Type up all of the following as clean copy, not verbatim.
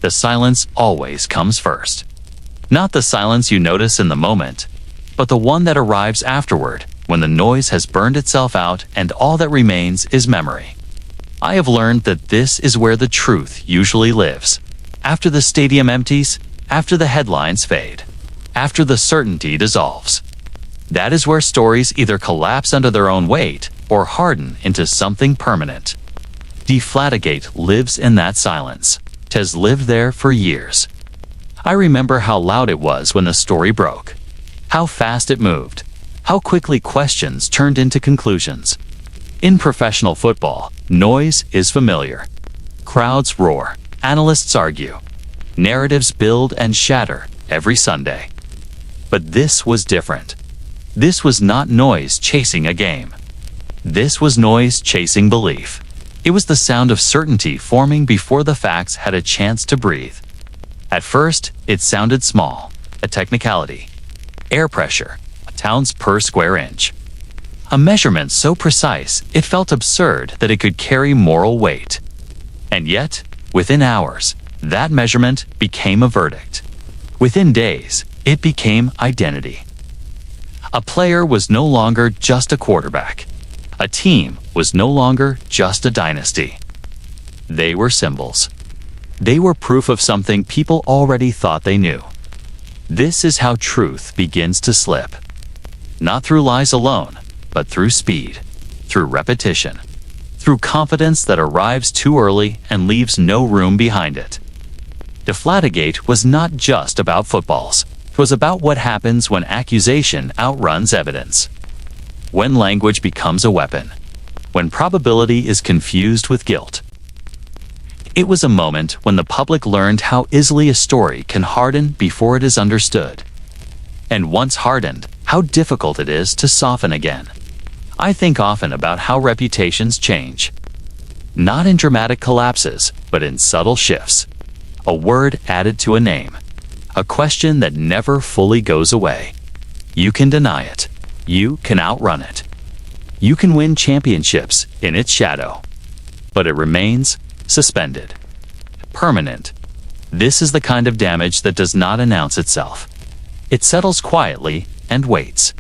the silence always comes first. Not the silence you notice in the moment, but the one that arrives afterward, when the noise has burned itself out and all that remains is memory. I have learned that this is where the truth usually lives. After the stadium empties, after the headlines fade, after the certainty dissolves. That is where stories either collapse under their own weight or harden into something permanent. Deflategate lives in that silence. It has lived there for years. I remember how loud it was when the story broke, how fast it moved, how quickly questions turned into conclusions. In professional football, noise is familiar. Crowds roar, analysts argue, narratives build and shatter every Sunday. But this was different. This was not noise chasing a game. This was noise chasing belief. It was the sound of certainty forming before the facts had a chance to breathe. At first, it sounded small, a technicality. Air pressure, a pounds per square inch. A measurement so precise it felt absurd that it could carry moral weight. And yet, within hours, that measurement became a verdict. Within days, it became identity. A player was no longer just a quarterback. A team was no longer just a dynasty. They were symbols. They were proof of something people already thought they knew. This is how truth begins to slip. Not through lies alone, but through speed, through repetition, through confidence that arrives too early and leaves no room behind it. Deflategate was not just about footballs. It was about what happens when accusation outruns evidence. When language becomes a weapon. When probability is confused with guilt. It was a moment when the public learned how easily a story can harden before it is understood. And once hardened, how difficult it is to soften again. I think often about how reputations change. Not in dramatic collapses, but in subtle shifts. A word added to a name. A question that never fully goes away. You can deny it. You can outrun it. You can win championships in its shadow. But it remains suspended. Permanent. This is the kind of damage that does not announce itself. It settles quietly and waits.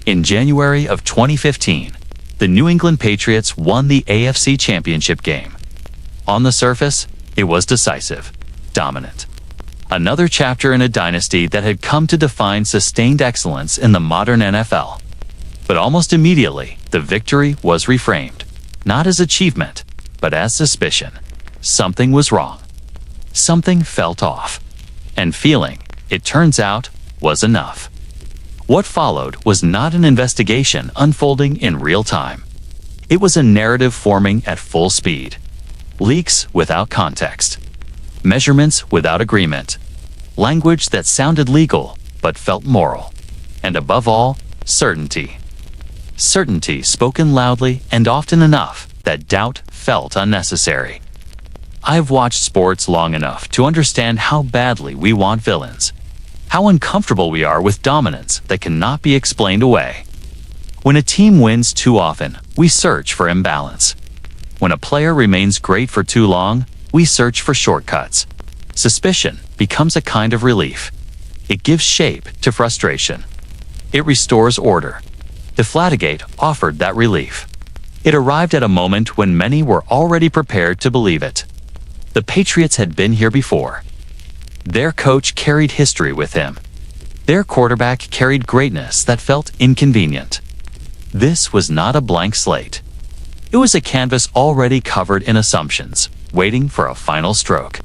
In January of 2015, the New England Patriots won the AFC Championship Game. On the surface, it was decisive, dominant. Another chapter in a dynasty that had come to define sustained excellence in the modern NFL. But almost immediately, the victory was reframed, not as achievement, but as suspicion. Something was wrong. Something felt off. And feeling, it turns out, was enough. What followed was not an investigation unfolding in real time. It was a narrative forming at full speed. Leaks without context. Measurements without agreement. Language that sounded legal but felt moral. And above all, certainty. Certainty spoken loudly and often enough that doubt felt unnecessary. I've watched sports long enough to understand how badly we want villains. How uncomfortable we are with dominance that cannot be explained away. When a team wins too often, we search for imbalance. When a player remains great for too long, we search for shortcuts. Suspicion becomes a kind of relief. It gives shape to frustration. It restores order. Deflategate offered that relief. It arrived at a moment when many were already prepared to believe it. The Patriots had been here before. Their coach carried history with him. Their quarterback carried greatness that felt inconvenient. This was not a blank slate. It was a canvas already covered in assumptions, waiting for a final stroke.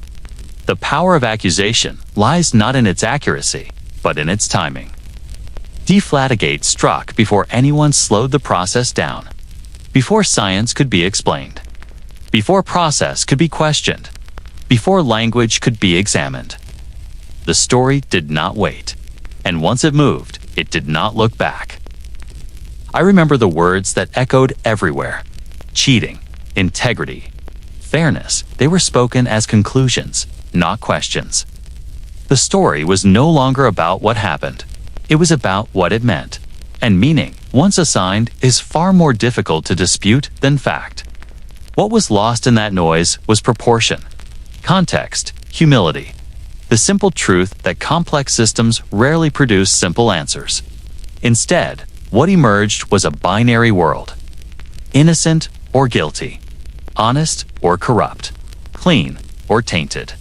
The power of accusation lies not in its accuracy, but in its timing. Deflategate struck before anyone slowed the process down, before science could be explained, before process could be questioned, before language could be examined. The story did not wait, and once it moved, it did not look back. I remember the words that echoed everywhere. Cheating, integrity, fairness. They were spoken as conclusions, not questions. The story was no longer about what happened. It was about what it meant. And meaning, once assigned, is far more difficult to dispute than fact. What was lost in that noise was proportion, context, humility. The simple truth that complex systems rarely produce simple answers. Instead, what emerged was a binary world. Innocent or guilty. Honest or corrupt. Clean or tainted.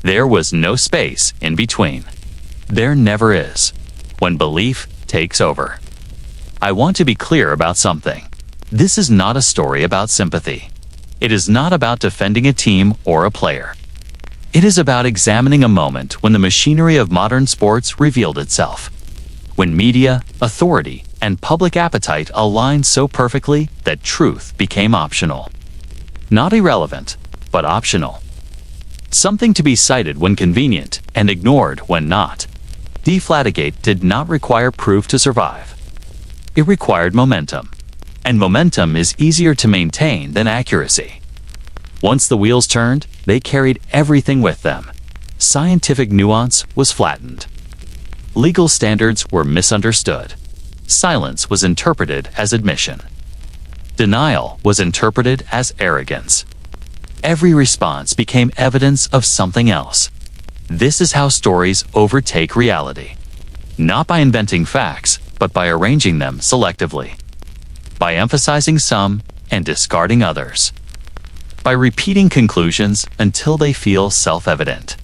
There was no space in between. There never is, when belief takes over. I want to be clear about something. This is not a story about sympathy. It is not about defending a team or a player. It is about examining a moment when the machinery of modern sports revealed itself. When media, authority, and public appetite aligned so perfectly that truth became optional. Not irrelevant, but optional. Something to be cited when convenient and ignored when not. Deflategate did not require proof to survive. It required momentum. And momentum is easier to maintain than accuracy. Once the wheels turned, they carried everything with them. Scientific nuance was flattened. Legal standards were misunderstood. Silence was interpreted as admission. Denial was interpreted as arrogance. Every response became evidence of something else. This is how stories overtake reality. Not by inventing facts, but by arranging them selectively. By emphasizing some and discarding others. By repeating conclusions until they feel self-evident.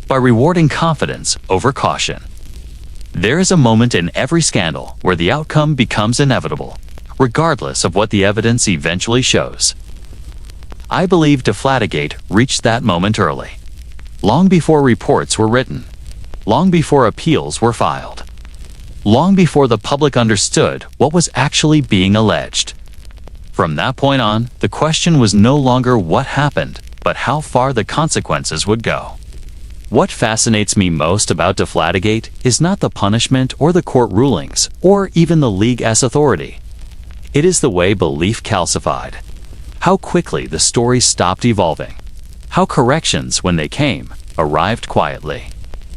By rewarding confidence over caution. There is a moment in every scandal where the outcome becomes inevitable, regardless of what the evidence eventually shows. I believe Deflategate reached that moment early. Long before reports were written. Long before appeals were filed. Long before the public understood what was actually being alleged. From that point on, the question was no longer what happened, but how far the consequences would go. What fascinates me most about Deflategate is not the punishment or the court rulings, or even the League's authority. It is the way belief calcified. How quickly the story stopped evolving. How corrections, when they came, arrived quietly.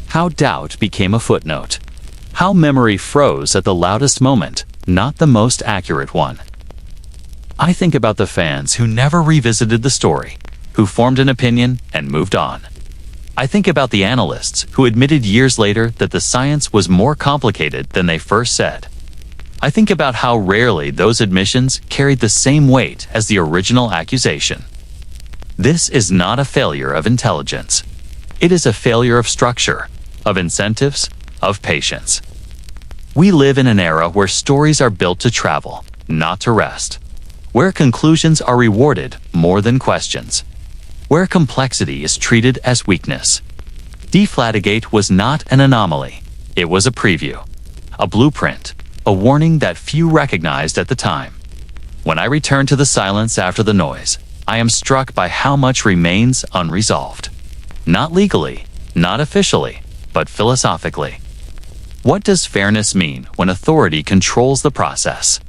How doubt became a footnote. How memory froze at the loudest moment, not the most accurate one. I think about the fans who never revisited the story, who formed an opinion and moved on. I think about the analysts who admitted years later that the science was more complicated than they first said. I think about how rarely those admissions carried the same weight as the original accusation. This is not a failure of intelligence. It is a failure of structure, of incentives, of patience. We live in an era where stories are built to travel, not to rest. Where conclusions are rewarded more than questions. Where complexity is treated as weakness. Deflategate was not an anomaly. It was a preview. A blueprint. A warning that few recognized at the time. When I return to the silence after the noise, I am struck by how much remains unresolved. Not legally, not officially, but philosophically. What does fairness mean when authority controls the process?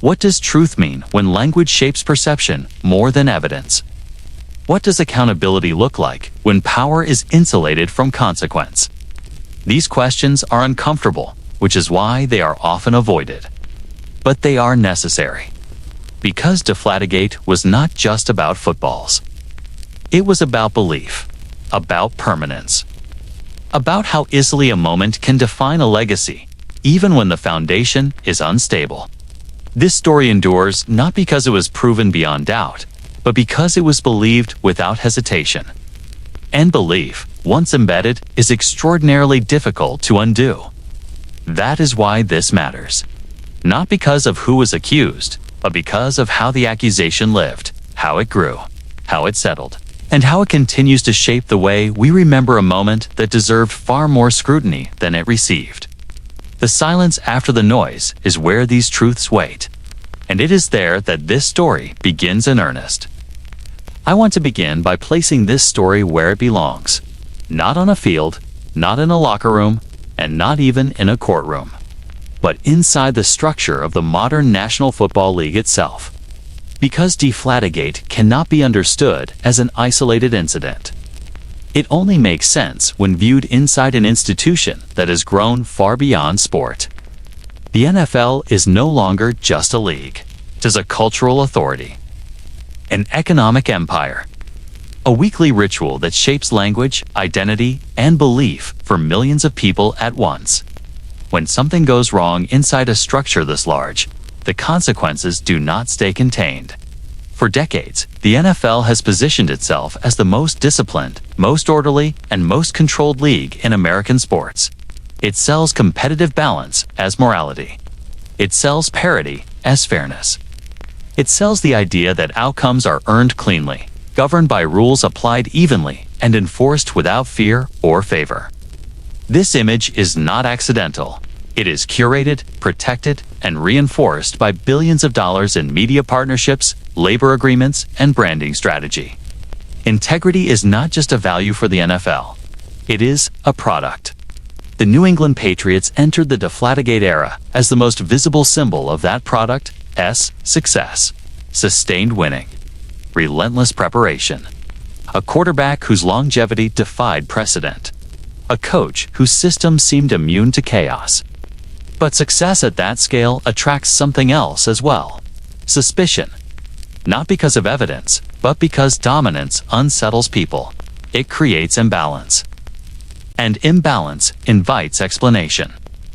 What does truth mean when language shapes perception more than evidence? What does accountability look like when power is insulated from consequence? These questions are uncomfortable, which is why they are often avoided. But they are necessary. Because Deflategate was not just about footballs. It was about belief, about permanence, about how easily a moment can define a legacy, even when the foundation is unstable. This story endures not because it was proven beyond doubt, but because it was believed without hesitation. And belief, once embedded, is extraordinarily difficult to undo. That is why this matters. Not because of who was accused, but because of how the accusation lived, how it grew, how it settled, and how it continues to shape the way we remember a moment that deserved far more scrutiny than it received. The silence after the noise is where these truths wait, and it is there that this story begins in earnest. I want to begin by placing this story where it belongs. Not on a field, not in a locker room, and not even in a courtroom, but inside the structure of the modern National Football League itself. Because Deflategate cannot be understood as an isolated incident. It only makes sense when viewed inside an institution that has grown far beyond sport. The NFL is no longer just a league. It is a cultural authority, an economic empire, a weekly ritual that shapes language, identity, and belief for millions of people at once. When something goes wrong inside a structure this large, the consequences do not stay contained. For decades, the NFL has positioned itself as the most disciplined, most orderly, and most controlled league in American sports. It sells competitive balance as morality. It sells parity as fairness. It sells the idea that outcomes are earned cleanly, governed by rules applied evenly, and enforced without fear or favor. This image is not accidental. It is curated, protected, and reinforced by billions of dollars in media partnerships, labor agreements, and branding strategy. Integrity is not just a value for the NFL. It is a product. The New England Patriots entered the Deflategate era as the most visible symbol of that product's success. Sustained winning. Relentless preparation. A quarterback whose longevity defied precedent. A coach whose system seemed immune to chaos. But success at that scale attracts something else as well. Suspicion. Not because of evidence, but because dominance unsettles people. It creates imbalance. And imbalance invites explanation.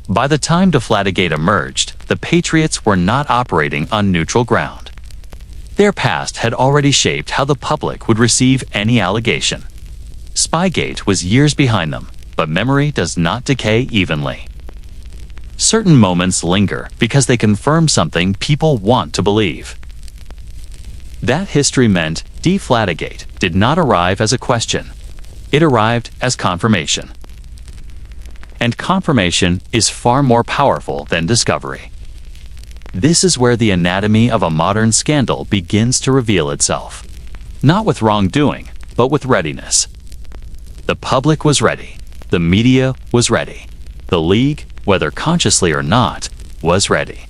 By the time Deflategate emerged, the Patriots were not operating on neutral ground. Their past had already shaped how the public would receive any allegation. Spygate was years behind them, but memory does not decay evenly. Certain moments linger because they confirm something people want to believe. That history meant Deflategate did not arrive as a question. It arrived as confirmation. And confirmation is far more powerful than discovery. This is where the anatomy of a modern scandal begins to reveal itself. Not with wrongdoing, but with readiness. The public was ready. The media was ready. The league, whether consciously or not, was ready.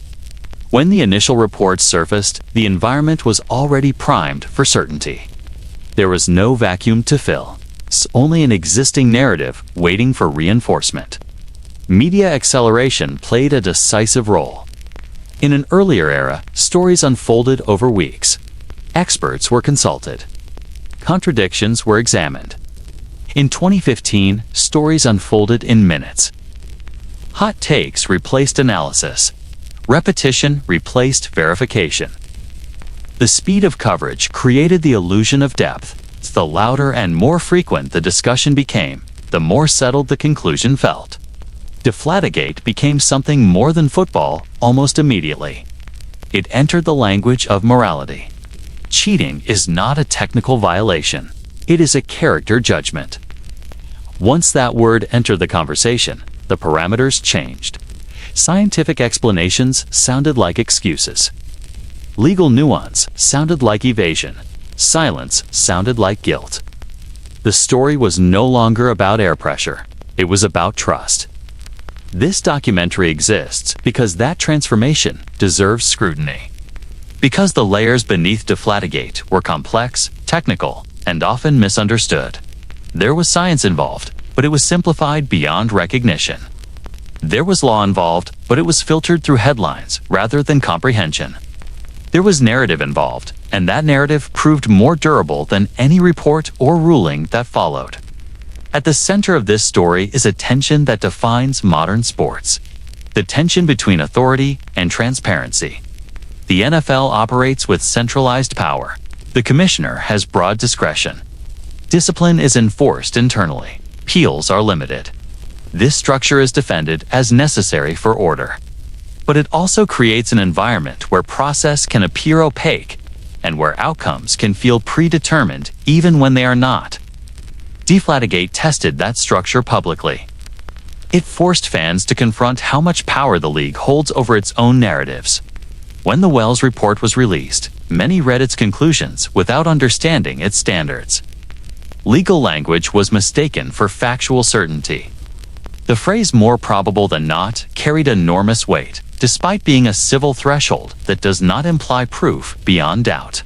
When the initial reports surfaced, the environment was already primed for certainty. There was no vacuum to fill, only an existing narrative waiting for reinforcement. Media acceleration played a decisive role. In an earlier era, stories unfolded over weeks. Experts were consulted. Contradictions were examined. In 2015, stories unfolded in minutes. Hot takes replaced analysis. Repetition replaced verification. The speed of coverage created the illusion of depth. The louder and more frequent the discussion became, the more settled the conclusion felt. Deflategate became something more than football almost immediately. It entered the language of morality. Cheating is not a technical violation. It is a character judgment. Once that word entered the conversation, the parameters changed. Scientific explanations sounded like excuses. Legal nuance sounded like evasion. Silence sounded like guilt. The story was no longer about air pressure. It was about trust. This documentary exists because that transformation deserves scrutiny. Because the layers beneath Deflategate were complex, technical, and often misunderstood. There was science involved, but it was simplified beyond recognition. There was law involved, but it was filtered through headlines rather than comprehension. There was narrative involved, and that narrative proved more durable than any report or ruling that followed. At the center of this story is a tension that defines modern sports. The tension between authority and transparency. The NFL operates with centralized power. The commissioner has broad discretion. Discipline is enforced internally. Appeals are limited. This structure is defended as necessary for order. But it also creates an environment where process can appear opaque and where outcomes can feel predetermined even when they are not. Deflategate tested that structure publicly. It forced fans to confront how much power the league holds over its own narratives. When the Wells report was released, many read its conclusions without understanding its standards. Legal language was mistaken for factual certainty. The phrase "more probable than not" carried enormous weight, despite being a civil threshold that does not imply proof beyond doubt.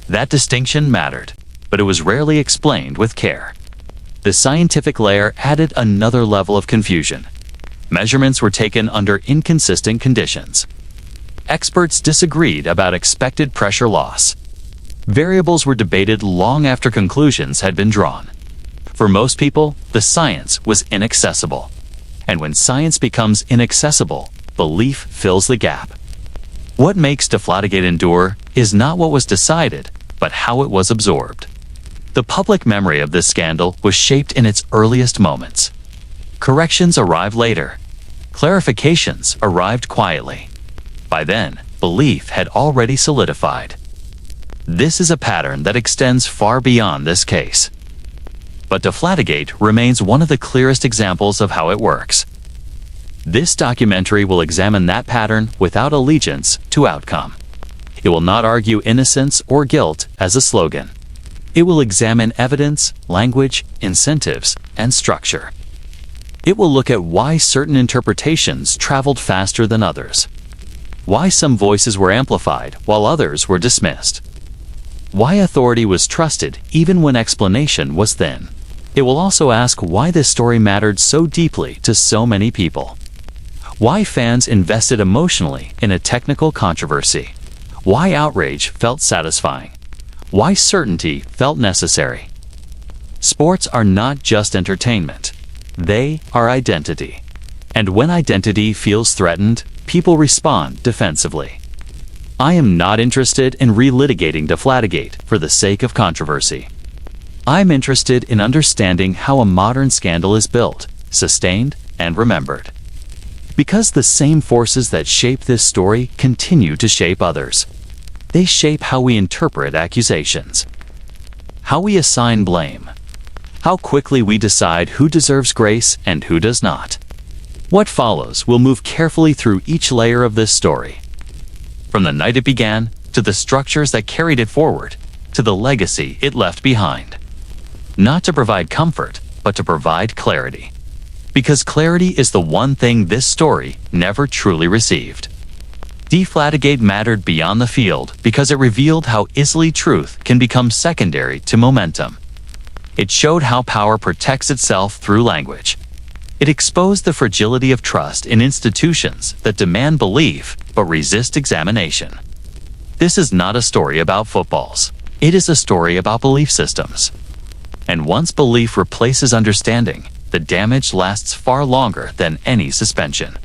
That distinction mattered, but it was rarely explained with care. The scientific layer added another level of confusion. Measurements were taken under inconsistent conditions. Experts disagreed about expected pressure loss. Variables were debated long after conclusions had been drawn. For most people, the science was inaccessible. And when science becomes inaccessible, belief fills the gap. What makes Deflategate endure is not what was decided, but how it was absorbed. The public memory of this scandal was shaped in its earliest moments. Corrections arrived later. Clarifications arrived quietly. By then, belief had already solidified. This is a pattern that extends far beyond this case. But Deflategate remains one of the clearest examples of how it works. This documentary will examine that pattern without allegiance to outcome. It will not argue innocence or guilt as a slogan. It will examine evidence, language, incentives, and structure. It will look at why certain interpretations traveled faster than others. Why some voices were amplified while others were dismissed. Why authority was trusted even when explanation was thin. It will also ask why this story mattered so deeply to so many people. Why fans invested emotionally in a technical controversy. Why outrage felt satisfying. Why certainty felt necessary. Sports are not just entertainment. They are identity. And when identity feels threatened, people respond defensively. I am not interested in relitigating Deflategate for the sake of controversy. I'm interested in understanding how a modern scandal is built, sustained, and remembered. Because the same forces that shape this story continue to shape others. They shape how we interpret accusations, how we assign blame, how quickly we decide who deserves grace and who does not. What follows will move carefully through each layer of this story. From the night it began, to the structures that carried it forward, to the legacy it left behind. Not to provide comfort, but to provide clarity. Because clarity is the one thing this story never truly received. Deflategate mattered beyond the field because it revealed how easily truth can become secondary to momentum. It showed how power protects itself through language. It exposed the fragility of trust in institutions that demand belief but resist examination. This is not a story about footballs. It is a story about belief systems. And once belief replaces understanding, the damage lasts far longer than any suspension.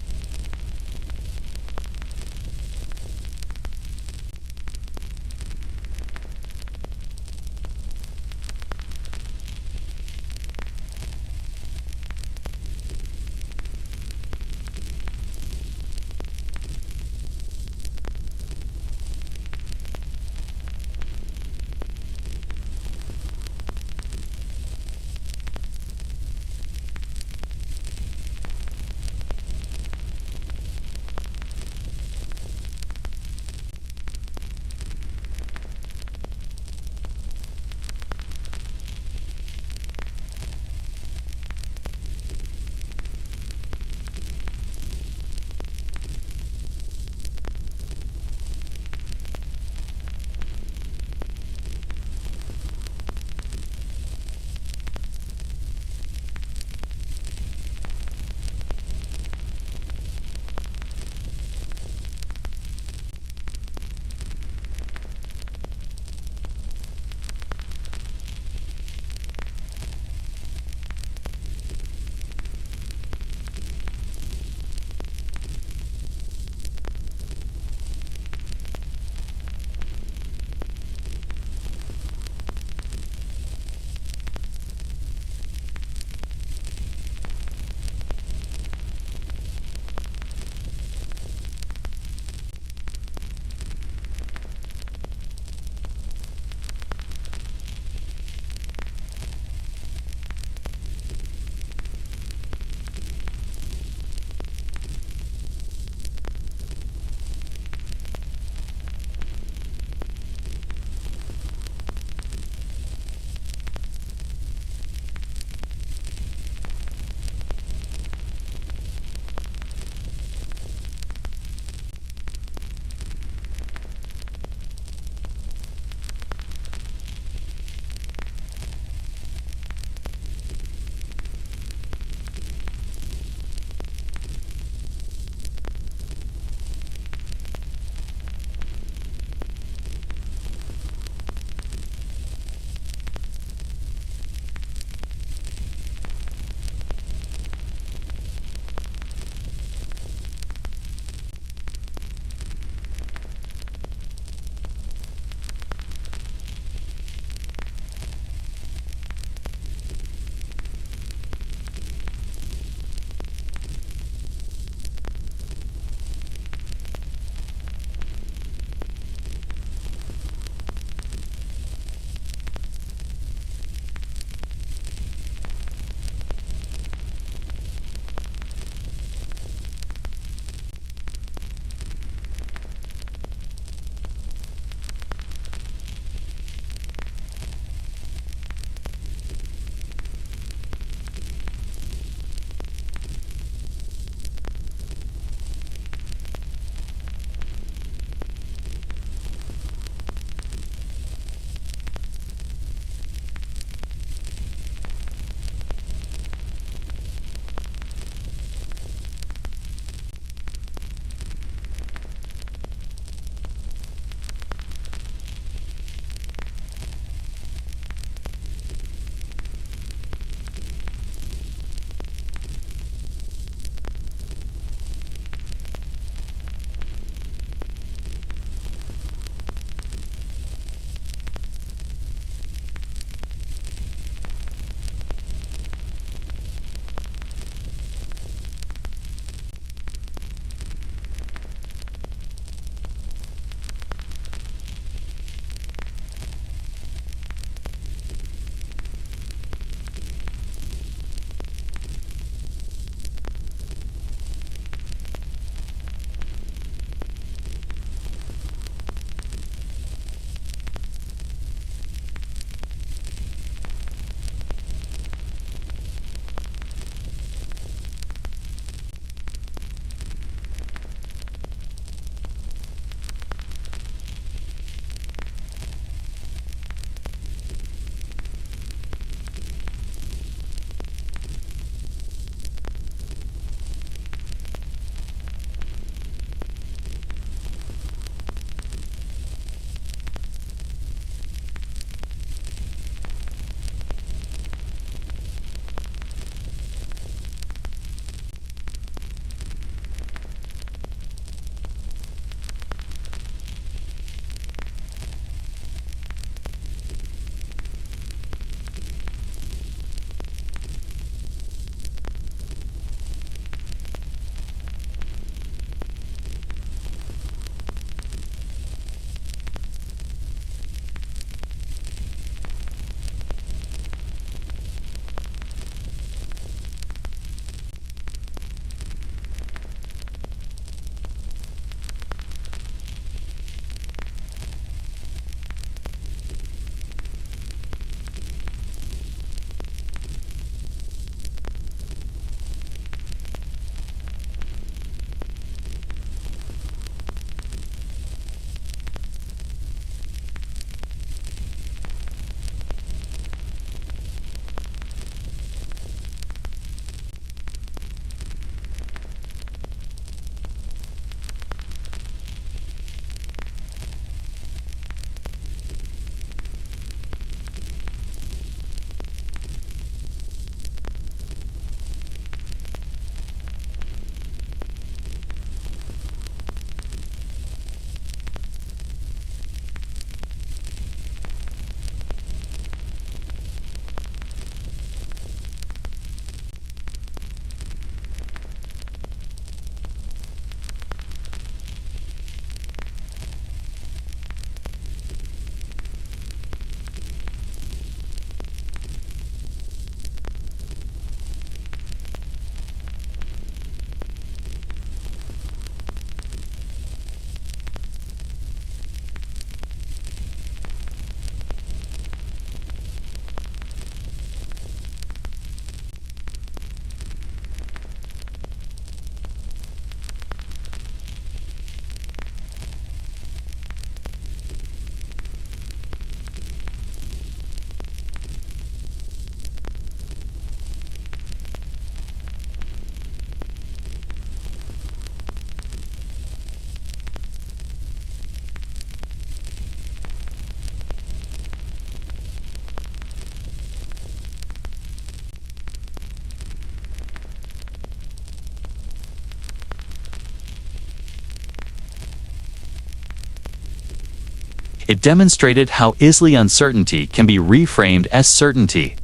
It demonstrated how easily uncertainty can be reframed as certainty,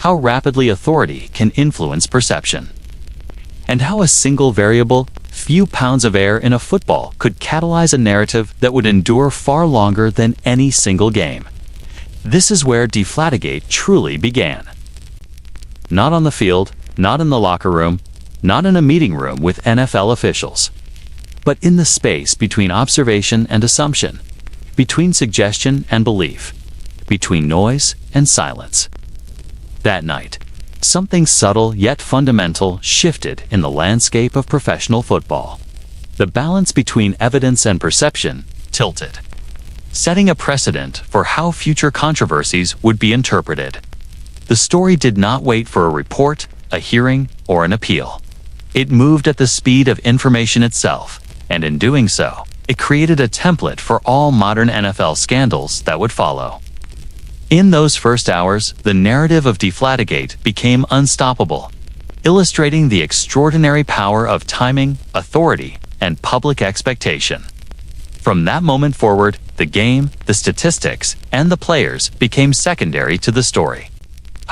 how rapidly authority can influence perception, and how a single variable, few pounds of air in a football, could catalyze a narrative that would endure far longer than any single game. This is where Deflategate truly began. Not on the field, not in the locker room, not in a meeting room with NFL officials, but in the space between observation and assumption, between suggestion and belief, between noise and silence. That night, something subtle yet fundamental shifted in the landscape of professional football. The balance between evidence and perception tilted, setting a precedent for how future controversies would be interpreted. The story did not wait for a report, a hearing, or an appeal. It moved at the speed of information itself, and in doing so, it created a template for all modern NFL scandals that would follow. In those first hours, the narrative of Deflategate became unstoppable, illustrating the extraordinary power of timing, authority, and public expectation. From that moment forward, the game, the statistics, and the players became secondary to the story.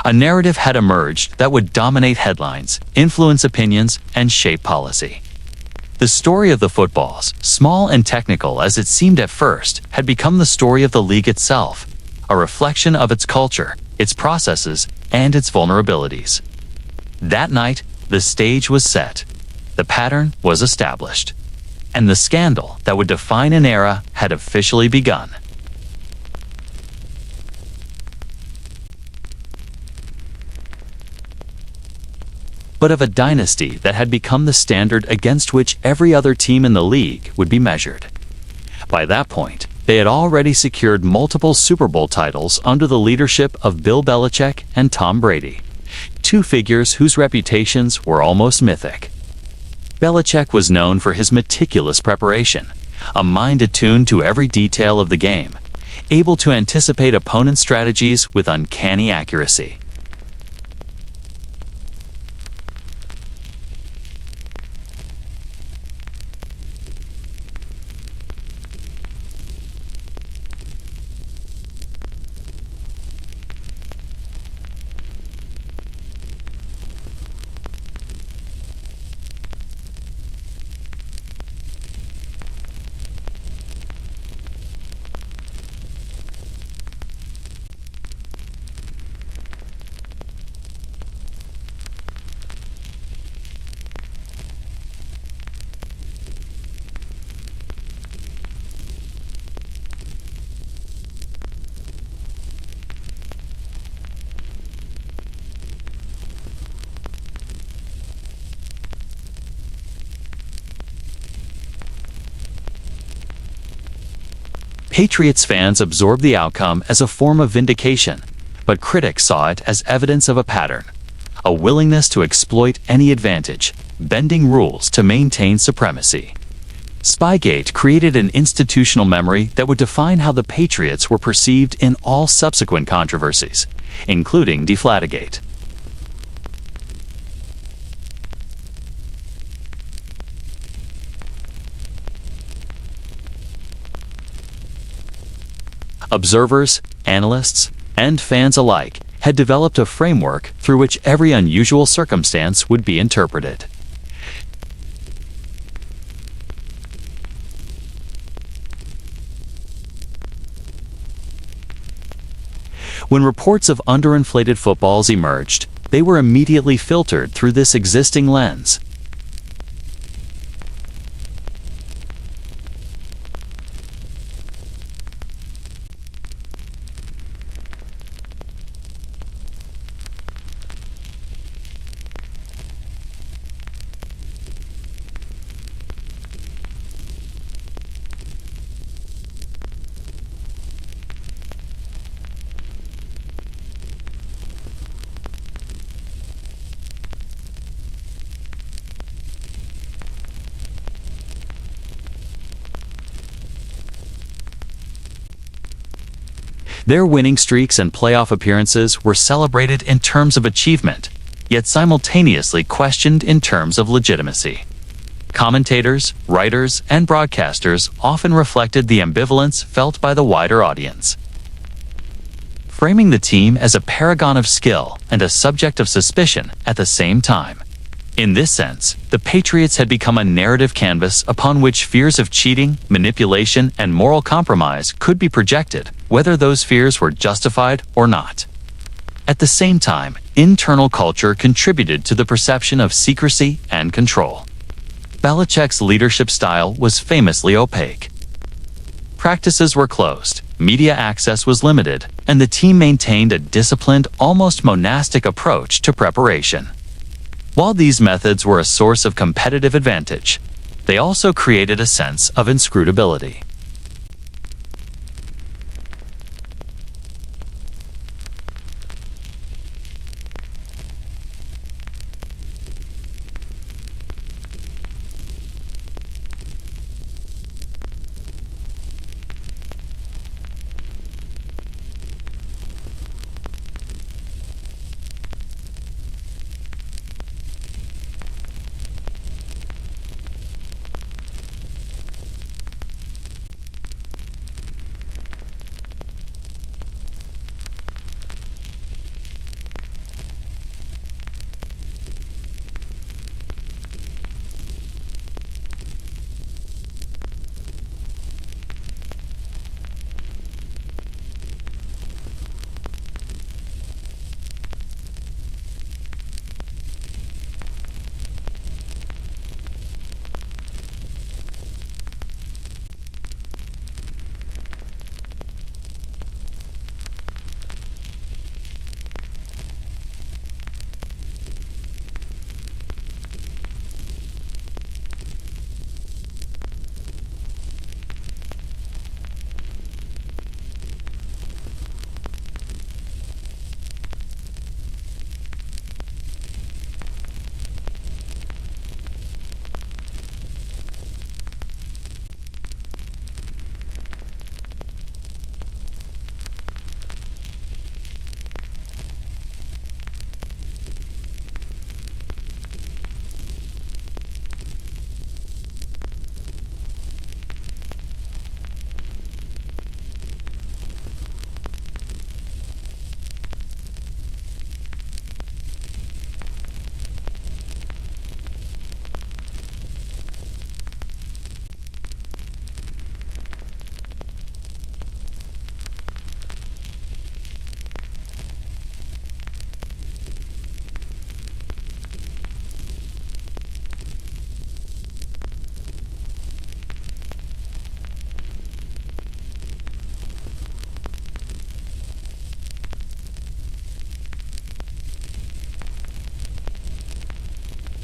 A narrative had emerged that would dominate headlines, influence opinions, and shape policy. The story of the footballs, small and technical as it seemed at first, had become the story of the league itself, a reflection of its culture, its processes, and its vulnerabilities. That night, the stage was set, the pattern was established, and the scandal that would define an era had officially begun. But of a dynasty that had become the standard against which every other team in the league would be measured. By that point, they had already secured multiple Super Bowl titles under the leadership of Bill Belichick and Tom Brady, two figures whose reputations were almost mythic. Belichick was known for his meticulous preparation, a mind attuned to every detail of the game, able to anticipate opponent strategies with uncanny accuracy. Patriots fans absorbed the outcome as a form of vindication, but critics saw it as evidence of a pattern, a willingness to exploit any advantage, bending rules to maintain supremacy. Spygate created an institutional memory that would define how the Patriots were perceived in all subsequent controversies, including Deflategate. Observers, analysts, and fans alike had developed a framework through which every unusual circumstance would be interpreted. When reports of underinflated footballs emerged, they were immediately filtered through this existing lens. Their winning streaks and playoff appearances were celebrated in terms of achievement, yet simultaneously questioned in terms of legitimacy. Commentators, writers, and broadcasters often reflected the ambivalence felt by the wider audience, framing the team as a paragon of skill and a subject of suspicion at the same time. In this sense, the Patriots had become a narrative canvas upon which fears of cheating, manipulation, and moral compromise could be projected, whether those fears were justified or not. At the same time, internal culture contributed to the perception of secrecy and control. Belichick's leadership style was famously opaque. Practices were closed, media access was limited, and the team maintained a disciplined, almost monastic approach to preparation. While these methods were a source of competitive advantage, they also created a sense of inscrutability.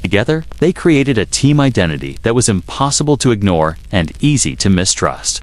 Together, they created a team identity that was impossible to ignore and easy to mistrust.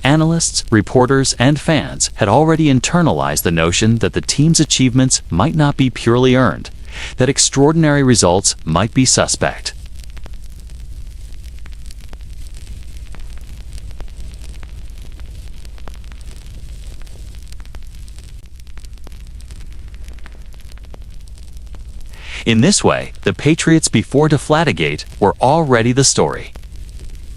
Analysts, reporters, and fans had already internalized the notion that the team's achievements might not be purely earned, that extraordinary results might be suspect. In this way, the Patriots before Deflategate were already the story.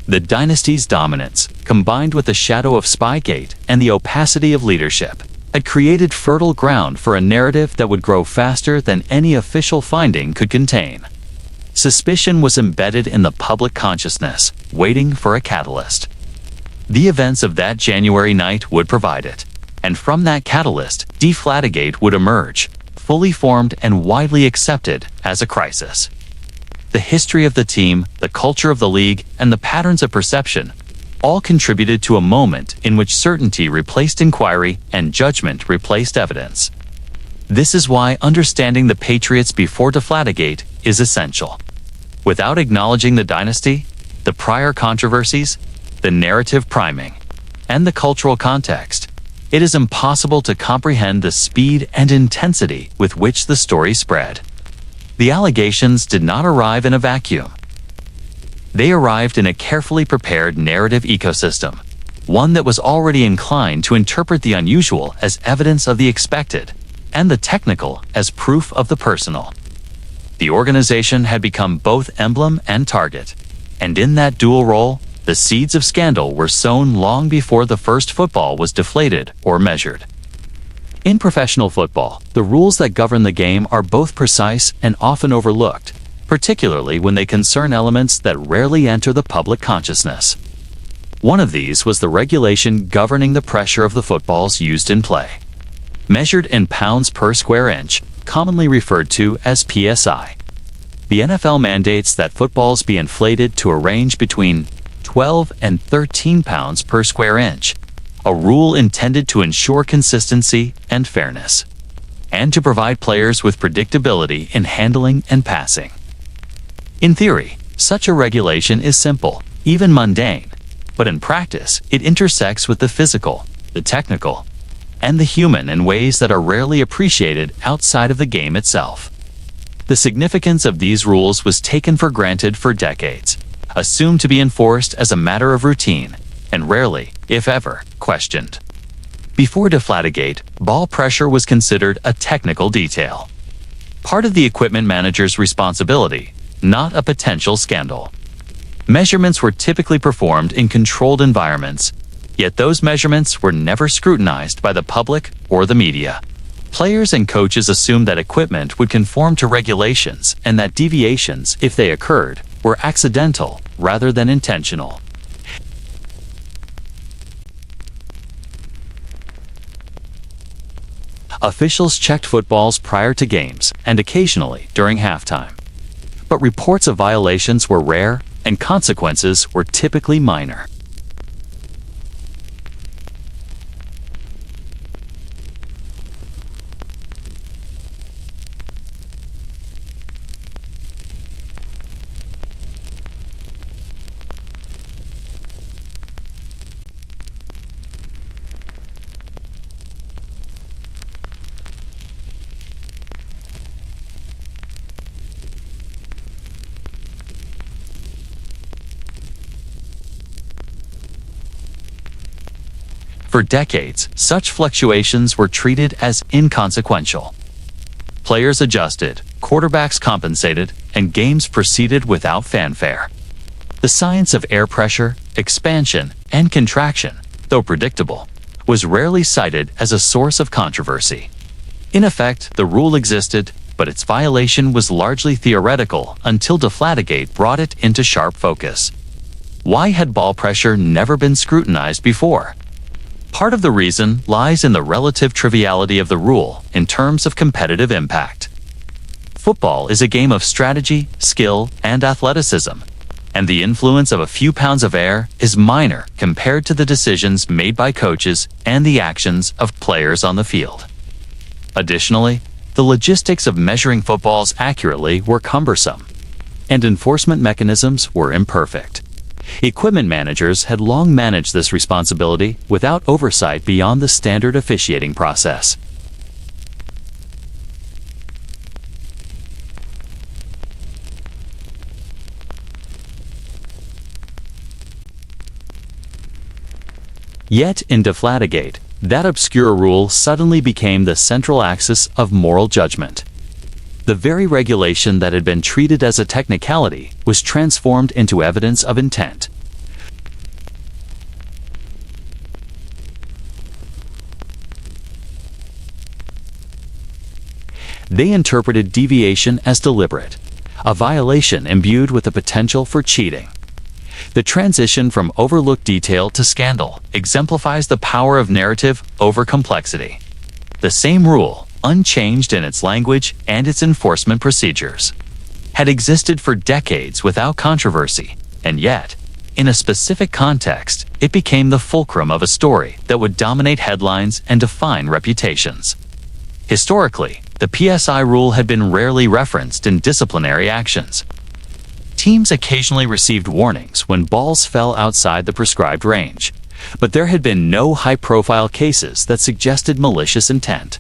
The dynasty's dominance, combined with the shadow of Spygate and the opacity of leadership, had created fertile ground for a narrative that would grow faster than any official finding could contain. Suspicion was embedded in the public consciousness, waiting for a catalyst. The events of that January night would provide it, and from that catalyst, Deflategate would emerge, fully formed and widely accepted as a crisis. The history of the team, the culture of the league, and the patterns of perception all contributed to a moment in which certainty replaced inquiry and judgment replaced evidence. This is why understanding the Patriots before Deflategate is essential. Without acknowledging the dynasty, the prior controversies, the narrative priming, and the cultural context, it is impossible to comprehend the speed and intensity with which the story spread. The allegations did not arrive in a vacuum. They arrived in a carefully prepared narrative ecosystem, one that was already inclined to interpret the unusual as evidence of the expected, and the technical as proof of the personal. The organization had become both emblem and target, and in that dual role, the seeds of scandal were sown long before the first football was deflated or measured. In professional football, the rules that govern the game are both precise and often overlooked, particularly when they concern elements that rarely enter the public consciousness. One of these was the regulation governing the pressure of the footballs used in play. Measured in pounds per square inch, commonly referred to as PSI. The NFL mandates that footballs be inflated to a range between 12 and 13 pounds per square inch, a rule intended to ensure consistency and fairness, and to provide players with predictability in handling and passing. In theory, such a regulation is simple, even mundane, but in practice, it intersects with the physical, the technical, and the human in ways that are rarely appreciated outside of the game itself. The significance of these rules was taken for granted for decades, assumed to be enforced as a matter of routine, and rarely, if ever, questioned. Before Deflategate, ball pressure was considered a technical detail, part of the equipment manager's responsibility, not a potential scandal. Measurements were typically performed in controlled environments, yet those measurements were never scrutinized by the public or the media. Players and coaches assumed that equipment would conform to regulations and that deviations, if they occurred, were accidental rather than intentional. Officials checked footballs prior to games and occasionally during halftime. But reports of violations were rare and consequences were typically minor. For decades, such fluctuations were treated as inconsequential. Players adjusted, quarterbacks compensated, and games proceeded without fanfare. The science of air pressure, expansion, and contraction, though predictable, was rarely cited as a source of controversy. In effect, the rule existed, but its violation was largely theoretical until Deflategate brought it into sharp focus. Why had ball pressure never been scrutinized before? Part of the reason lies in the relative triviality of the rule in terms of competitive impact. Football is a game of strategy, skill, and athleticism, and the influence of a few pounds of air is minor compared to the decisions made by coaches and the actions of players on the field. Additionally, the logistics of measuring footballs accurately were cumbersome, and enforcement mechanisms were imperfect. Equipment managers had long managed this responsibility without oversight beyond the standard officiating process. Yet in Deflategate, that obscure rule suddenly became the central axis of moral judgment. The very regulation that had been treated as a technicality was transformed into evidence of intent. They interpreted deviation as deliberate, a violation imbued with the potential for cheating. The transition from overlooked detail to scandal exemplifies the power of narrative over complexity. The same rule, unchanged in its language and its enforcement procedures, had existed for decades without controversy, and yet, in a specific context, it became the fulcrum of a story that would dominate headlines and define reputations. Historically, the PSI rule had been rarely referenced in disciplinary actions. Teams occasionally received warnings when balls fell outside the prescribed range, but there had been no high-profile cases that suggested malicious intent.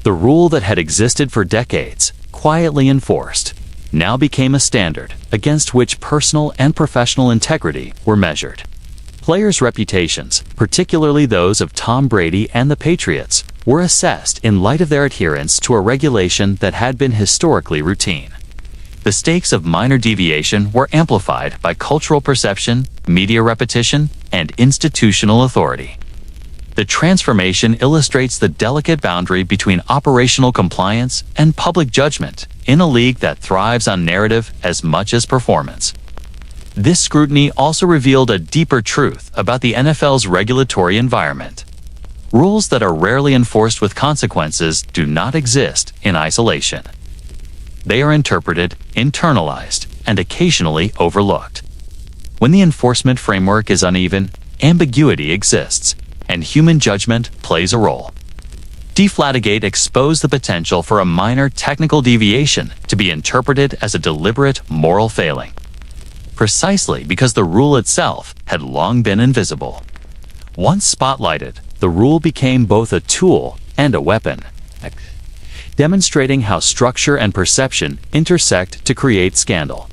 The rule that had existed for decades, quietly enforced, now became a standard against which personal and professional integrity were measured. Players' reputations, particularly those of Tom Brady and the Patriots, were assessed in light of their adherence to a regulation that had been historically routine. The stakes of minor deviation were amplified by cultural perception, media repetition, and institutional authority. The transformation illustrates the delicate boundary between operational compliance and public judgment in a league that thrives on narrative as much as performance. This scrutiny also revealed a deeper truth about the NFL's regulatory environment. Rules that are rarely enforced with consequences do not exist in isolation. They are interpreted, internalized, and occasionally overlooked. When the enforcement framework is uneven, ambiguity exists, and human judgment plays a role. Deflategate exposed the potential for a minor technical deviation to be interpreted as a deliberate moral failing, precisely because the rule itself had long been invisible. Once spotlighted, the rule became both a tool and a weapon, demonstrating how structure and perception intersect to create scandal.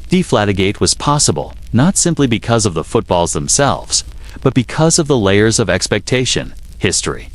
Deflategate was possible, not simply because of the footballs themselves, but because of the layers of expectation, history.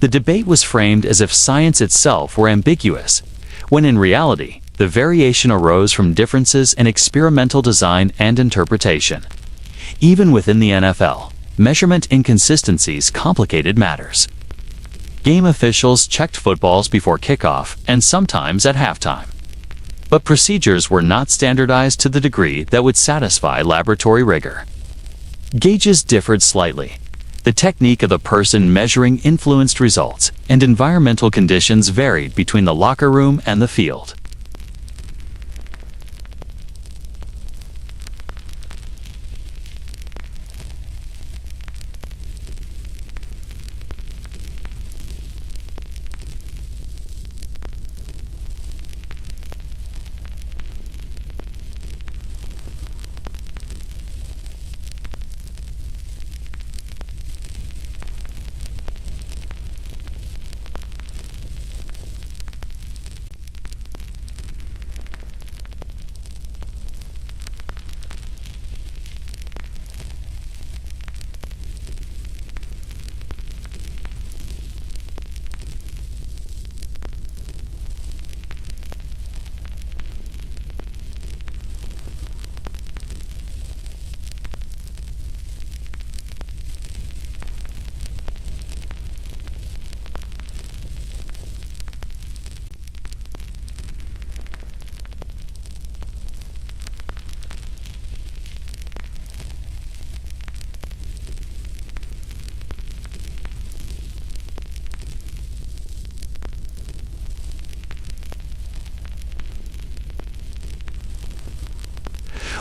The debate was framed as if science itself were ambiguous, when in reality, the variation arose from differences in experimental design and interpretation. Even within the NFL, measurement inconsistencies complicated matters. Game officials checked footballs before kickoff and sometimes at halftime. But procedures were not standardized to the degree that would satisfy laboratory rigor. Gauges differed slightly. The technique of the person measuring influenced results, and environmental conditions varied between the locker room and the field.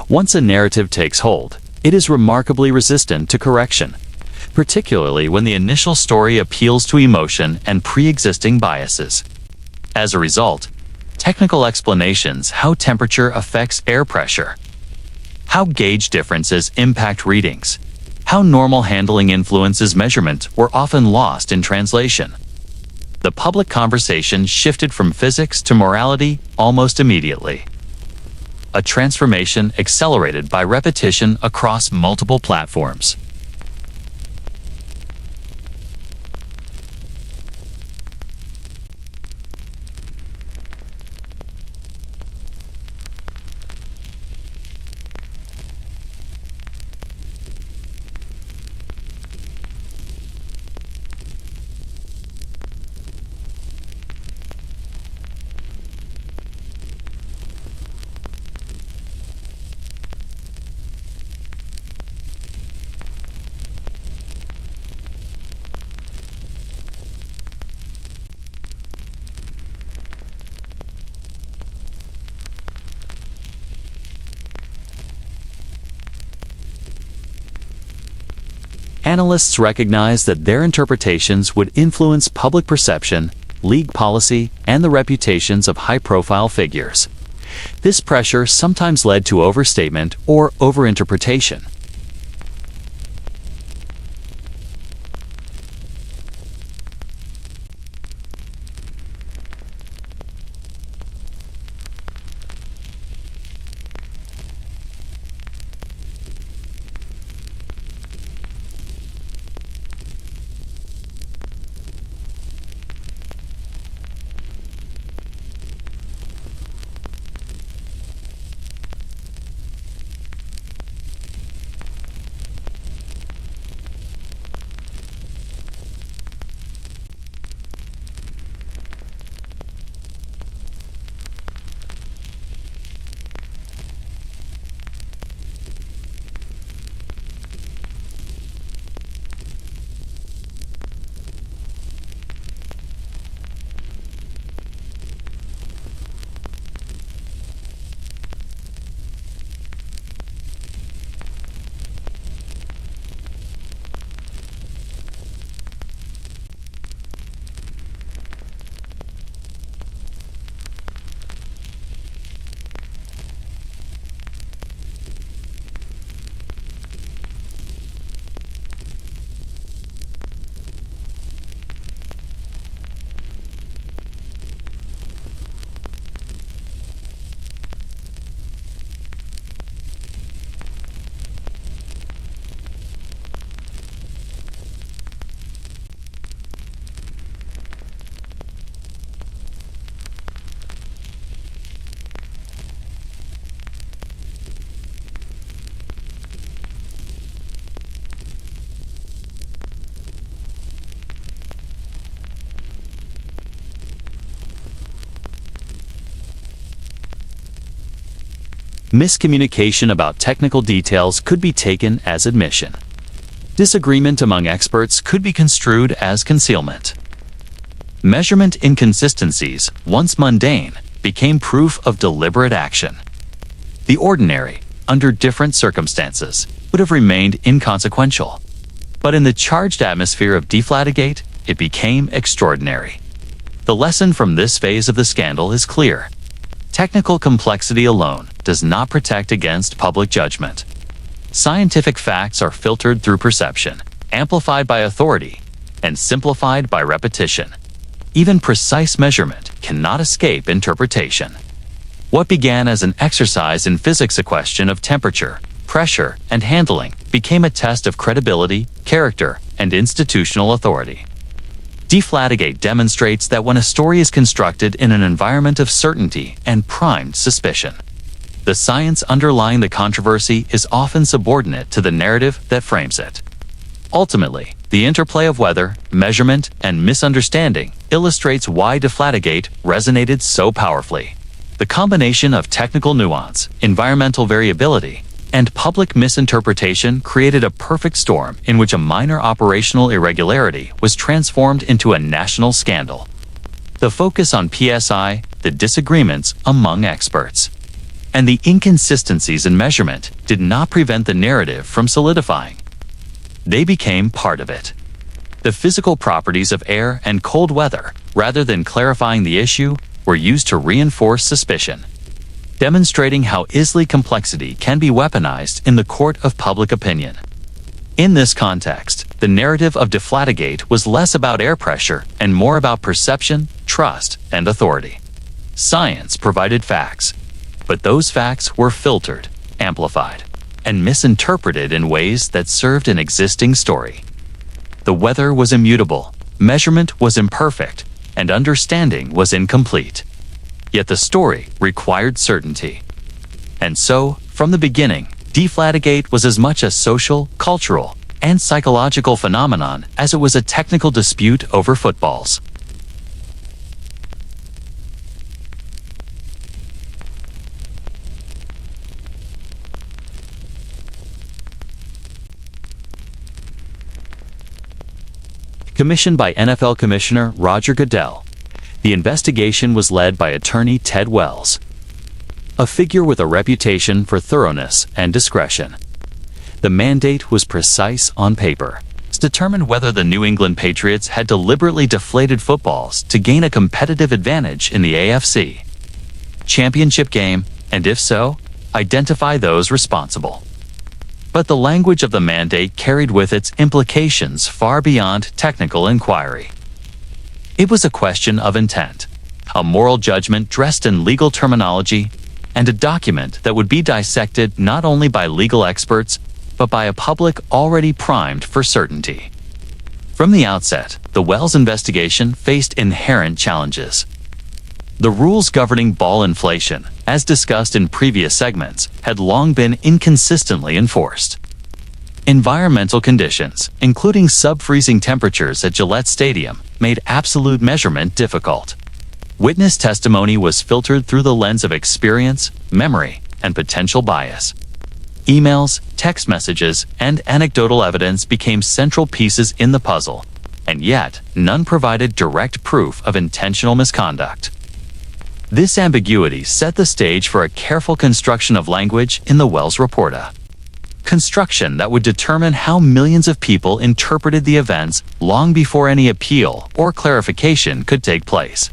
Once a narrative takes hold, it is remarkably resistant to correction, particularly when the initial story appeals to emotion and pre-existing biases. As a result, technical explanations how temperature affects air pressure, how gauge differences impact readings, how normal handling influences measurement were often lost in translation. The public conversation shifted from physics to morality almost immediately. a transformation accelerated by repetition across multiple platforms. Analysts recognized that their interpretations would influence public perception, league policy, and the reputations of high-profile figures. This pressure sometimes led to overstatement or overinterpretation. Miscommunication about technical details could be taken as admission. Disagreement among experts could be construed as concealment. Measurement inconsistencies, once mundane, became proof of deliberate action. The ordinary, under different circumstances, would have remained inconsequential. But in the charged atmosphere of Deflategate, it became extraordinary. The lesson from this phase of the scandal is clear. Technical complexity alone does not protect against public judgment. Scientific facts are filtered through perception, amplified by authority, and simplified by repetition. Even precise measurement cannot escape interpretation. What began as an exercise in physics, a question of temperature, pressure, and handling, became a test of credibility, character, and institutional authority. Deflategate demonstrates that when a story is constructed in an environment of certainty and primed suspicion, the science underlying the controversy is often subordinate to the narrative that frames it. Ultimately, the interplay of weather, measurement, and misunderstanding illustrates why Deflategate resonated so powerfully. The combination of technical nuance, environmental variability, and public misinterpretation created a perfect storm in which a minor operational irregularity was transformed into a national scandal. The focus on PSI, the disagreements among experts, and the inconsistencies in measurement did not prevent the narrative from solidifying. They became part of it. The physical properties of air and cold weather, rather than clarifying the issue, were used to reinforce suspicion, demonstrating how easily complexity can be weaponized in the court of public opinion. In this context, the narrative of Deflategate was less about air pressure and more about perception, trust, and authority. Science provided facts. But those facts were filtered, amplified, and misinterpreted in ways that served an existing story. The weather was immutable, measurement was imperfect, and understanding was incomplete. Yet the story required certainty. And so, from the beginning, Deflategate was as much a social, cultural, and psychological phenomenon as it was a technical dispute over footballs. Commissioned by NFL Commissioner Roger Goodell, the investigation was led by attorney Ted Wells, a figure with a reputation for thoroughness and discretion. The mandate was precise on paper, to determine whether the New England Patriots had deliberately deflated footballs to gain a competitive advantage in the AFC Championship Game, and if so, identify those responsible. But the language of the mandate carried with it implications far beyond technical inquiry. It was a question of intent, a moral judgment dressed in legal terminology, and a document that would be dissected not only by legal experts, but by a public already primed for certainty. From the outset, the Wells investigation faced inherent challenges. The rules governing ball inflation, as discussed in previous segments, had long been inconsistently enforced. Environmental conditions, including sub-freezing temperatures at Gillette Stadium, made absolute measurement difficult. Witness testimony was filtered through the lens of experience, memory, and potential bias. Emails, text messages, and anecdotal evidence became central pieces in the puzzle, and yet none provided direct proof of intentional misconduct. This ambiguity set the stage for a careful construction of language in the Wells report. Construction that would determine how millions of people interpreted the events long before any appeal or clarification could take place.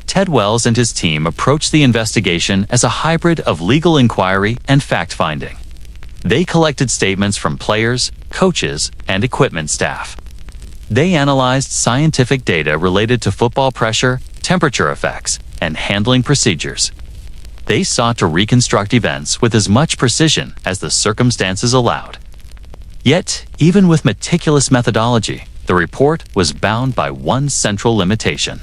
Ted Wells and his team approached the investigation as a hybrid of legal inquiry and fact-finding. They collected statements from players, coaches, and equipment staff. They analyzed scientific data related to football pressure, temperature effects, and handling procedures. They sought to reconstruct events with as much precision as the circumstances allowed. Yet, even with meticulous methodology, the report was bound by one central limitation.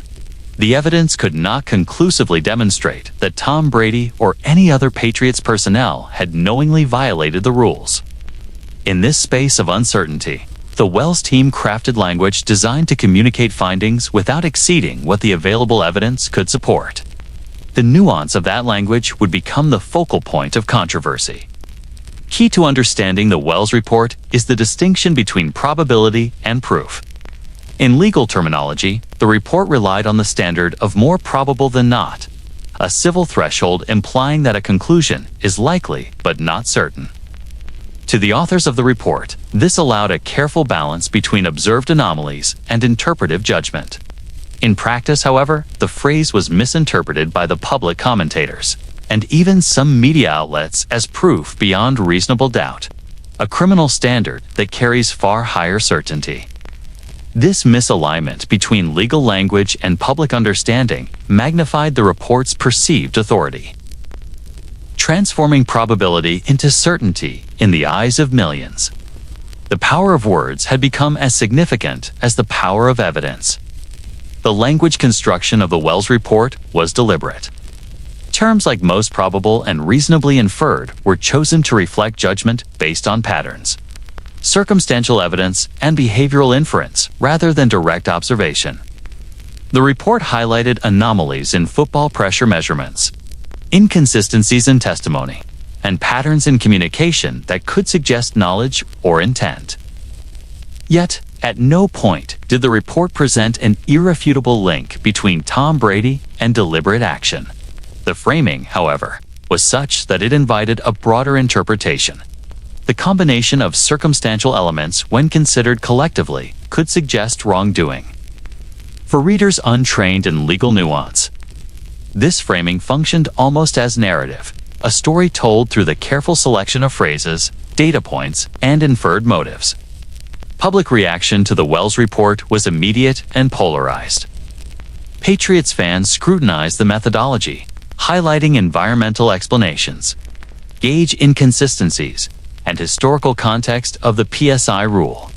The evidence could not conclusively demonstrate that Tom Brady or any other Patriots personnel had knowingly violated the rules. In this space of uncertainty, the Wells team crafted language designed to communicate findings without exceeding what the available evidence could support. The nuance of that language would become the focal point of controversy. Key to understanding the Wells report is the distinction between probability and proof. In legal terminology, the report relied on the standard of more probable than not, a civil threshold implying that a conclusion is likely but not certain. To the authors of the report, this allowed a careful balance between observed anomalies and interpretive judgment. In practice, however, the phrase was misinterpreted by the public commentators, and even some media outlets as proof beyond reasonable doubt, a criminal standard that carries far higher certainty. This misalignment between legal language and public understanding magnified the report's perceived authority, transforming probability into certainty in the eyes of millions. The power of words had become as significant as the power of evidence. The language construction of the Wells report was deliberate. Terms like most probable and reasonably inferred were chosen to reflect judgment based on patterns, circumstantial evidence, and behavioral inference rather than direct observation. The report highlighted anomalies in football pressure measurements, inconsistencies in testimony, and patterns in communication that could suggest knowledge or intent. Yet, at no point did the report present an irrefutable link between Tom Brady and deliberate action. The framing, however, was such that it invited a broader interpretation. The combination of circumstantial elements, when considered collectively, could suggest wrongdoing. For readers untrained in legal nuance, this framing functioned almost as narrative, a story told through the careful selection of phrases, data points, and inferred motives. Public reaction to the Wells report was immediate and polarized. Patriots fans scrutinized the methodology, highlighting environmental explanations, gauge inconsistencies, and historical context of the PSI rule.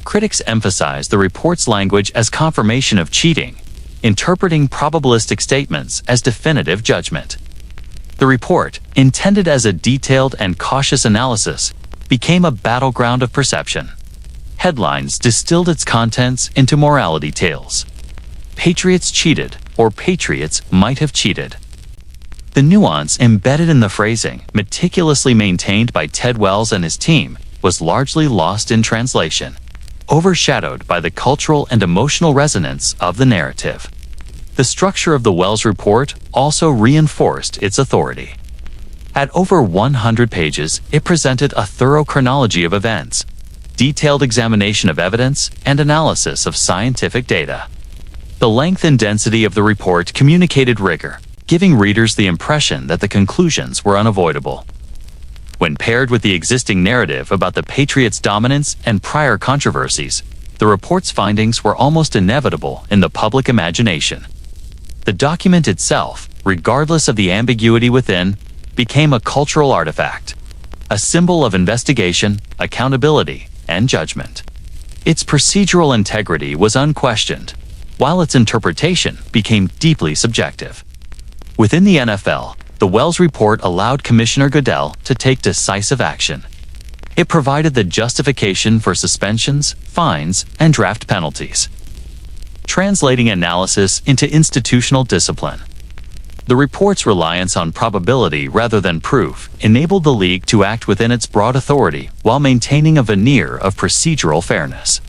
Critics emphasize the report's language as confirmation of cheating, interpreting probabilistic statements as definitive judgment. The report, intended as a detailed and cautious analysis, became a battleground of perception. Headlines distilled its contents into morality tales. Patriots cheated, or Patriots might have cheated. The nuance embedded in the phrasing, meticulously maintained by Ted Wells and his team, was largely lost in translation, overshadowed by the cultural and emotional resonance of the narrative. The structure of the Wells report also reinforced its authority. At over 100 pages, it presented a thorough chronology of events, detailed examination of evidence, and analysis of scientific data. The length and density of the report communicated rigor, giving readers the impression that the conclusions were unavoidable. When paired with the existing narrative about the Patriots' dominance and prior controversies, the report's findings were almost inevitable in the public imagination. The document itself, regardless of the ambiguity within, became a cultural artifact, a symbol of investigation, accountability, and judgment. Its procedural integrity was unquestioned, while its interpretation became deeply subjective. Within the NFL, the Wells report allowed Commissioner Goodell to take decisive action. It provided the justification for suspensions, fines, and draft penalties, translating analysis into institutional discipline. The report's reliance on probability rather than proof enabled the league to act within its broad authority while maintaining a veneer of procedural fairness.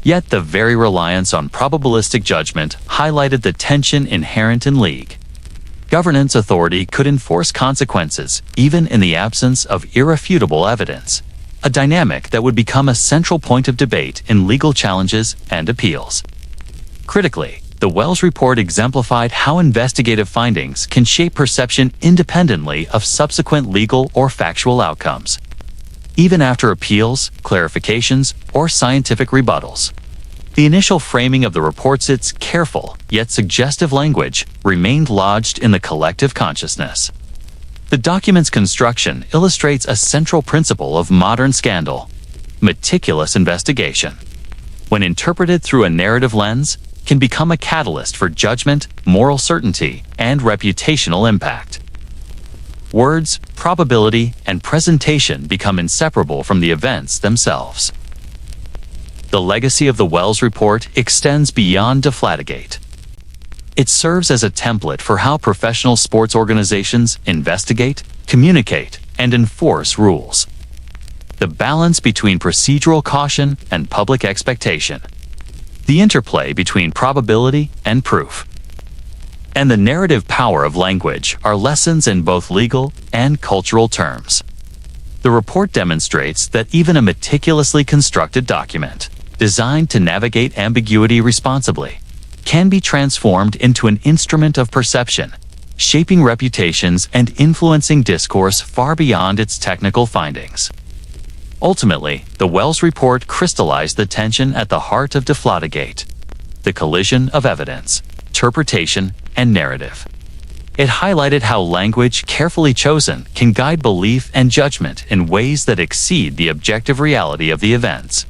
Yet the very reliance on probabilistic judgment highlighted the tension inherent in league. Governance authority could enforce consequences even in the absence of irrefutable evidence, a dynamic that would become a central point of debate in legal challenges and appeals. Critically, the Wells report exemplified how investigative findings can shape perception independently of subsequent legal or factual outcomes, even after appeals, clarifications, or scientific rebuttals. The initial framing of the report's careful yet suggestive language remained lodged in the collective consciousness. The document's construction illustrates a central principle of modern scandal: meticulous investigation. When interpreted through a narrative lens, can become a catalyst for judgment, moral certainty, and reputational impact. Words, probability, and presentation become inseparable from the events themselves. The legacy of the Wells report extends beyond Deflategate. It serves as a template for how professional sports organizations investigate, communicate, and enforce rules. The balance between procedural caution and public expectation, the interplay between probability and proof, and the narrative power of language are lessons in both legal and cultural terms. The report demonstrates that even a meticulously constructed document, designed to navigate ambiguity responsibly, can be transformed into an instrument of perception, shaping reputations and influencing discourse far beyond its technical findings. Ultimately, the Wells report crystallized the tension at the heart of Deflategate: the collision of evidence, interpretation, and narrative. It highlighted how language carefully chosen can guide belief and judgment in ways that exceed the objective reality of the events.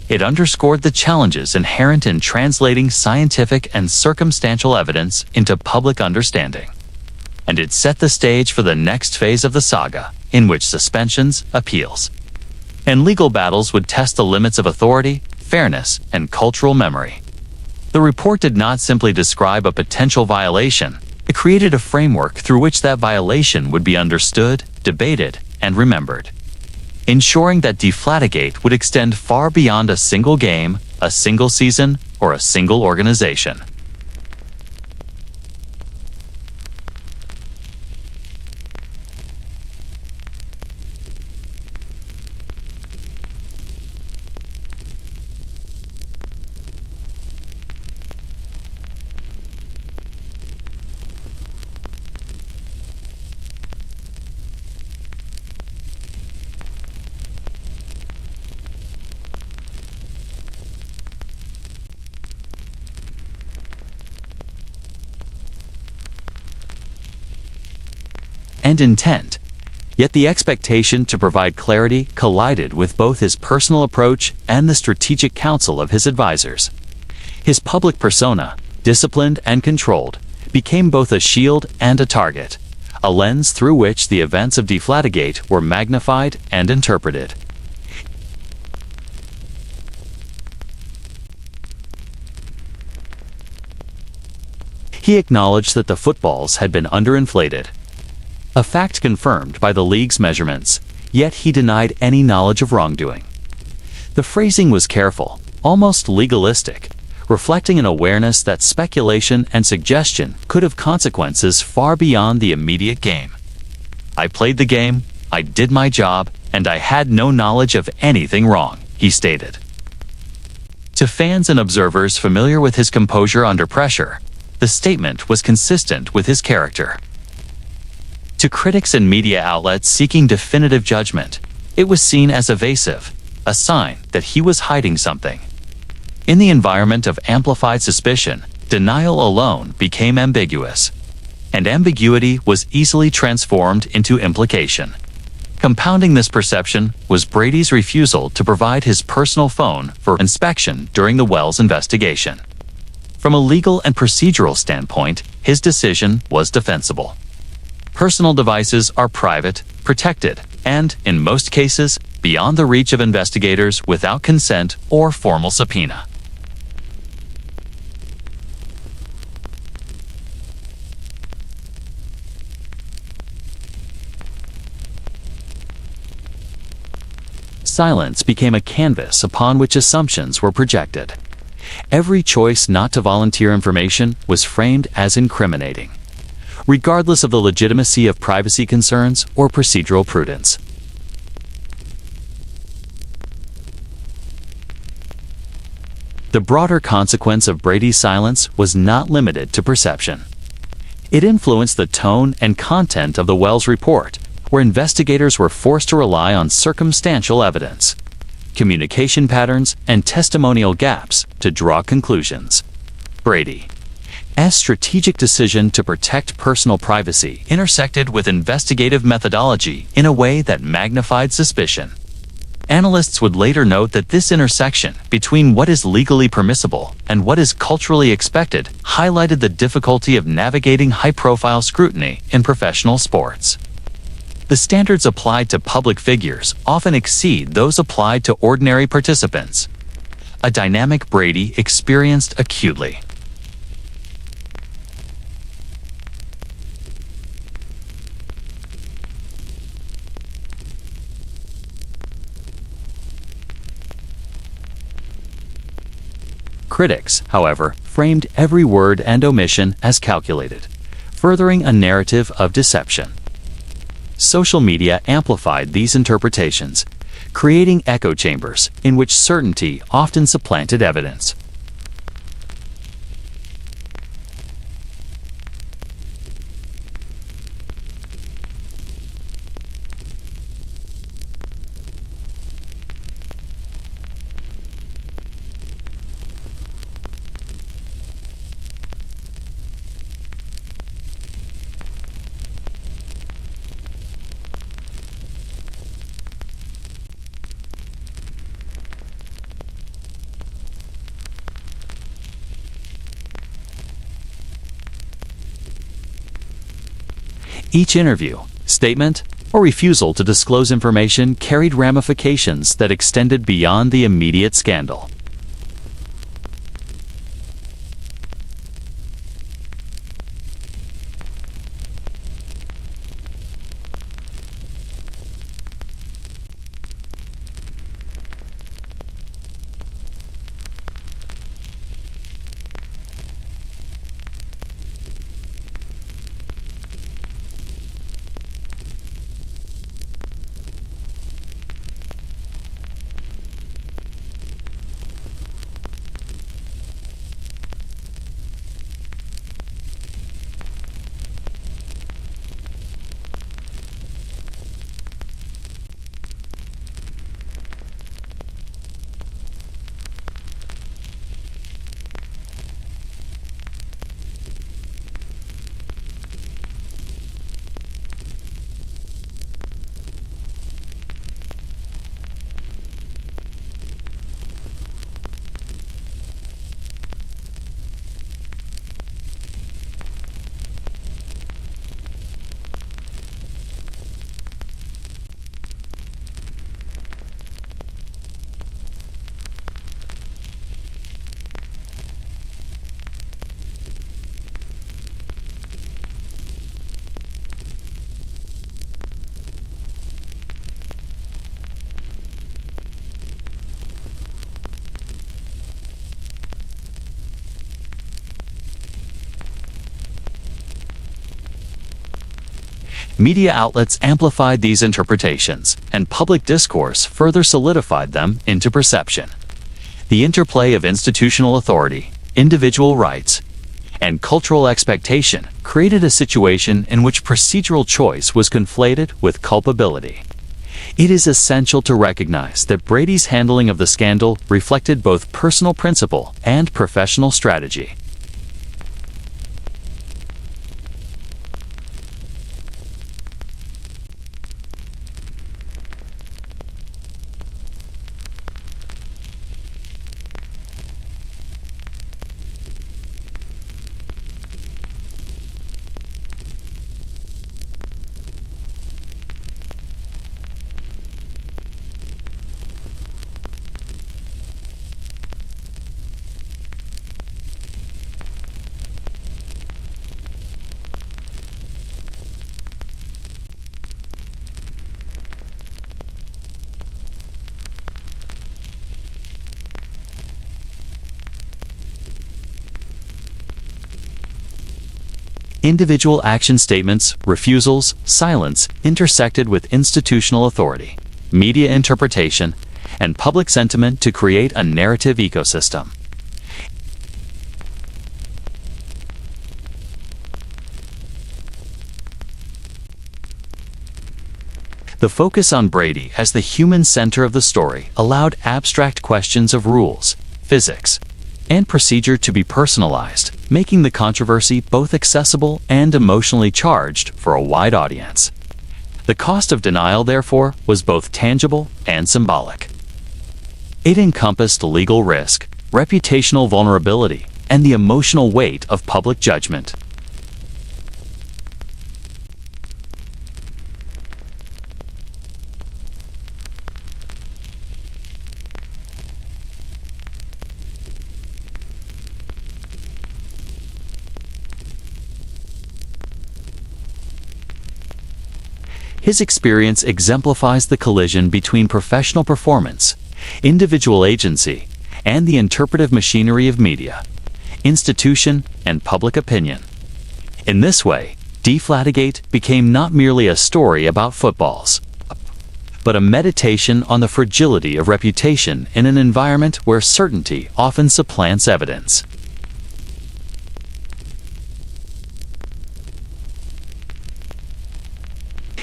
It underscored the challenges inherent in translating scientific and circumstantial evidence into public understanding. And it set the stage for the next phase of the saga, in which suspensions, appeals, and legal battles would test the limits of authority, fairness, and cultural memory. The report did not simply describe a potential violation, it created a framework through which that violation would be understood, debated, and remembered, ensuring that Deflategate would extend far beyond a single game, a single season, or a single organization. and intent. Yet the expectation to provide clarity collided with both his personal approach and the strategic counsel of his advisors. His public persona, disciplined and controlled, became both a shield and a target, a lens through which the events of Deflategate were magnified and interpreted. He acknowledged that the footballs had been underinflated, a fact confirmed by the league's measurements, yet he denied any knowledge of wrongdoing. The phrasing was careful, almost legalistic, reflecting an awareness that speculation and suggestion could have consequences far beyond the immediate game. "I played the game, I did my job, and I had no knowledge of anything wrong," he stated. To fans and observers familiar with his composure under pressure, the statement was consistent with his character. To critics and media outlets seeking definitive judgment, it was seen as evasive, a sign that he was hiding something. In the environment of amplified suspicion, denial alone became ambiguous, and ambiguity was easily transformed into implication. Compounding this perception was Brady's refusal to provide his personal phone for inspection during the Wells investigation. From a legal and procedural standpoint, his decision was defensible. Personal devices are private, protected, and, in most cases, beyond the reach of investigators without consent or formal subpoena. Silence became a canvas upon which assumptions were projected. Every choice not to volunteer information was framed as incriminating, regardless of the legitimacy of privacy concerns or procedural prudence. The broader consequence of Brady's silence was not limited to perception. It influenced the tone and content of the Wells report, where investigators were forced to rely on circumstantial evidence, communication patterns, and testimonial gaps to draw conclusions. Brady's strategic decision to protect personal privacy intersected with investigative methodology in a way that magnified suspicion. Analysts would later note that this intersection between what is legally permissible and what is culturally expected highlighted the difficulty of navigating high-profile scrutiny in professional sports. The standards applied to public figures often exceed those applied to ordinary participants, a dynamic Brady experienced acutely. Critics, however, framed every word and omission as calculated, furthering a narrative of deception. Social media amplified these interpretations, creating echo chambers in which certainty often supplanted evidence. Each interview, statement, or refusal to disclose information carried ramifications that extended beyond the immediate scandal. Media outlets amplified these interpretations, and public discourse further solidified them into perception. The interplay of institutional authority, individual rights, and cultural expectation created a situation in which procedural choice was conflated with culpability. It is essential to recognize that Brady's handling of the scandal reflected both personal principle and professional strategy. Individual action statements, refusals, silence intersected with institutional authority, media interpretation, and public sentiment to create a narrative ecosystem. The focus on Brady as the human center of the story allowed abstract questions of rules, physics, and procedure to be personalized, making the controversy both accessible and emotionally charged for a wide audience. The cost of denial, therefore, was both tangible and symbolic. It encompassed legal risk, reputational vulnerability, and the emotional weight of public judgment. His experience exemplifies the collision between professional performance, individual agency, and the interpretive machinery of media, institution, and public opinion. In this way, Deflategate became not merely a story about footballs, but a meditation on the fragility of reputation in an environment where certainty often supplants evidence.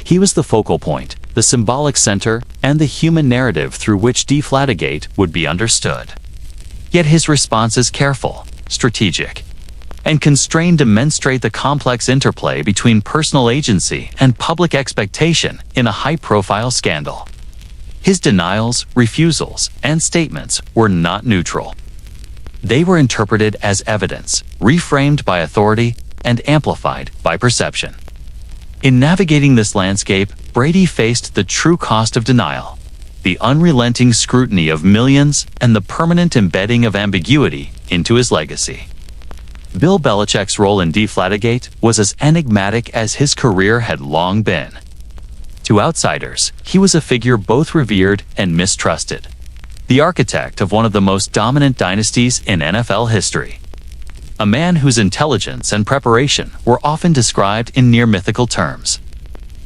He was the focal point, the symbolic center, and the human narrative through which Deflategate would be understood. Yet his response is careful, strategic, and constrained to demonstrate the complex interplay between personal agency and public expectation in a high-profile scandal. His denials, refusals, and statements were not neutral. They were interpreted as evidence, reframed by authority, and amplified by perception. In navigating this landscape, Brady faced the true cost of denial, the unrelenting scrutiny of millions, and the permanent embedding of ambiguity into his legacy. Bill Belichick's role in Deflategate was as enigmatic as his career had long been. To outsiders, he was a figure both revered and mistrusted, the architect of one of the most dominant dynasties in NFL history. A man whose intelligence and preparation were often described in near-mythical terms.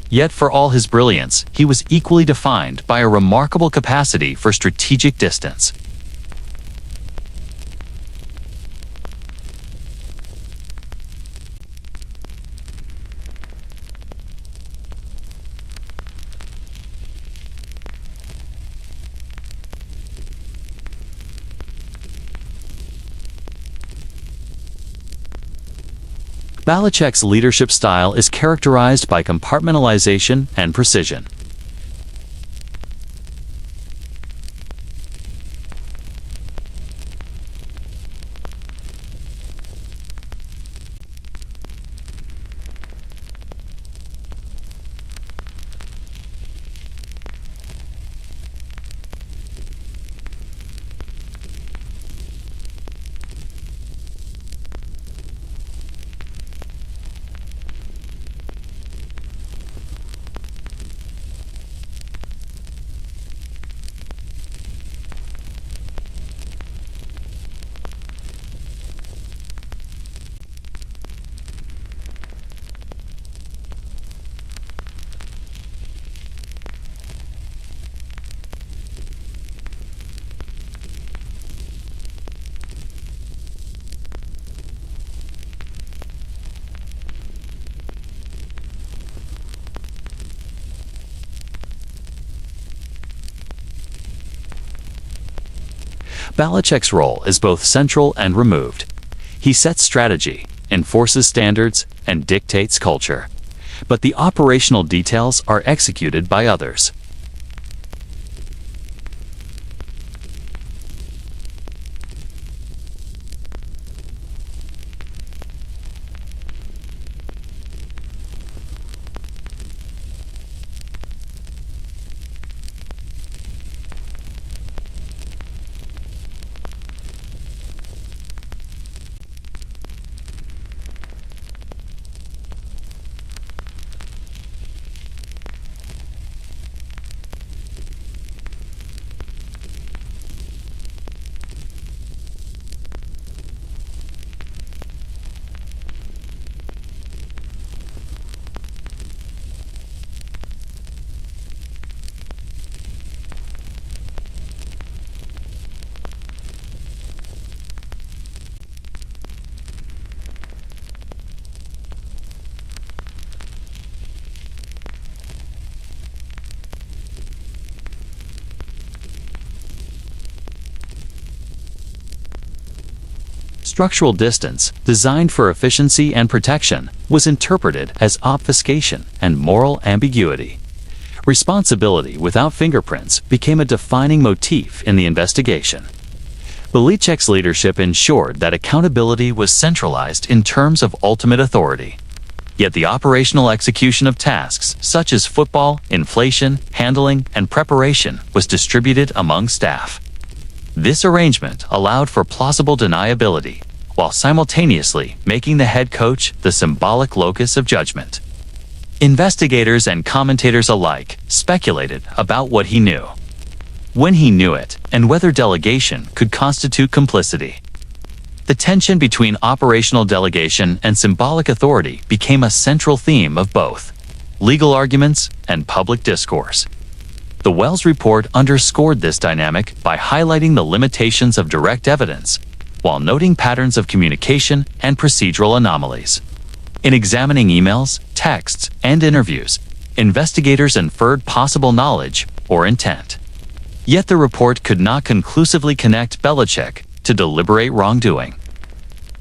Yet for all his brilliance, he was equally defined by a remarkable capacity for strategic distance. Belichick's leadership style is characterized by compartmentalization and precision. Belichick's role is both central and removed. He sets strategy, enforces standards, and dictates culture. But the operational details are executed by others. Structural distance, designed for efficiency and protection, was interpreted as obfuscation and moral ambiguity. Responsibility without fingerprints became a defining motif in the investigation. Belichick's leadership ensured that accountability was centralized in terms of ultimate authority. Yet the operational execution of tasks such as football, inflation, handling, and preparation was distributed among staff. This arrangement allowed for plausible deniability, while simultaneously making the head coach the symbolic locus of judgment. Investigators and commentators alike speculated about what he knew, when he knew it, and whether delegation could constitute complicity. The tension between operational delegation and symbolic authority became a central theme of both legal arguments and public discourse. The Wells report underscored this dynamic by highlighting the limitations of direct evidence, while noting patterns of communication and procedural anomalies. In examining emails, texts, and interviews, investigators inferred possible knowledge or intent. Yet the report could not conclusively connect Belichick to deliberate wrongdoing.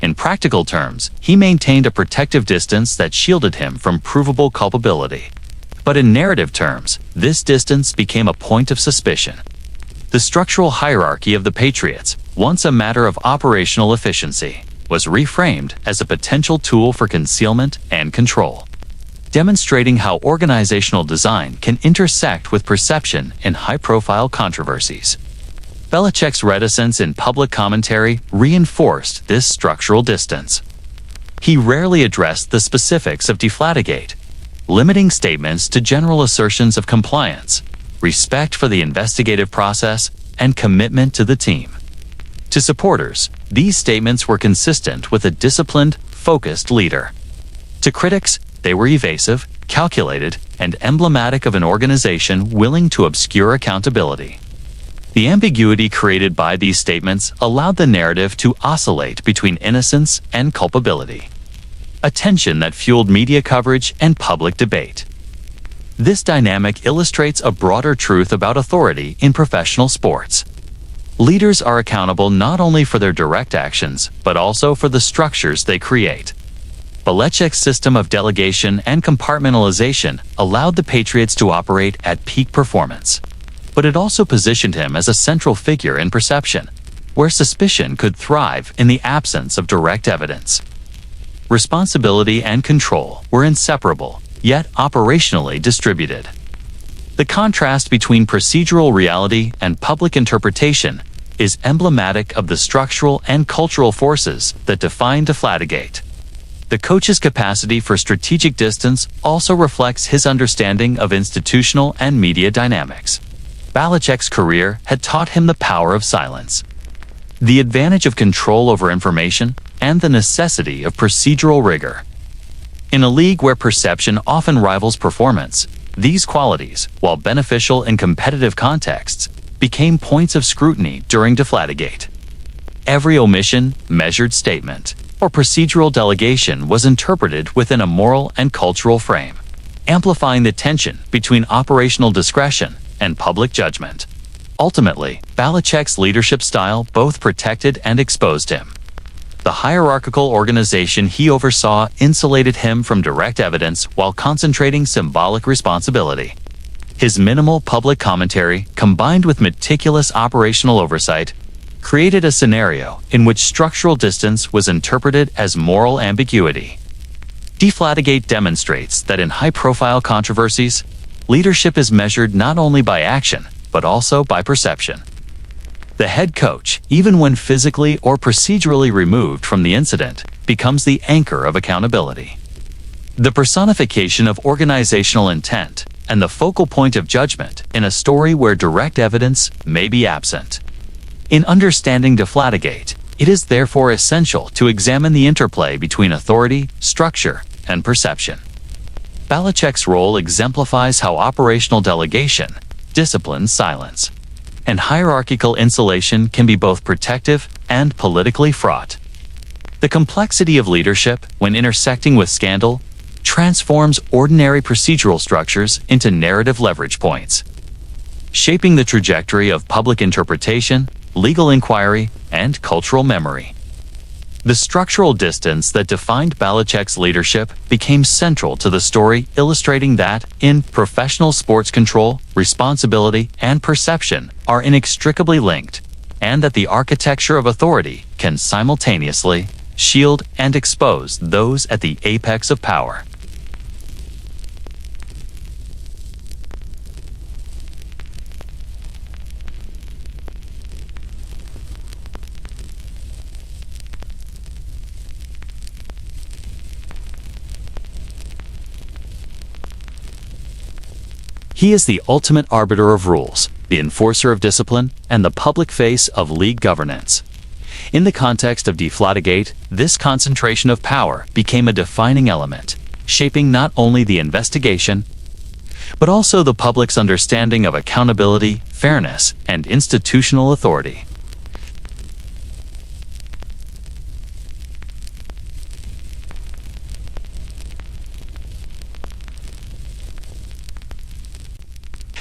In practical terms, he maintained a protective distance that shielded him from provable culpability. But in narrative terms, this distance became a point of suspicion. The structural hierarchy of the Patriots, once a matter of operational efficiency, was reframed as a potential tool for concealment and control, demonstrating how organizational design can intersect with perception in high-profile controversies. Belichick's reticence in public commentary reinforced this structural distance. He rarely addressed the specifics of Deflategate, limiting statements to general assertions of compliance, respect for the investigative process, and commitment to the team. To supporters, these statements were consistent with a disciplined, focused leader. To critics, they were evasive, calculated, and emblematic of an organization willing to obscure accountability. The ambiguity created by these statements allowed the narrative to oscillate between innocence and culpability, a tension that fueled media coverage and public debate. This dynamic illustrates a broader truth about authority in professional sports. Leaders are accountable not only for their direct actions, but also for the structures they create. Belichick's system of delegation and compartmentalization allowed the Patriots to operate at peak performance. But it also positioned him as a central figure in perception, where suspicion could thrive in the absence of direct evidence. Responsibility and control were inseparable, yet operationally distributed. The contrast between procedural reality and public interpretation is emblematic of the structural and cultural forces that define Deflategate. The coach's capacity for strategic distance also reflects his understanding of institutional and media dynamics. Belichick's career had taught him the power of silence, the advantage of control over information, and the necessity of procedural rigor. In a league where perception often rivals performance, these qualities, while beneficial in competitive contexts, became points of scrutiny during Deflategate. Every omission, measured statement, or procedural delegation was interpreted within a moral and cultural frame, amplifying the tension between operational discretion and public judgment. Ultimately, Belichick's leadership style both protected and exposed him. The hierarchical organization he oversaw insulated him from direct evidence while concentrating symbolic responsibility. His minimal public commentary, combined with meticulous operational oversight, created a scenario in which structural distance was interpreted as moral ambiguity. Deflategate demonstrates that in high-profile controversies, leadership is measured not only by action, but also by perception. The head coach, even when physically or procedurally removed from the incident, becomes the anchor of accountability. The personification of organizational intent and the focal point of judgment in a story where direct evidence may be absent. In understanding Deflategate, it is therefore essential to examine the interplay between authority, structure, and perception. Belichick's role exemplifies how operational delegation, disciplined silence, and hierarchical insulation can be both protective and politically fraught. The complexity of leadership, when intersecting with scandal, transforms ordinary procedural structures into narrative leverage points, shaping the trajectory of public interpretation, legal inquiry, and cultural memory. The structural distance that defined Belichick's leadership became central to the story, illustrating that, in professional sports, control, responsibility, and perception are inextricably linked, and that the architecture of authority can simultaneously shield and expose those at the apex of power. He is the ultimate arbiter of rules, the enforcer of discipline, and the public face of league governance. In the context of Deflategate, this concentration of power became a defining element, shaping not only the investigation, but also the public's understanding of accountability, fairness, and institutional authority.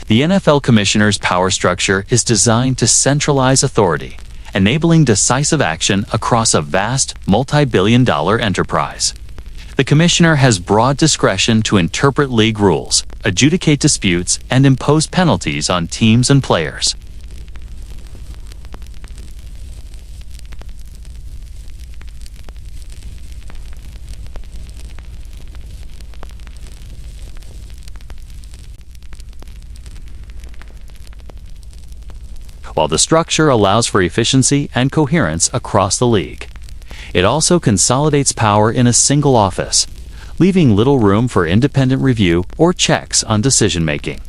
The NFL commissioner's power structure is designed to centralize authority, enabling decisive action across a vast, multi-billion-dollar enterprise. The commissioner has broad discretion to interpret league rules, adjudicate disputes, and impose penalties on teams and players. While the structure allows for efficiency and coherence across the league, it also consolidates power in a single office, leaving little room for independent review or checks on decision-making.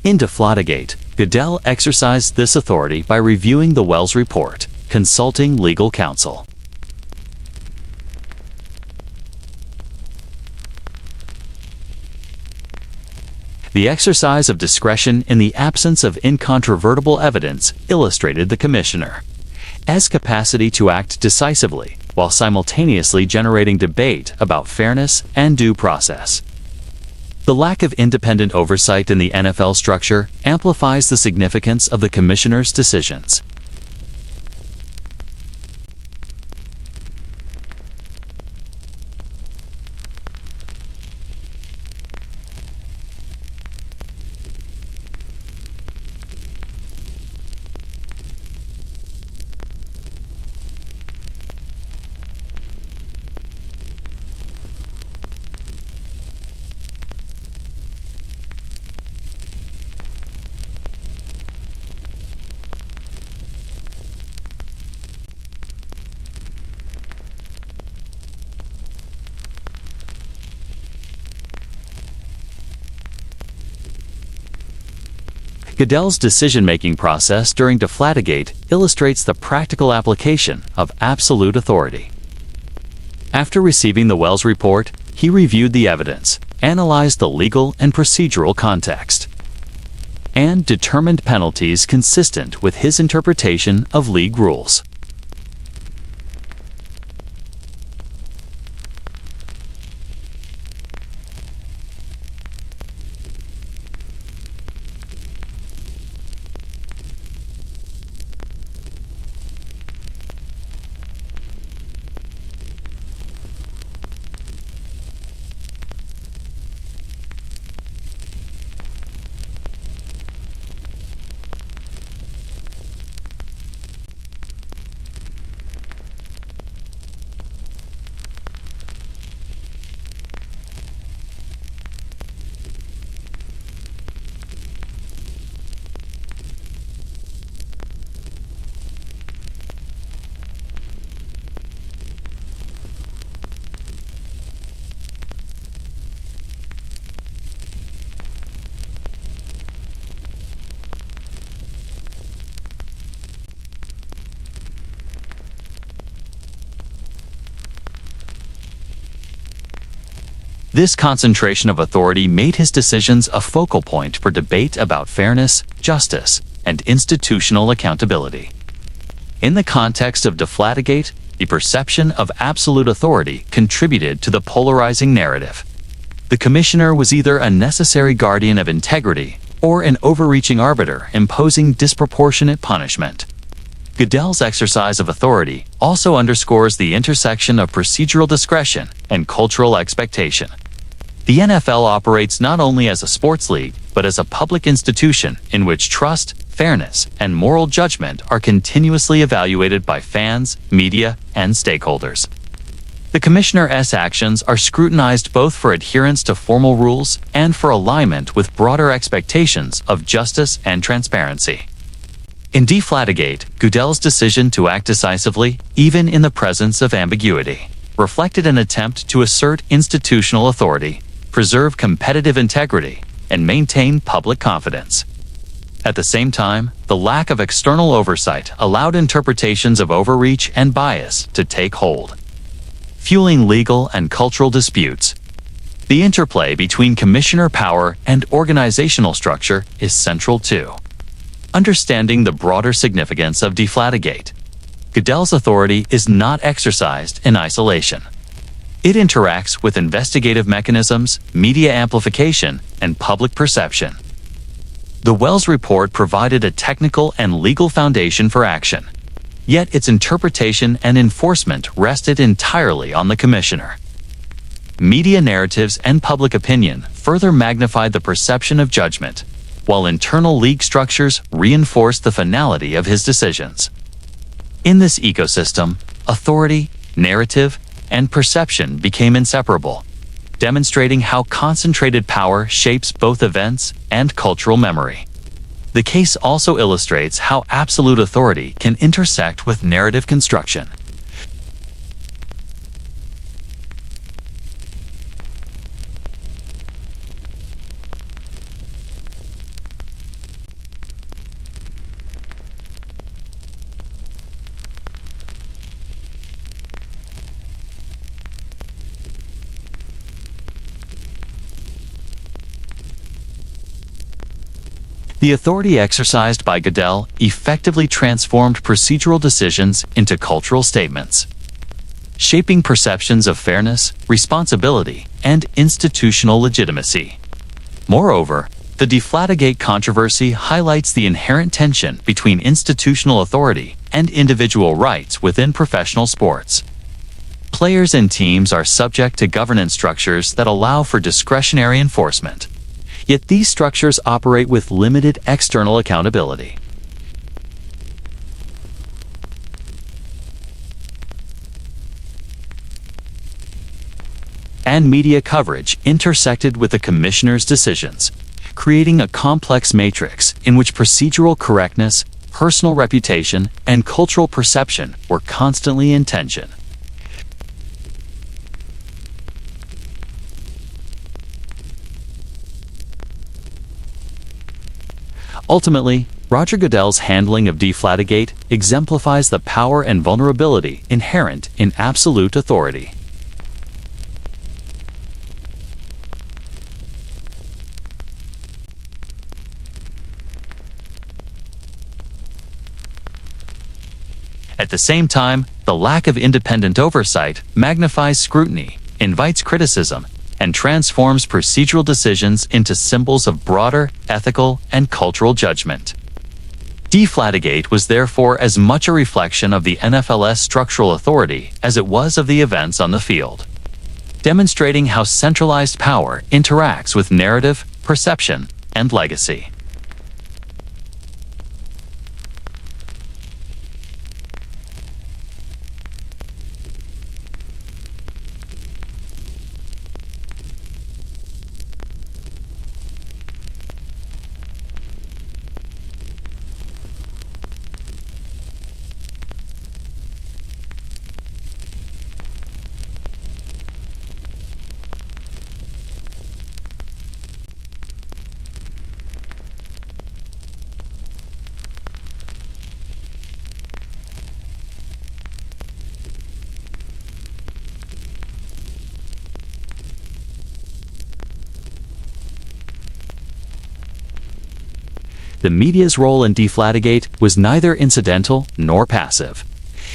In Deflategate, Goodell exercised this authority by reviewing the Wells report, consulting legal counsel. The exercise of discretion in the absence of incontrovertible evidence illustrated the commissioner's capacity to act decisively while simultaneously generating debate about fairness and due process. The lack of independent oversight in the NFL structure amplifies the significance of the commissioner's decisions. Goodell's decision-making process during Deflategate illustrates the practical application of absolute authority. After receiving the Wells report, he reviewed the evidence, analyzed the legal and procedural context, and determined penalties consistent with his interpretation of league rules. This concentration of authority made his decisions a focal point for debate about fairness, justice, and institutional accountability. In the context of Deflategate, the perception of absolute authority contributed to the polarizing narrative. The commissioner was either a necessary guardian of integrity or an overreaching arbiter imposing disproportionate punishment. Goodell's exercise of authority also underscores the intersection of procedural discretion and cultural expectation. The NFL operates not only as a sports league, but as a public institution in which trust, fairness, and moral judgment are continuously evaluated by fans, media, and stakeholders. The commissioner's actions are scrutinized both for adherence to formal rules and for alignment with broader expectations of justice and transparency. In Deflategate, Goodell's decision to act decisively, even in the presence of ambiguity, reflected an attempt to assert institutional authority, preserve competitive integrity, and maintain public confidence. At the same time, the lack of external oversight allowed interpretations of overreach and bias to take hold, fueling legal and cultural disputes. The interplay between commissioner power and organizational structure is central too. Understanding the broader significance of Deflategate, Goodell's authority is not exercised in isolation. It interacts with investigative mechanisms, media amplification, and public perception. The Wells report provided a technical and legal foundation for action, yet its interpretation and enforcement rested entirely on the commissioner. Media narratives and public opinion further magnified the perception of judgment, while internal league structures reinforced the finality of his decisions. In this ecosystem, authority, narrative, and perception became inseparable, demonstrating how concentrated power shapes both events and cultural memory. The case also illustrates how absolute authority can intersect with narrative construction. The authority exercised by Goodell effectively transformed procedural decisions into cultural statements, shaping perceptions of fairness, responsibility, and institutional legitimacy. Moreover, the Deflategate controversy highlights the inherent tension between institutional authority and individual rights within professional sports. Players and teams are subject to governance structures that allow for discretionary enforcement. Yet these structures operate with limited external accountability. And media coverage intersected with the commissioner's decisions, creating a complex matrix in which procedural correctness, personal reputation, and cultural perception were constantly in tension. Ultimately, Roger Goodell's handling of Deflategate exemplifies the power and vulnerability inherent in absolute authority. At the same time, the lack of independent oversight magnifies scrutiny, invites criticism, and transforms procedural decisions into symbols of broader ethical and cultural judgment. Deflategate was therefore as much a reflection of the NFL's structural authority as it was of the events on the field, demonstrating how centralized power interacts with narrative, perception, and legacy. The media's role in Deflategate was neither incidental nor passive.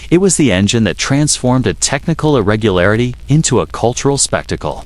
It was the engine that transformed a technical irregularity into a cultural spectacle.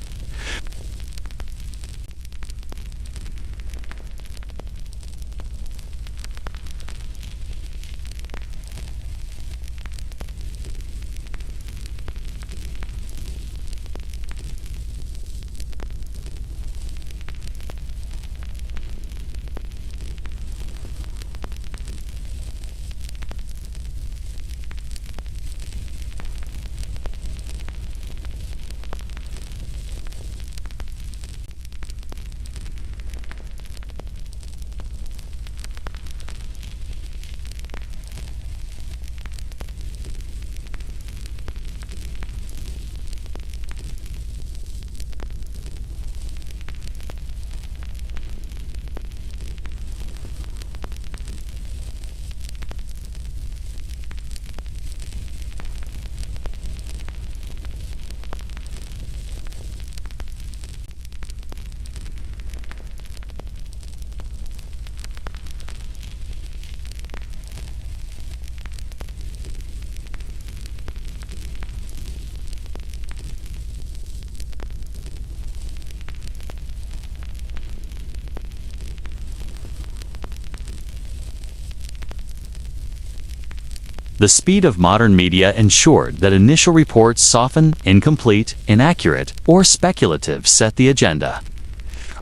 The speed of modern media ensured that initial reports often incomplete, inaccurate, or speculative set the agenda.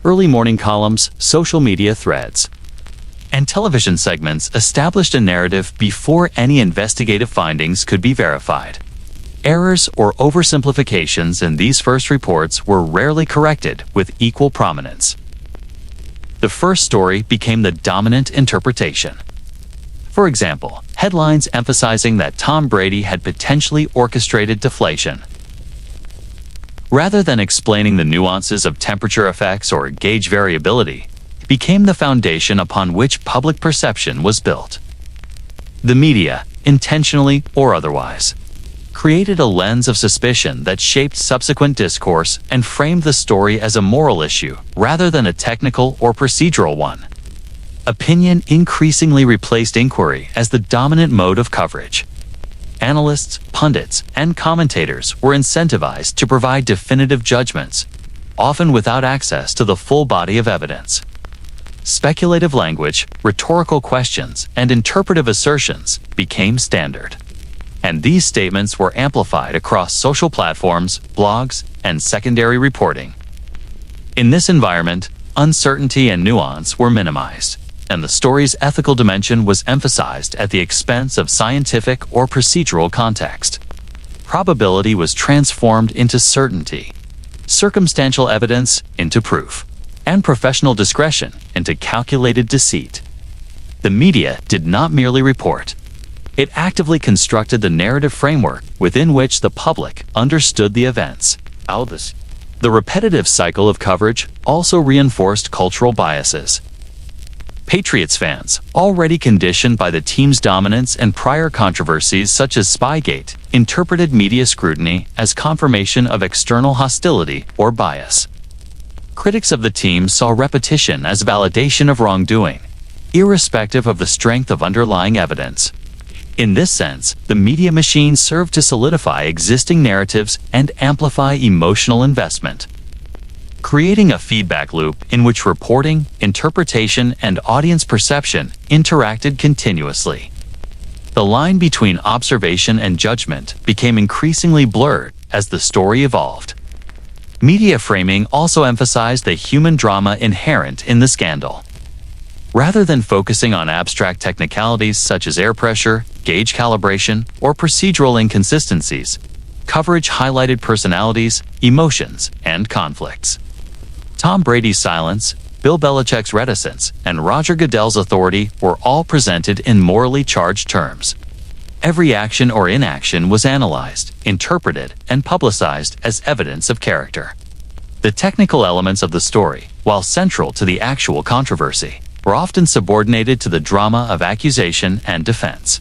Early morning columns, social media threads, and television segments established a narrative before any investigative findings could be verified. Errors or oversimplifications in these first reports were rarely corrected with equal prominence. The first story became the dominant interpretation. For example, headlines emphasizing that Tom Brady had potentially orchestrated deflation, rather than explaining the nuances of temperature effects or gauge variability, became the foundation upon which public perception was built. The media, intentionally or otherwise, created a lens of suspicion that shaped subsequent discourse and framed the story as a moral issue rather than a technical or procedural one. Opinion increasingly replaced inquiry as the dominant mode of coverage. Analysts, pundits, and commentators were incentivized to provide definitive judgments, often without access to the full body of evidence. Speculative language, rhetorical questions, and interpretive assertions became standard. And these statements were amplified across social platforms, blogs, and secondary reporting. In this environment, uncertainty and nuance were minimized, and the story's ethical dimension was emphasized at the expense of scientific or procedural context. Probability was transformed into certainty, circumstantial evidence into proof, and professional discretion into calculated deceit. The media did not merely report. It actively constructed the narrative framework within which the public understood the events. The repetitive cycle of coverage also reinforced cultural biases. Patriots fans, already conditioned by the team's dominance and prior controversies such as Spygate, interpreted media scrutiny as confirmation of external hostility or bias. Critics of the team saw repetition as validation of wrongdoing, irrespective of the strength of underlying evidence. In this sense, the media machine served to solidify existing narratives and amplify emotional investment, creating a feedback loop in which reporting, interpretation, and audience perception interacted continuously. The line between observation and judgment became increasingly blurred as the story evolved. Media framing also emphasized the human drama inherent in the scandal. Rather than focusing on abstract technicalities such as air pressure, gauge calibration, or procedural inconsistencies, coverage highlighted personalities, emotions, and conflicts. Tom Brady's silence, Bill Belichick's reticence, and Roger Goodell's authority were all presented in morally charged terms. Every action or inaction was analyzed, interpreted, and publicized as evidence of character. The technical elements of the story, while central to the actual controversy, were often subordinated to the drama of accusation and defense.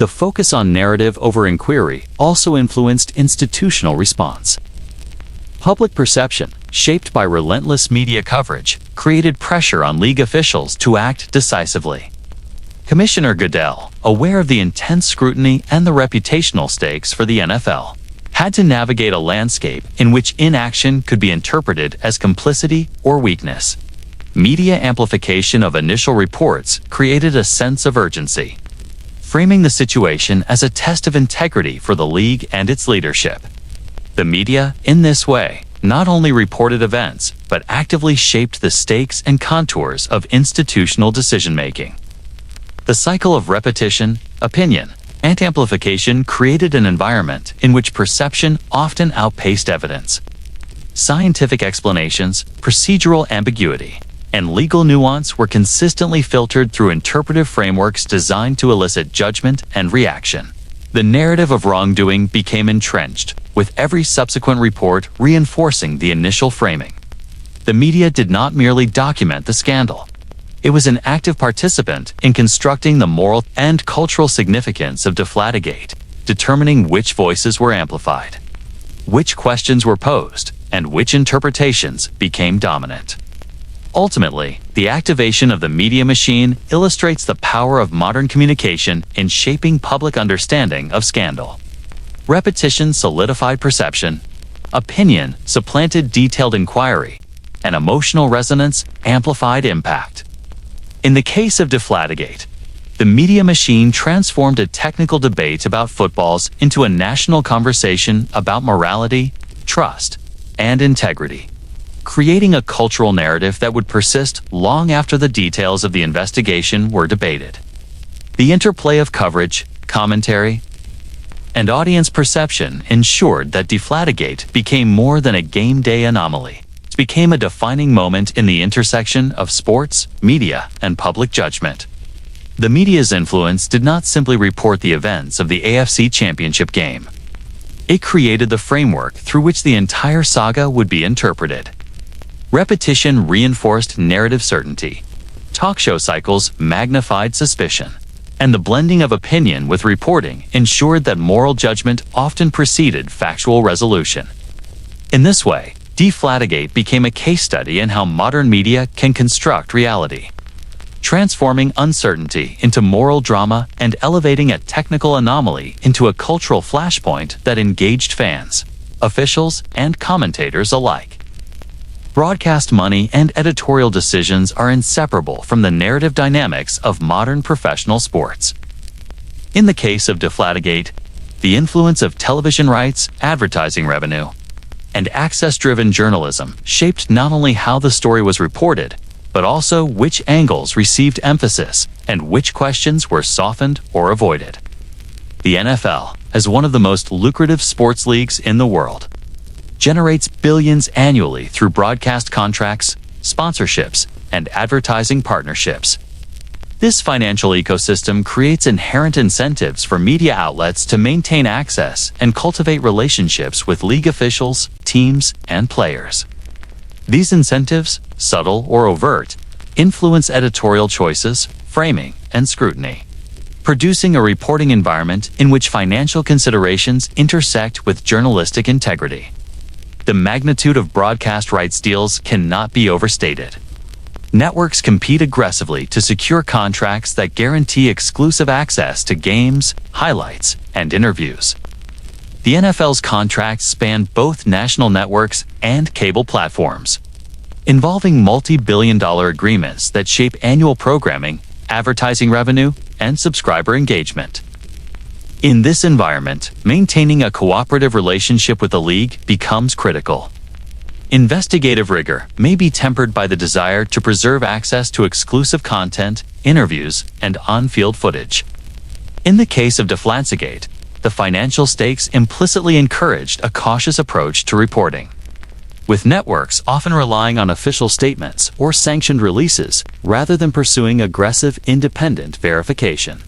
The focus on narrative over inquiry also influenced institutional response. Public perception, shaped by relentless media coverage, created pressure on league officials to act decisively. Commissioner Goodell, aware of the intense scrutiny and the reputational stakes for the NFL, had to navigate a landscape in which inaction could be interpreted as complicity or weakness. Media amplification of initial reports created a sense of urgency, framing the situation as a test of integrity for the league and its leadership. The media, in this way, not only reported events, but actively shaped the stakes and contours of institutional decision-making. The cycle of repetition, opinion, and amplification created an environment in which perception often outpaced evidence. Scientific explanations, procedural ambiguity, and legal nuance were consistently filtered through interpretive frameworks designed to elicit judgment and reaction. The narrative of wrongdoing became entrenched, with every subsequent report reinforcing the initial framing. The media did not merely document the scandal. It was an active participant in constructing the moral and cultural significance of Deflategate, determining which voices were amplified, which questions were posed, and which interpretations became dominant. Ultimately, the activation of the media machine illustrates the power of modern communication in shaping public understanding of scandal. Repetition solidified perception, opinion supplanted detailed inquiry, and emotional resonance amplified impact. In the case of Deflategate, the media machine transformed a technical debate about footballs into a national conversation about morality, trust, and integrity, creating a cultural narrative that would persist long after the details of the investigation were debated. The interplay of coverage, commentary, and audience perception ensured that Deflategate became more than a game day anomaly. It became a defining moment in the intersection of sports, media, and public judgment. The media's influence did not simply report the events of the AFC Championship Game. It created the framework through which the entire saga would be interpreted. Repetition reinforced narrative certainty. Talk show cycles magnified suspicion. And the blending of opinion with reporting ensured that moral judgment often preceded factual resolution. In this way, Deflategate became a case study in how modern media can construct reality, transforming uncertainty into moral drama and elevating a technical anomaly into a cultural flashpoint that engaged fans, officials, and commentators alike. Broadcast money and editorial decisions are inseparable from the narrative dynamics of modern professional sports. In the case of Deflategate, the influence of television rights, advertising revenue, and access-driven journalism shaped not only how the story was reported, but also which angles received emphasis and which questions were softened or avoided. The NFL, as one of the most lucrative sports leagues in the world, generates billions annually through broadcast contracts, sponsorships, and advertising partnerships. This financial ecosystem creates inherent incentives for media outlets to maintain access and cultivate relationships with league officials, teams, and players. These incentives, subtle or overt, influence editorial choices, framing, and scrutiny, producing a reporting environment in which financial considerations intersect with journalistic integrity. The magnitude of broadcast rights deals cannot be overstated. Networks compete aggressively to secure contracts that guarantee exclusive access to games, highlights, and interviews. The NFL's contracts span both national networks and cable platforms, involving multi-billion-dollar agreements that shape annual programming, advertising revenue, and subscriber engagement. In this environment, maintaining a cooperative relationship with the league becomes critical. Investigative rigor may be tempered by the desire to preserve access to exclusive content, interviews, and on-field footage. In the case of Deflategate, the financial stakes implicitly encouraged a cautious approach to reporting, with networks often relying on official statements or sanctioned releases rather than pursuing aggressive independent verification.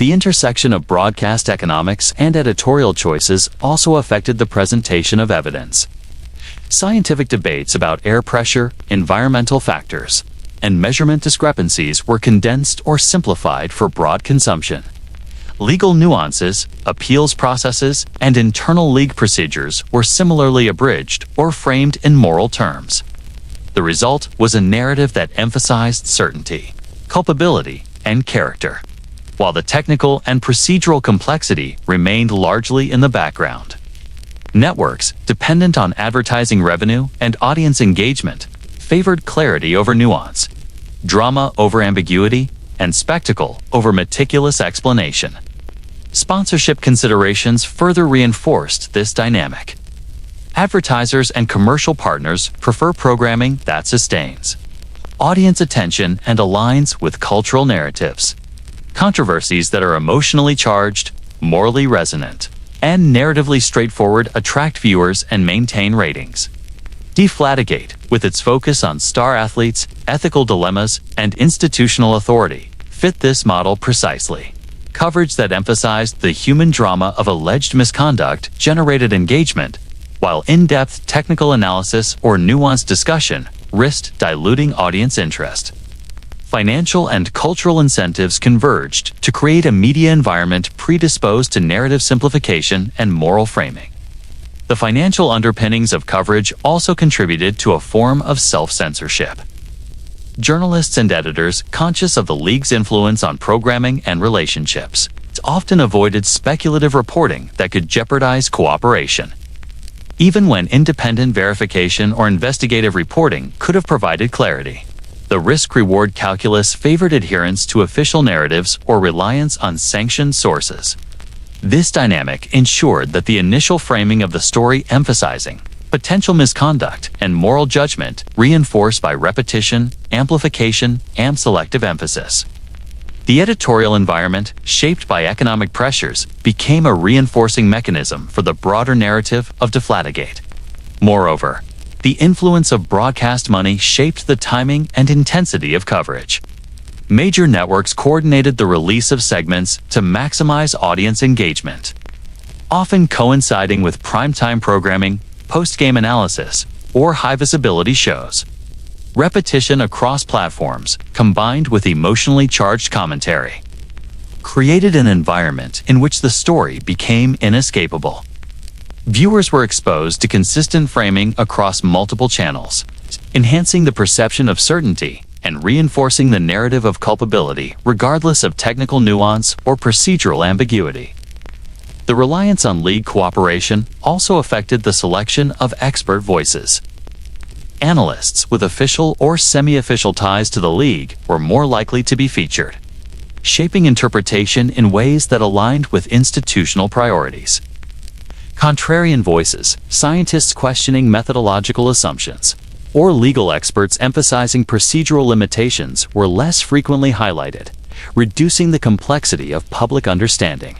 The intersection of broadcast economics and editorial choices also affected the presentation of evidence. Scientific debates about air pressure, environmental factors, and measurement discrepancies were condensed or simplified for broad consumption. Legal nuances, appeals processes, and internal league procedures were similarly abridged or framed in moral terms. The result was a narrative that emphasized certainty, culpability, and character, while the technical and procedural complexity remained largely in the background. Networks, dependent on advertising revenue and audience engagement, favored clarity over nuance, drama over ambiguity, and spectacle over meticulous explanation. Sponsorship considerations further reinforced this dynamic. Advertisers and commercial partners prefer programming that sustains audience attention and aligns with cultural narratives. Controversies that are emotionally charged, morally resonant, and narratively straightforward attract viewers and maintain ratings. Deflategate, with its focus on star athletes, ethical dilemmas, and institutional authority, fit this model precisely. Coverage that emphasized the human drama of alleged misconduct generated engagement, while in-depth technical analysis or nuanced discussion risked diluting audience interest. Financial and cultural incentives converged to create a media environment predisposed to narrative simplification and moral framing. The financial underpinnings of coverage also contributed to a form of self-censorship. Journalists and editors, conscious of the league's influence on programming and relationships, often avoided speculative reporting that could jeopardize cooperation. Even when independent verification or investigative reporting could have provided clarity, the risk-reward calculus favored adherence to official narratives or reliance on sanctioned sources. This dynamic ensured that the initial framing of the story emphasizing potential misconduct and moral judgment reinforced by repetition, amplification, and selective emphasis. The editorial environment, shaped by economic pressures, became a reinforcing mechanism for the broader narrative of Deflategate. Moreover, the influence of broadcast money shaped the timing and intensity of coverage. Major networks coordinated the release of segments to maximize audience engagement, often coinciding with primetime programming, post-game analysis, or high-visibility shows. Repetition across platforms, combined with emotionally charged commentary, created an environment in which the story became inescapable. Viewers were exposed to consistent framing across multiple channels, enhancing the perception of certainty and reinforcing the narrative of culpability regardless of technical nuance or procedural ambiguity. The reliance on league cooperation also affected the selection of expert voices. Analysts with official or semi-official ties to the league were more likely to be featured, shaping interpretation in ways that aligned with institutional priorities. Contrarian voices, scientists questioning methodological assumptions, or legal experts emphasizing procedural limitations were less frequently highlighted, reducing the complexity of public understanding.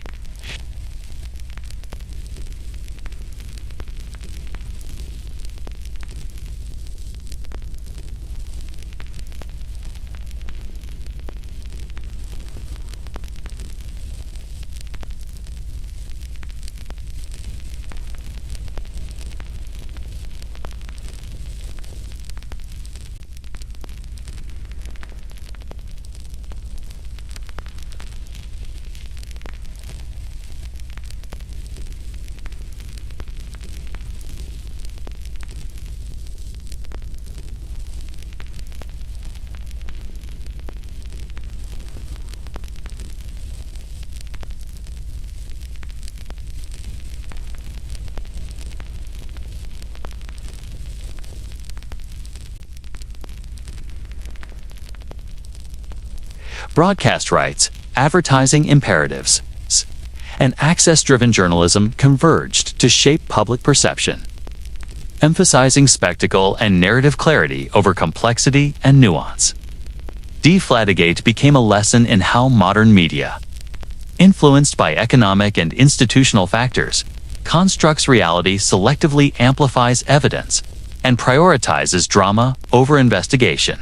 Broadcast rights, advertising imperatives, and access-driven journalism converged to shape public perception, emphasizing spectacle and narrative clarity over complexity and nuance. Deflategate became a lesson in how modern media, influenced by economic and institutional factors, constructs reality, selectively amplifies evidence, and prioritizes drama over investigation.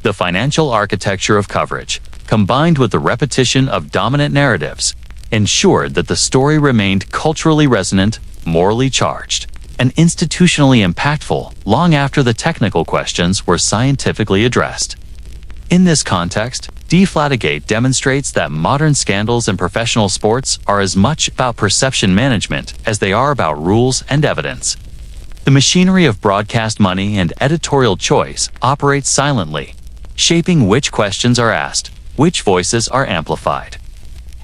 The financial architecture of coverage, combined with the repetition of dominant narratives, ensured that the story remained culturally resonant, morally charged, and institutionally impactful long after the technical questions were scientifically addressed. In this context, Deflategate demonstrates that modern scandals in professional sports are as much about perception management as they are about rules and evidence. The machinery of broadcast money and editorial choice operates silently, shaping which questions are asked, which voices are amplified,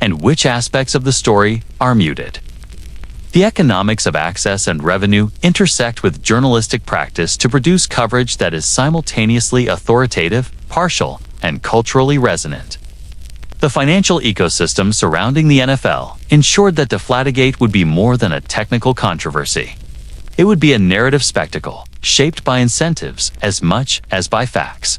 and which aspects of the story are muted. The economics of access and revenue intersect with journalistic practice to produce coverage that is simultaneously authoritative, partial, and culturally resonant. The financial ecosystem surrounding the NFL ensured that Deflategate would be more than a technical controversy. It would be a narrative spectacle, shaped by incentives as much as by facts.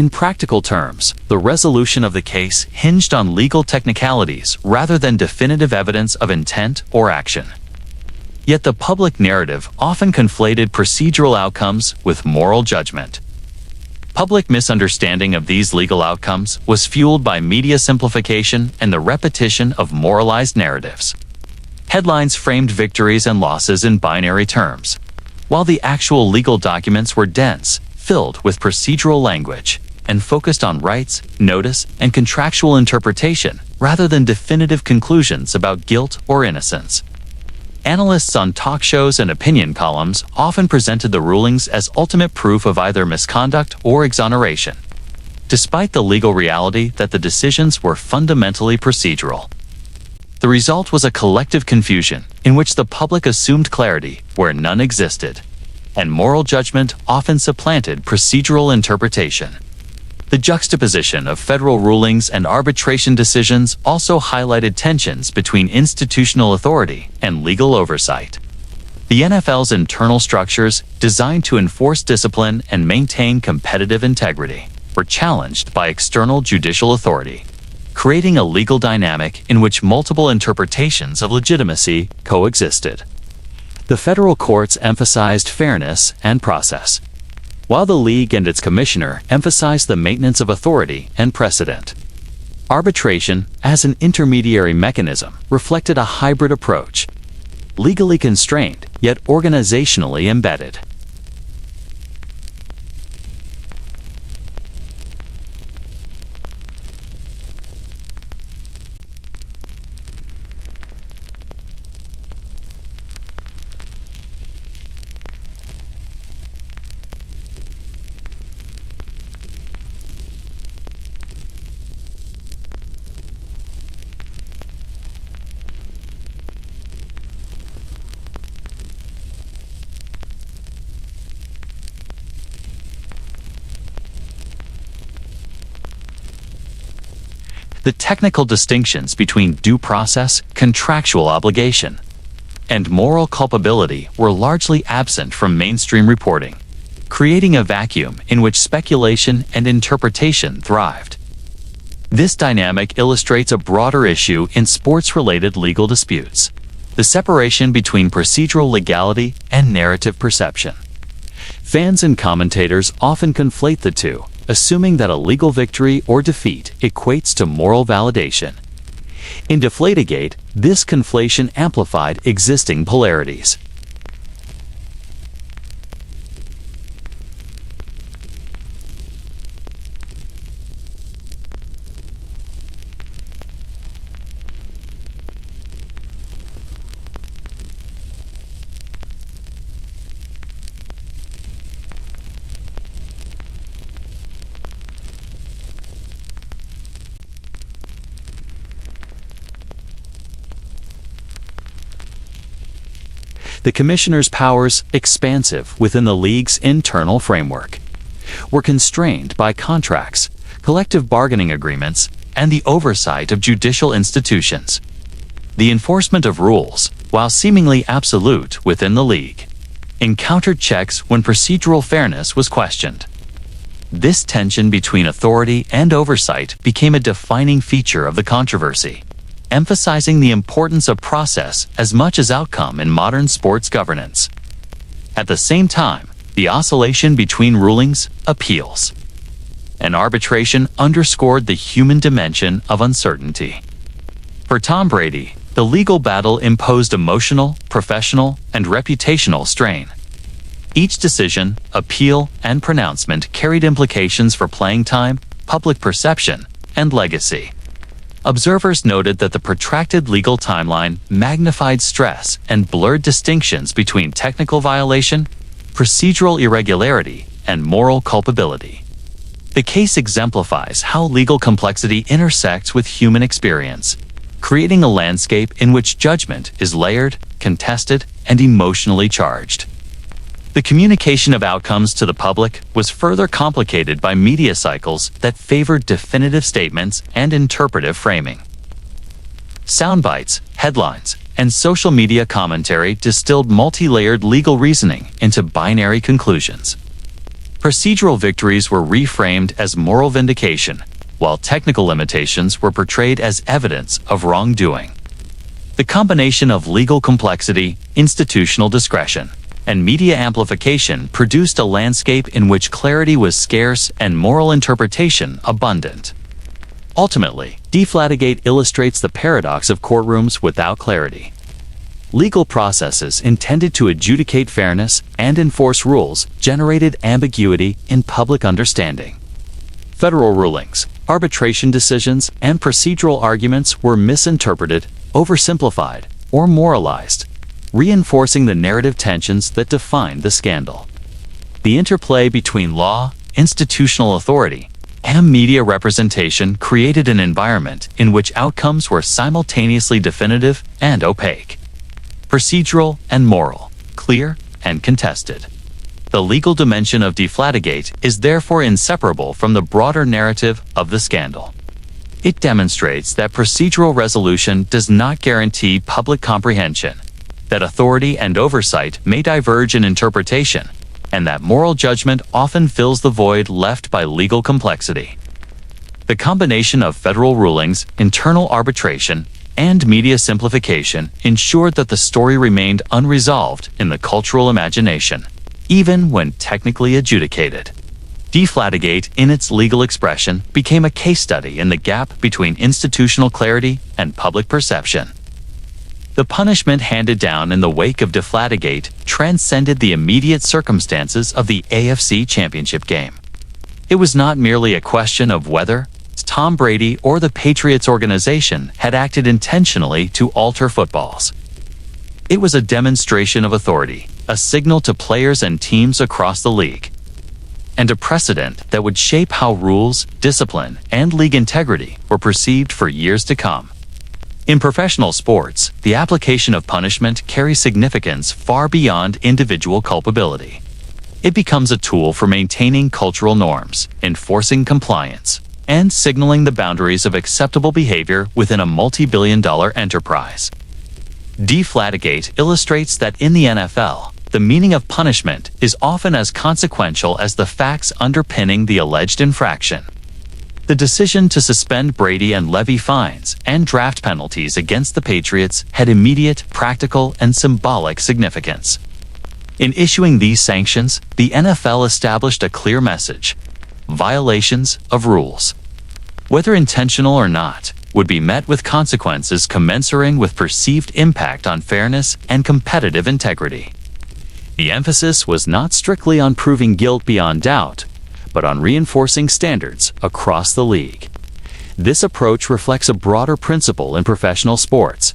In practical terms, the resolution of the case hinged on legal technicalities rather than definitive evidence of intent or action. Yet the public narrative often conflated procedural outcomes with moral judgment. Public misunderstanding of these legal outcomes was fueled by media simplification and the repetition of moralized narratives. Headlines framed victories and losses in binary terms, while the actual legal documents were dense, filled with procedural language, and focused on rights, notice, and contractual interpretation rather than definitive conclusions about guilt or innocence. Analysts on talk shows and opinion columns often presented the rulings as ultimate proof of either misconduct or exoneration, despite the legal reality that the decisions were fundamentally procedural. The result was a collective confusion in which the public assumed clarity where none existed, and moral judgment often supplanted procedural interpretation. The juxtaposition of federal rulings and arbitration decisions also highlighted tensions between institutional authority and legal oversight. The NFL's internal structures, designed to enforce discipline and maintain competitive integrity, were challenged by external judicial authority, creating a legal dynamic in which multiple interpretations of legitimacy coexisted. The federal courts emphasized fairness and process, while the league and its commissioner emphasized the maintenance of authority and precedent. Arbitration, as an intermediary mechanism, reflected a hybrid approach, legally constrained, yet organizationally embedded. The technical distinctions between due process, contractual obligation, and moral culpability were largely absent from mainstream reporting, creating a vacuum in which speculation and interpretation thrived. This dynamic illustrates a broader issue in sports-related legal disputes: the separation between procedural legality and narrative perception. Fans and commentators often conflate the two, assuming that a legal victory or defeat equates to moral validation. In Deflategate, this conflation amplified existing polarities. The commissioner's powers, expansive within the league's internal framework, were constrained by contracts, collective bargaining agreements, and the oversight of judicial institutions. The enforcement of rules, while seemingly absolute within the league, encountered checks when procedural fairness was questioned. This tension between authority and oversight became a defining feature of the controversy, emphasizing the importance of process as much as outcome in modern sports governance. At the same time, the oscillation between rulings, appeals, and arbitration underscored the human dimension of uncertainty. For Tom Brady, the legal battle imposed emotional, professional, and reputational strain. Each decision, appeal, and pronouncement carried implications for playing time, public perception, and legacy. Observers noted that the protracted legal timeline magnified stress and blurred distinctions between technical violation, procedural irregularity, and moral culpability. The case exemplifies how legal complexity intersects with human experience, creating a landscape in which judgment is layered, contested, and emotionally charged. The communication of outcomes to the public was further complicated by media cycles that favored definitive statements and interpretive framing. Soundbites, headlines, and social media commentary distilled multi-layered legal reasoning into binary conclusions. Procedural victories were reframed as moral vindication, while technical limitations were portrayed as evidence of wrongdoing. The combination of legal complexity, institutional discretion, and media amplification produced a landscape in which clarity was scarce and moral interpretation abundant. Ultimately, Deflategate illustrates the paradox of courtrooms without clarity. Legal processes intended to adjudicate fairness and enforce rules generated ambiguity in public understanding. Federal rulings, arbitration decisions, and procedural arguments were misinterpreted, oversimplified, or moralized, reinforcing the narrative tensions that defined the scandal. The interplay between law, institutional authority, and media representation created an environment in which outcomes were simultaneously definitive and opaque, procedural and moral, clear and contested. The legal dimension of Deflategate is therefore inseparable from the broader narrative of the scandal. It demonstrates that procedural resolution does not guarantee public comprehension, that authority and oversight may diverge in interpretation, and that moral judgment often fills the void left by legal complexity. The combination of federal rulings, internal arbitration, and media simplification ensured that the story remained unresolved in the cultural imagination, even when technically adjudicated. Deflategate, in its legal expression, became a case study in the gap between institutional clarity and public perception. The punishment handed down in the wake of Deflategate transcended the immediate circumstances of the AFC Championship Game. It was not merely a question of whether Tom Brady or the Patriots organization had acted intentionally to alter footballs. It was a demonstration of authority, a signal to players and teams across the league, and a precedent that would shape how rules, discipline, and league integrity were perceived for years to come. In professional sports, the application of punishment carries significance far beyond individual culpability. It becomes a tool for maintaining cultural norms, enforcing compliance, and signaling the boundaries of acceptable behavior within a multi-billion-dollar enterprise. Deflategate illustrates that in the NFL, the meaning of punishment is often as consequential as the facts underpinning the alleged infraction. The decision to suspend Brady and levy fines and draft penalties against the Patriots had immediate, practical, and symbolic significance. In issuing these sanctions, the NFL established a clear message: violations of rules, whether intentional or not, would be met with consequences commensurate with perceived impact on fairness and competitive integrity. The emphasis was not strictly on proving guilt beyond doubt, but on reinforcing standards across the league. This approach reflects a broader principle in professional sports.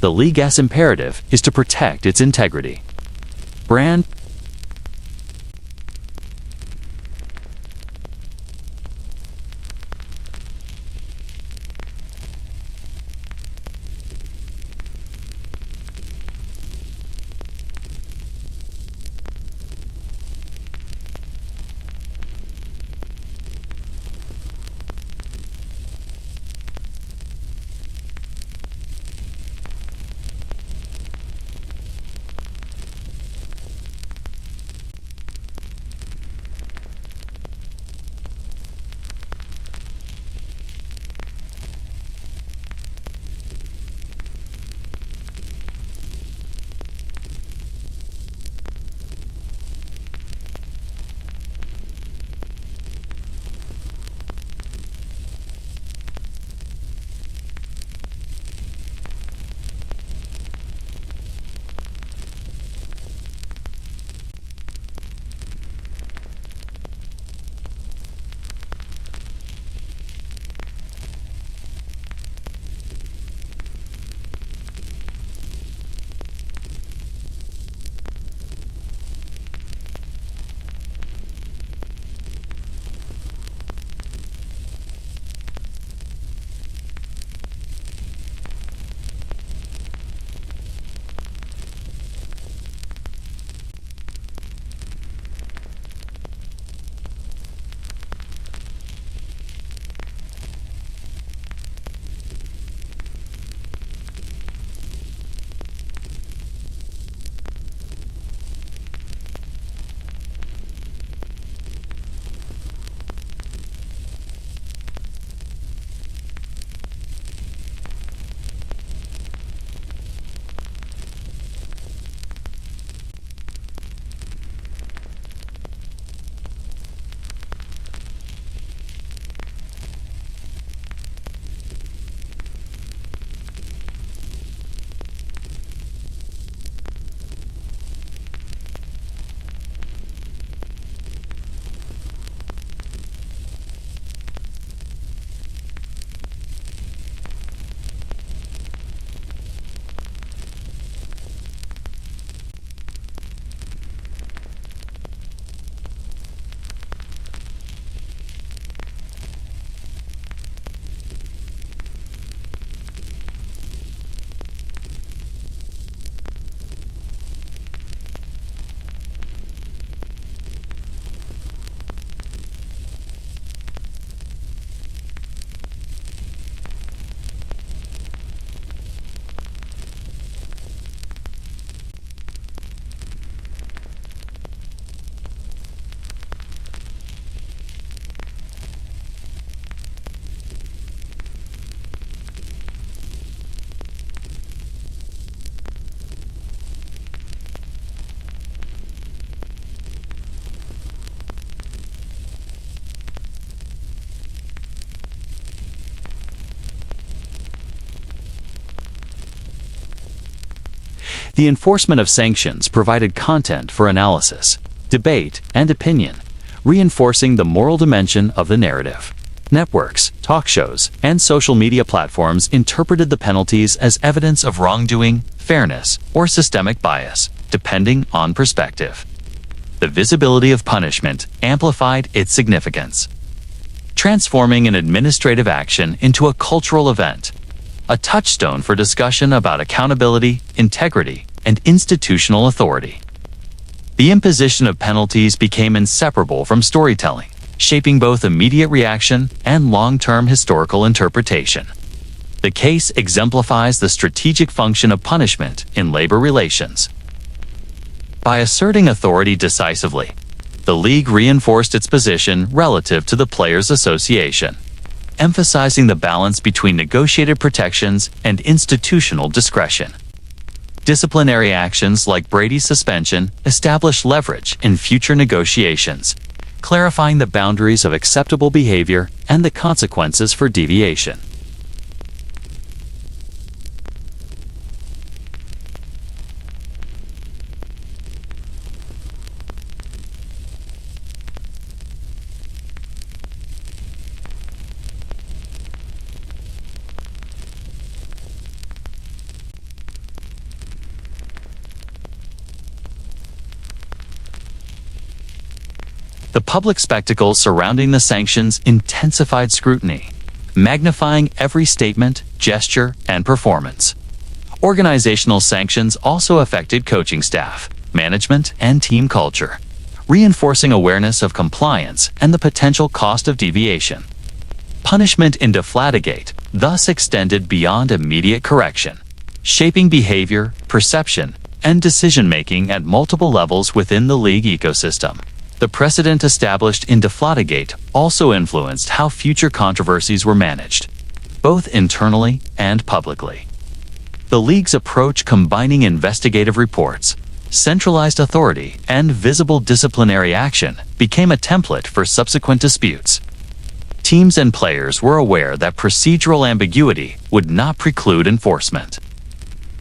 The league's imperative is to protect its integrity, brand, The enforcement of sanctions provided content for analysis, debate, and opinion, reinforcing the moral dimension of the narrative. Networks, talk shows, and social media platforms interpreted the penalties as evidence of wrongdoing, fairness, or systemic bias, depending on perspective. The visibility of punishment amplified its significance, transforming an administrative action into a cultural event, a touchstone for discussion about accountability, integrity, and institutional authority. The imposition of penalties became inseparable from storytelling, shaping both immediate reaction and long-term historical interpretation. The case exemplifies the strategic function of punishment in labor relations. By asserting authority decisively, the league reinforced its position relative to the Players' Association, emphasizing the balance between negotiated protections and institutional discretion. Disciplinary actions like Brady's suspension established leverage in future negotiations, clarifying the boundaries of acceptable behavior and the consequences for deviation. The public spectacle surrounding the sanctions intensified scrutiny, magnifying every statement, gesture, and performance. Organizational sanctions also affected coaching staff, management, and team culture, reinforcing awareness of compliance and the potential cost of deviation. Punishment in Deflategate thus extended beyond immediate correction, shaping behavior, perception, and decision-making at multiple levels within the league ecosystem. The precedent established in Deflategate also influenced how future controversies were managed, both internally and publicly. The league's approach combining investigative reports, centralized authority, and visible disciplinary action became a template for subsequent disputes. Teams and players were aware that procedural ambiguity would not preclude enforcement.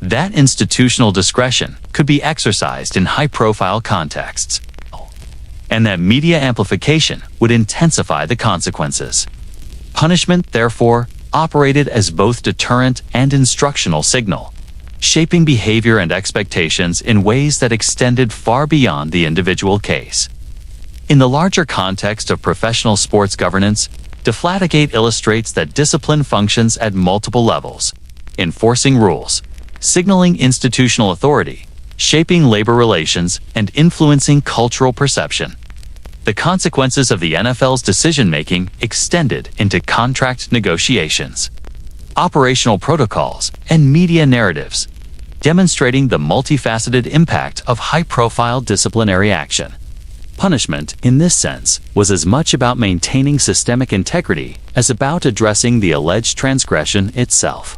That institutional discretion could be exercised in high-profile contexts, and that media amplification would intensify the consequences. Punishment, therefore, operated as both deterrent and instructional signal, shaping behavior and expectations in ways that extended far beyond the individual case. In the larger context of professional sports governance, Deflategate illustrates that discipline functions at multiple levels, enforcing rules, signaling institutional authority, shaping labor relations, and influencing cultural perception. The consequences of the NFL's decision-making extended into contract negotiations, operational protocols, and media narratives, demonstrating the multifaceted impact of high-profile disciplinary action. Punishment, in this sense, was as much about maintaining systemic integrity as about addressing the alleged transgression itself.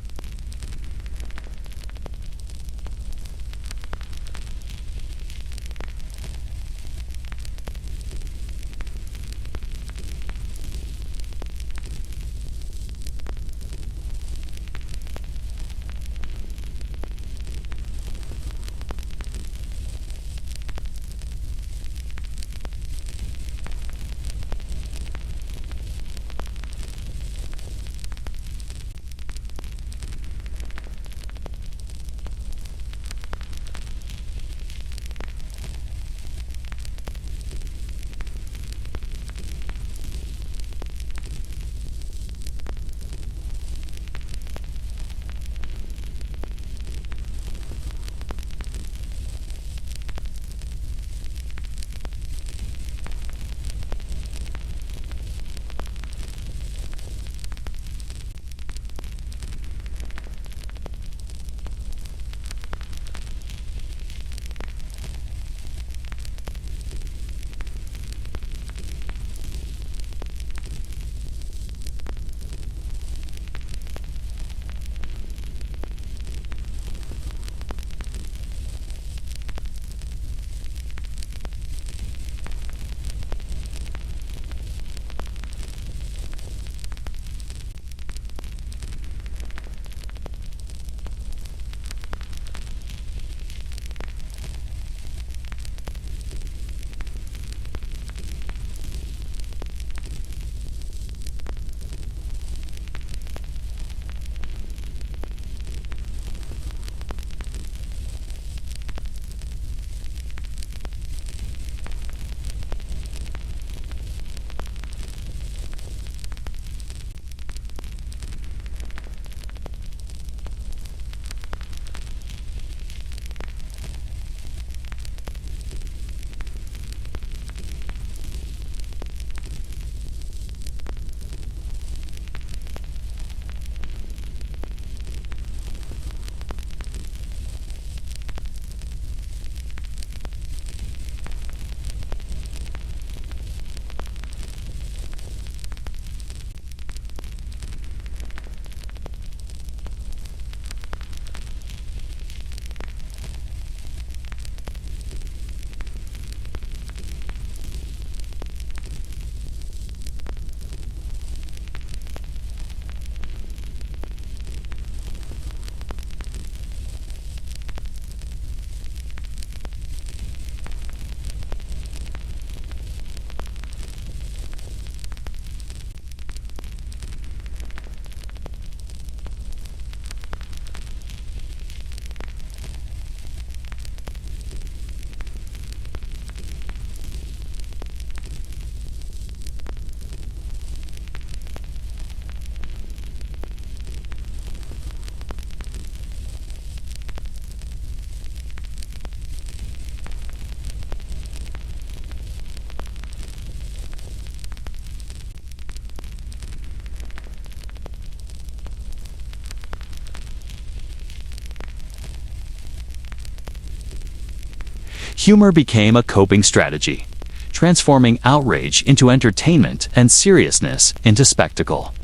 Humor became a coping strategy, transforming outrage into entertainment and seriousness into spectacle.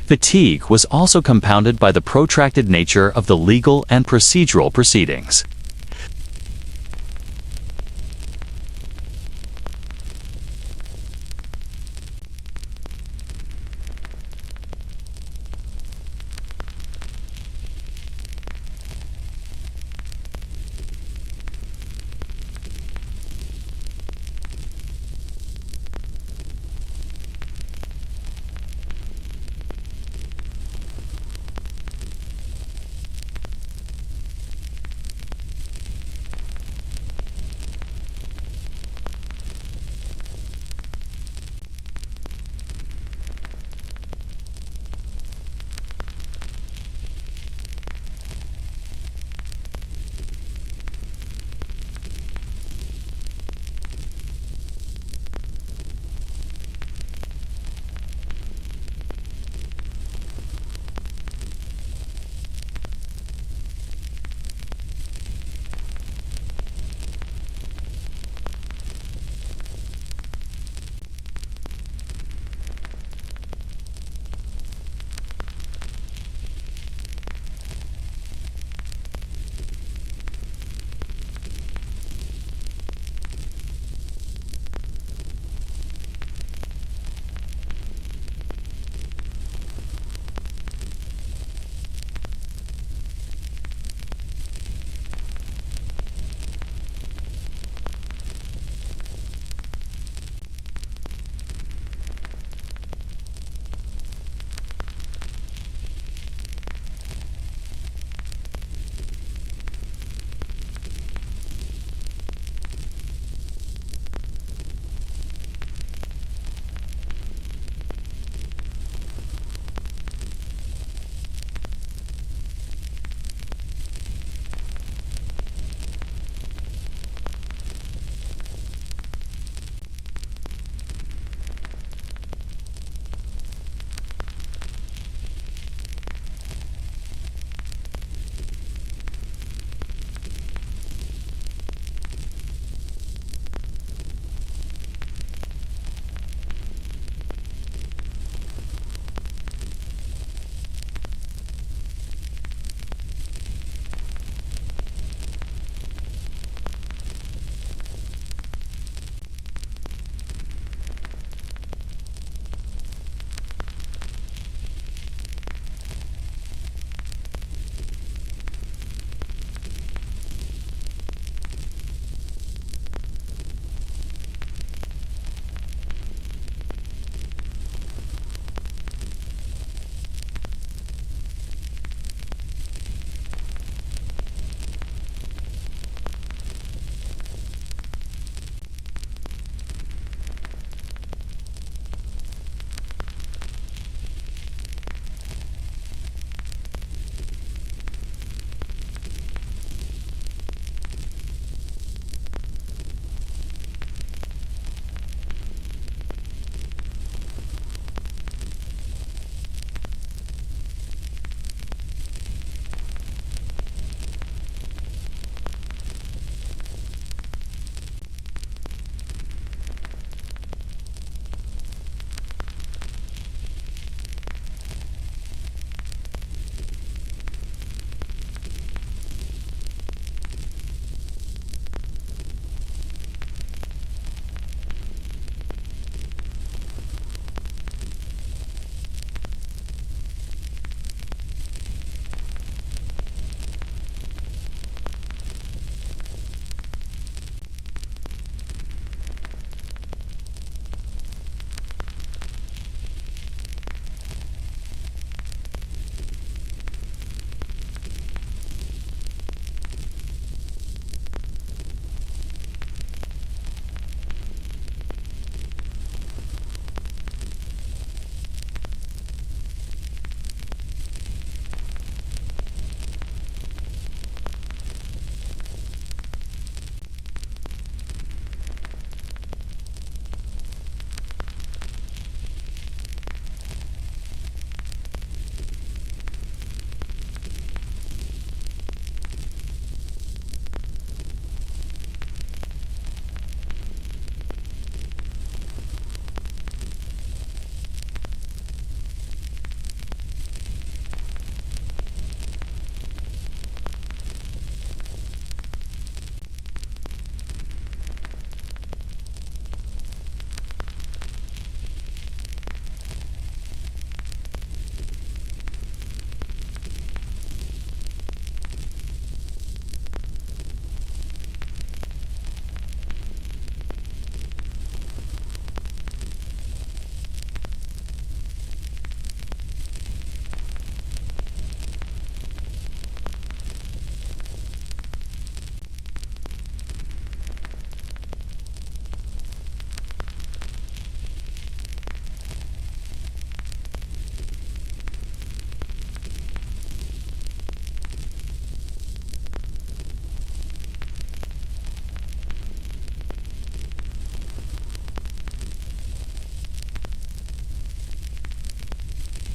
Fatigue was also compounded by the protracted nature of the legal and procedural proceedings.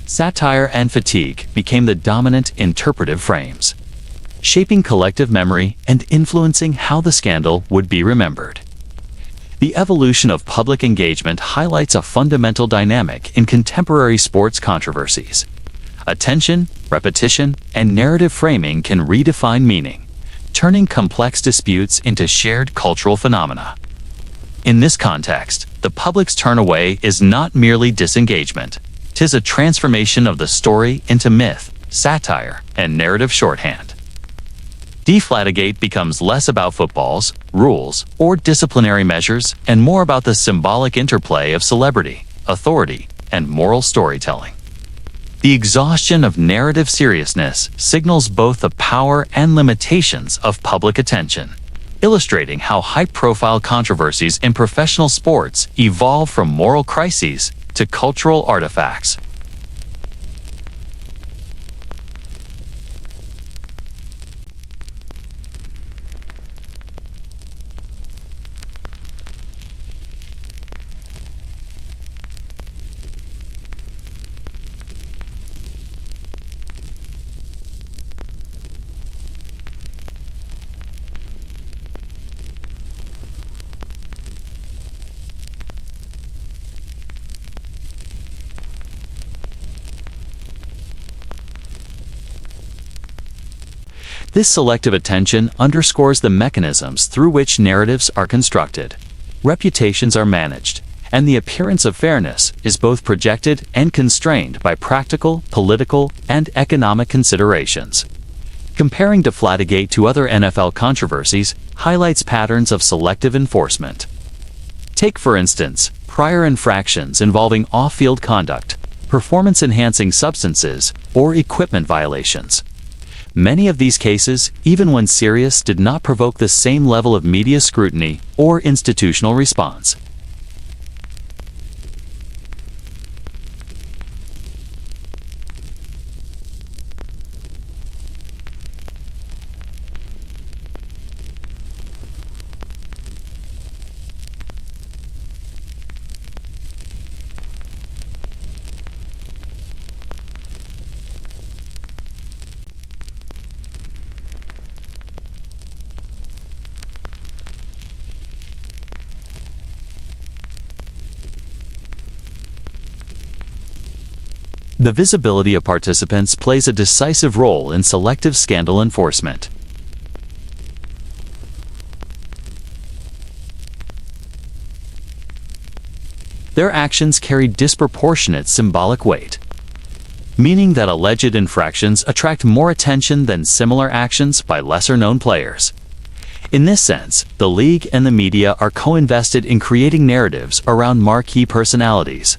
satire and fatigue became the dominant interpretive frames, shaping collective memory and influencing how the scandal would be remembered. The evolution of public engagement highlights a fundamental dynamic in contemporary sports controversies. Attention, repetition, and narrative framing can redefine meaning, turning complex disputes into shared cultural phenomena. In this context, the public's turn away is not merely disengagement. 'Tis a transformation of the story into myth, satire, and narrative shorthand. Deflategate becomes less about footballs, rules, or disciplinary measures, and more about the symbolic interplay of celebrity, authority, and moral storytelling. The exhaustion of narrative seriousness signals both the power and limitations of public attention, illustrating how high-profile controversies in professional sports evolve from moral crises to cultural artifacts. This selective attention underscores the mechanisms through which narratives are constructed, reputations are managed, and the appearance of fairness is both projected and constrained by practical, political, and economic considerations. Comparing Deflategate to other NFL controversies highlights patterns of selective enforcement. Take, for instance, prior infractions involving off-field conduct, performance-enhancing substances, or equipment violations. Many of these cases, even when serious, did not provoke the same level of media scrutiny or institutional response. The visibility of participants plays a decisive role in selective scandal enforcement. Their actions carry disproportionate symbolic weight, meaning that alleged infractions attract more attention than similar actions by lesser-known players. In this sense, the league and the media are co-invested in creating narratives around marquee personalities.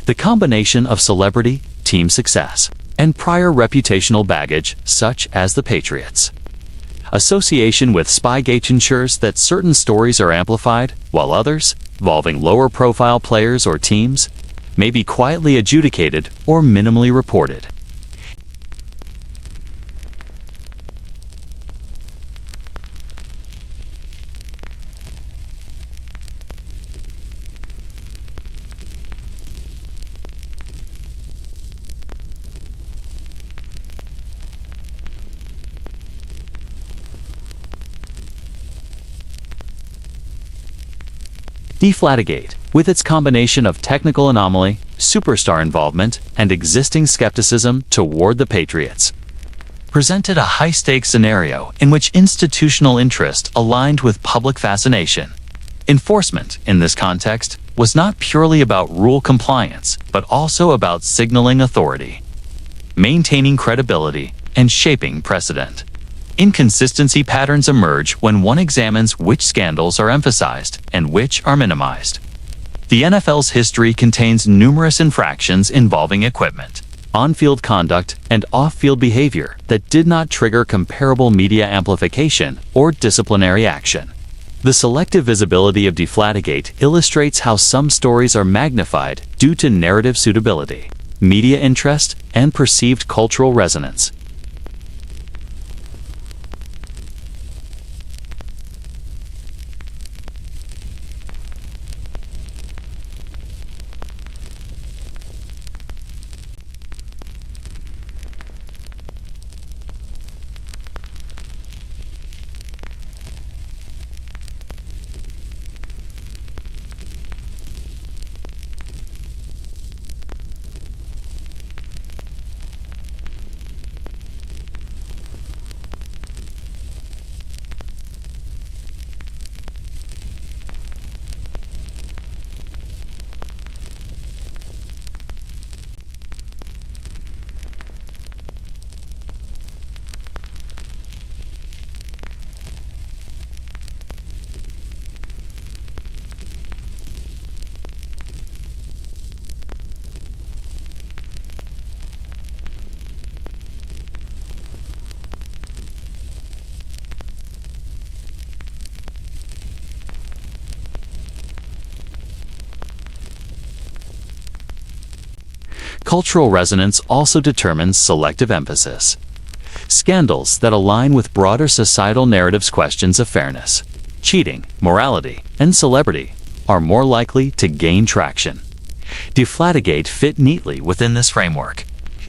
The combination of celebrity, team success, and prior reputational baggage, such as the Patriots' association with Spygate, ensures that certain stories are amplified, while others, involving lower-profile players or teams, may be quietly adjudicated or minimally reported. Deflategate, with its combination of technical anomaly, superstar involvement, and existing skepticism toward the Patriots, presented a high-stakes scenario in which institutional interest aligned with public fascination. Enforcement, in this context, was not purely about rule compliance, but also about signaling authority, maintaining credibility, and shaping precedent. Inconsistency patterns emerge when one examines which scandals are emphasized and which are minimized. The NFL's history contains numerous infractions involving equipment, on-field conduct, and off-field behavior that did not trigger comparable media amplification or disciplinary action. The selective visibility of Deflategate illustrates how some stories are magnified due to narrative suitability, media interest, and perceived cultural resonance. Cultural resonance also determines selective emphasis. Scandals that align with broader societal narratives questions of fairness, cheating, morality, and celebrity are more likely to gain traction. Deflategate fit neatly within this framework.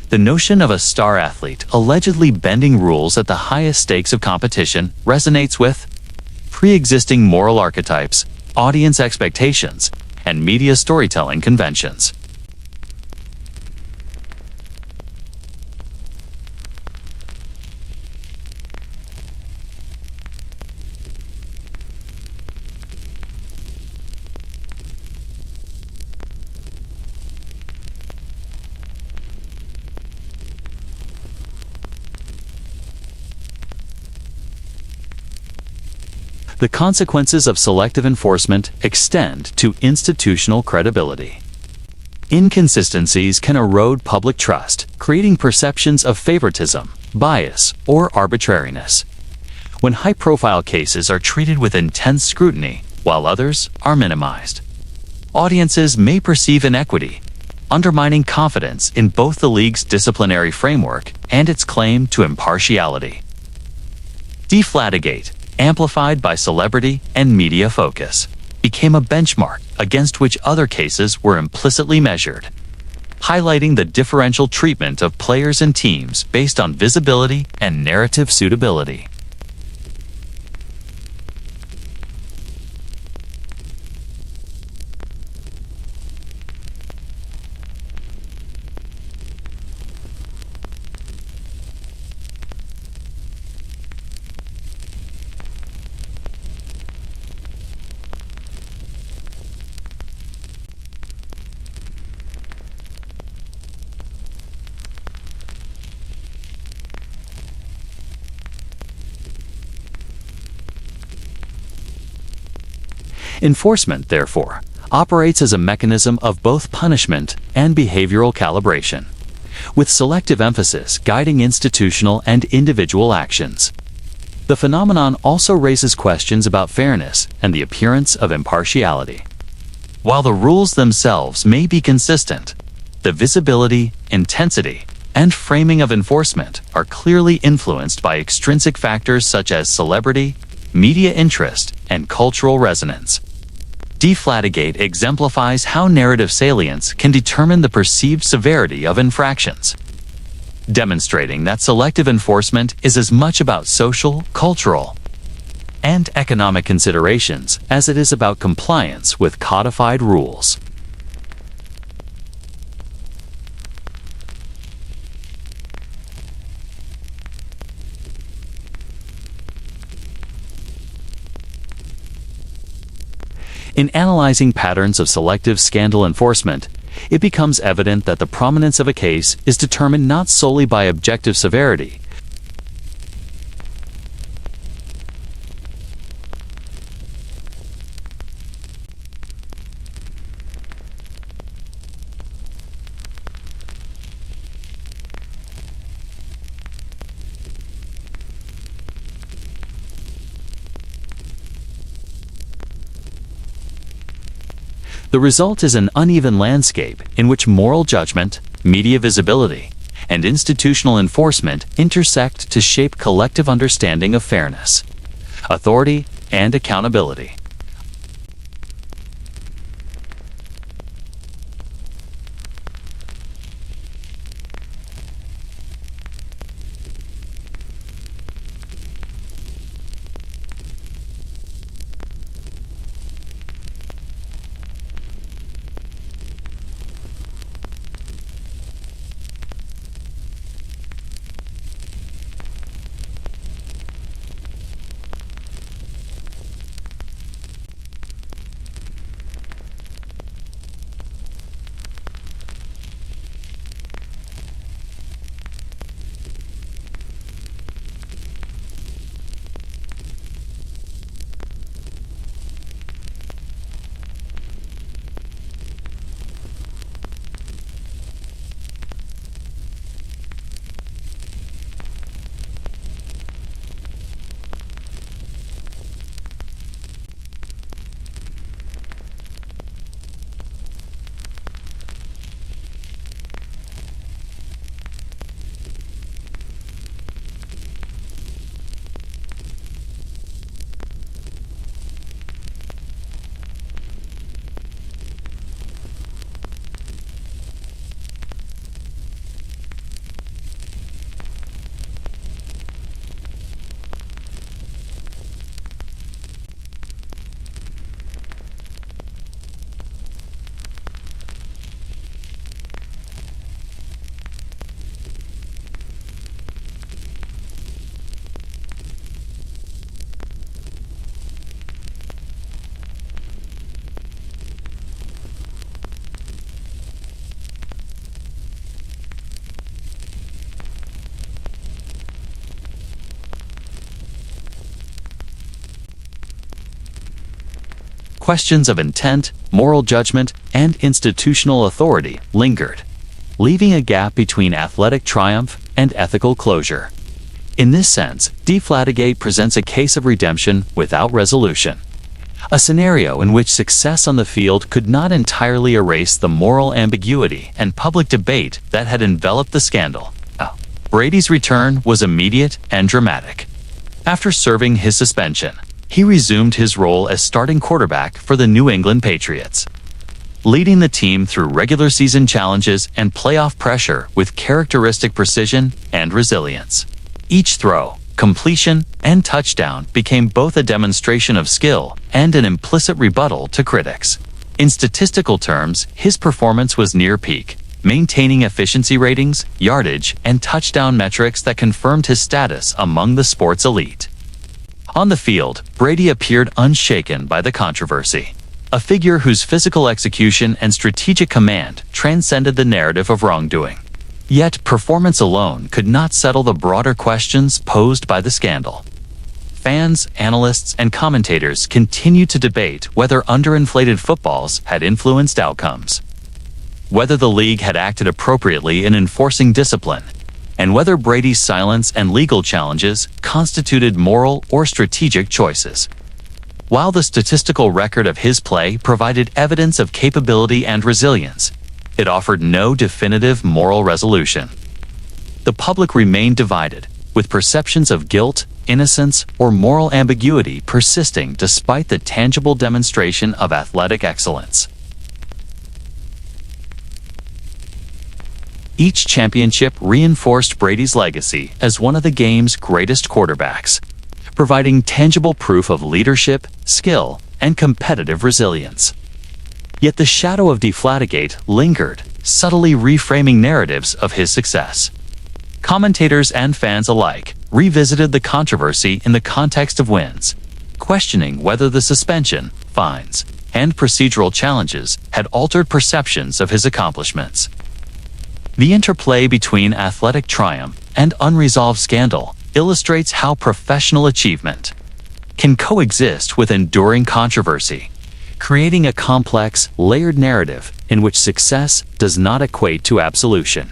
The notion of a star athlete allegedly bending rules at the highest stakes of competition resonates with pre-existing moral archetypes, audience expectations, and media storytelling conventions. The consequences of selective enforcement extend to institutional credibility. Inconsistencies can erode public trust, creating perceptions of favoritism, bias, or arbitrariness. When high-profile cases are treated with intense scrutiny, while others are minimized, audiences may perceive inequity, undermining confidence in both the league's disciplinary framework and its claim to impartiality. Deflategate, amplified by celebrity and media focus, became a benchmark against which other cases were implicitly measured, highlighting the differential treatment of players and teams based on visibility and narrative suitability. Enforcement, therefore, operates as a mechanism of both punishment and behavioral calibration, with selective emphasis guiding institutional and individual actions. The phenomenon also raises questions about fairness and the appearance of impartiality. While the rules themselves may be consistent, the visibility, intensity, and framing of enforcement are clearly influenced by extrinsic factors such as celebrity, media interest, and cultural resonance. Deflategate exemplifies how narrative salience can determine the perceived severity of infractions, demonstrating that selective enforcement is as much about social, cultural, and economic considerations as it is about compliance with codified rules. In analyzing patterns of selective scandal enforcement, it becomes evident that the prominence of a case is determined not solely by objective severity, The result is an uneven landscape in which moral judgment, media visibility, and institutional enforcement intersect to shape collective understanding of fairness, authority, and accountability. questions of intent, moral judgment, and institutional authority lingered, leaving a gap between athletic triumph and ethical closure. In this sense, Deflategate presents a case of redemption without resolution, a scenario in which success on the field could not entirely erase the moral ambiguity and public debate that had enveloped the scandal. Brady's return was immediate and dramatic. After serving his suspension, he resumed his role as starting quarterback for the New England Patriots, leading the team through regular season challenges and playoff pressure with characteristic precision and resilience. Each throw, completion, and touchdown became both a demonstration of skill and an implicit rebuttal to critics. In statistical terms, his performance was near peak, maintaining efficiency ratings, yardage, and touchdown metrics that confirmed his status among the sport's elite. On the field, Brady appeared unshaken by the controversy, a figure whose physical execution and strategic command transcended the narrative of wrongdoing. Yet, performance alone could not settle the broader questions posed by the scandal. Fans, analysts, and commentators continued to debate whether underinflated footballs had influenced outcomes, whether the league had acted appropriately in enforcing discipline, and whether Brady's silence and legal challenges constituted moral or strategic choices. While the statistical record of his play provided evidence of capability and resilience, it offered no definitive moral resolution. The public remained divided, with perceptions of guilt, innocence, or moral ambiguity persisting despite the tangible demonstration of athletic excellence. Each championship reinforced Brady's legacy as one of the game's greatest quarterbacks, providing tangible proof of leadership, skill, and competitive resilience. Yet the shadow of Deflategate lingered, subtly reframing narratives of his success. Commentators and fans alike revisited the controversy in the context of wins, questioning whether the suspension, fines, and procedural challenges had altered perceptions of his accomplishments. The interplay between athletic triumph and unresolved scandal illustrates how professional achievement can coexist with enduring controversy, creating a complex, layered narrative in which success does not equate to absolution.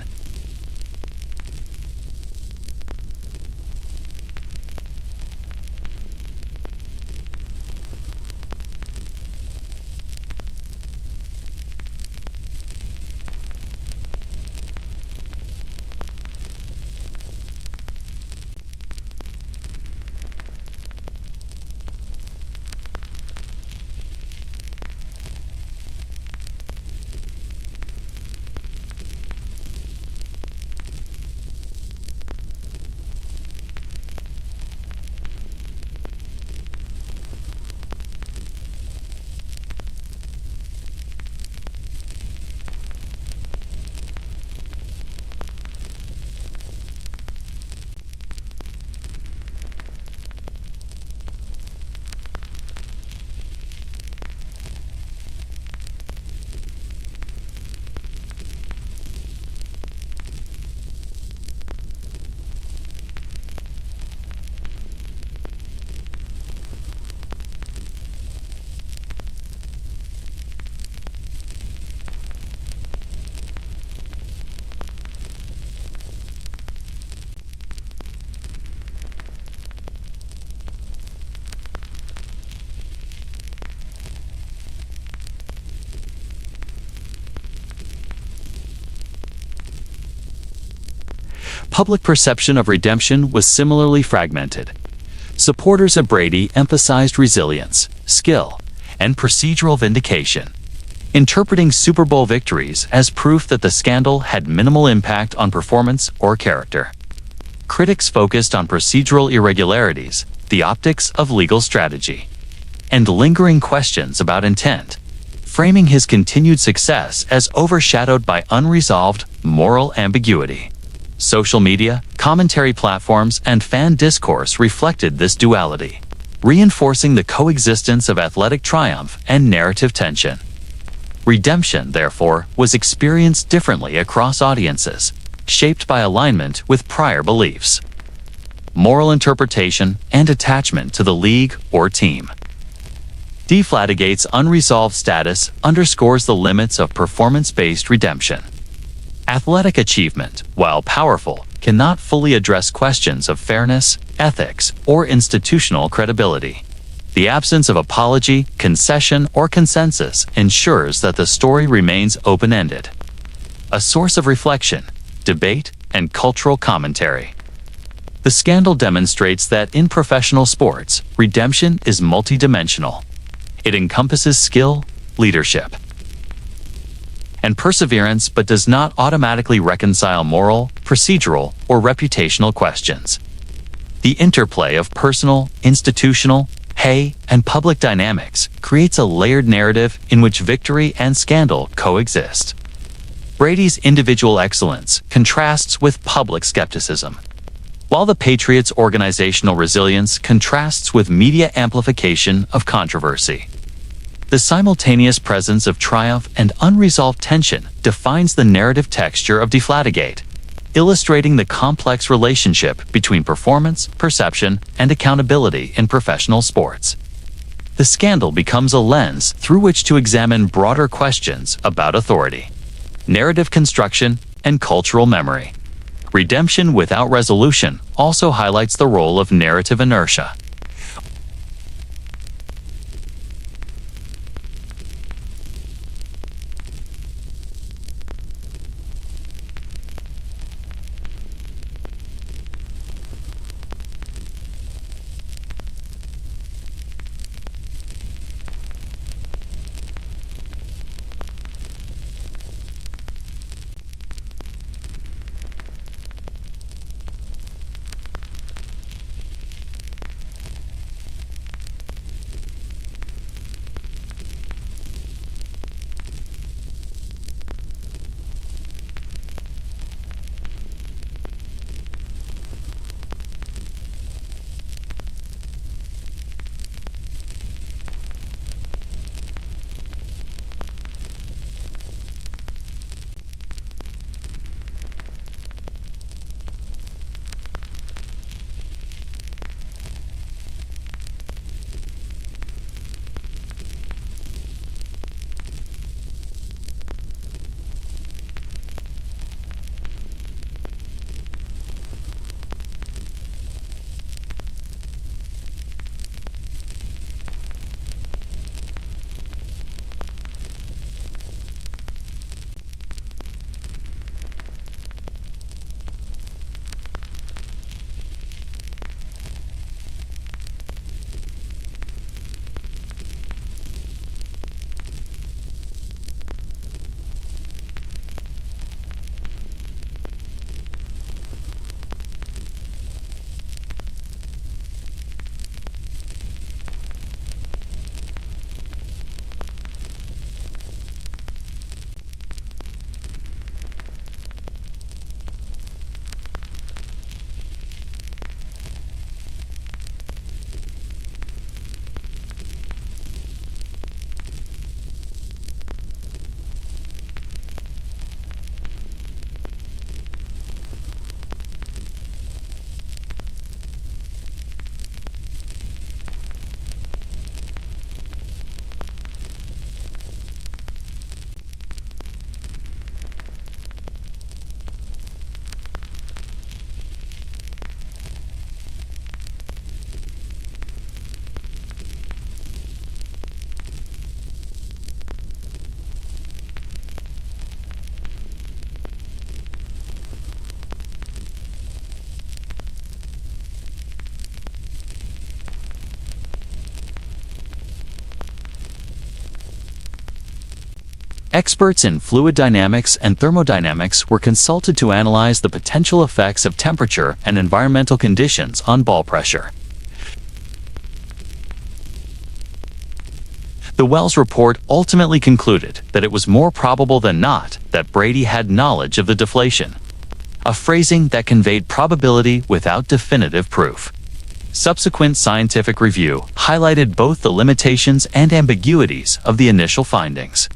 Public perception of redemption was similarly fragmented. Supporters of Brady emphasized resilience, skill, and procedural vindication, interpreting Super Bowl victories as proof that the scandal had minimal impact on performance or character. Critics focused on procedural irregularities, the optics of legal strategy, and lingering questions about intent, framing his continued success as overshadowed by unresolved moral ambiguity. Social media, commentary platforms, and fan discourse reflected this duality, reinforcing the coexistence of athletic triumph and narrative tension. Redemption, therefore, was experienced differently across audiences, shaped by alignment with prior beliefs, moral interpretation, and attachment to the league or team. Deflatigate's unresolved status underscores the limits of performance-based redemption. Athletic achievement, while powerful, cannot fully address questions of fairness, ethics, or institutional credibility. The absence of apology, concession, or consensus ensures that the story remains open-ended. A source of reflection, debate, and cultural commentary. The scandal demonstrates that in professional sports, redemption is multidimensional. It encompasses skill, leadership, and perseverance, but does not automatically reconcile moral, procedural, or reputational questions. The interplay of personal, institutional, and public dynamics creates a layered narrative in which victory and scandal coexist. Brady's individual excellence contrasts with public skepticism, while the Patriots' organizational resilience contrasts with media amplification of controversy. The simultaneous presence of triumph and unresolved tension defines the narrative texture of Deflategate, illustrating the complex relationship between performance, perception, and accountability in professional sports. The scandal becomes a lens through which to examine broader questions about authority, narrative construction, and cultural memory. Redemption without resolution also highlights the role of narrative inertia. Experts in fluid dynamics and thermodynamics were consulted to analyze the potential effects of temperature and environmental conditions on ball pressure. The Wells report ultimately concluded that it was more probable than not that Brady had knowledge of the deflation, a phrasing that conveyed probability without definitive proof. Subsequent scientific review highlighted both the limitations and ambiguities of the initial findings.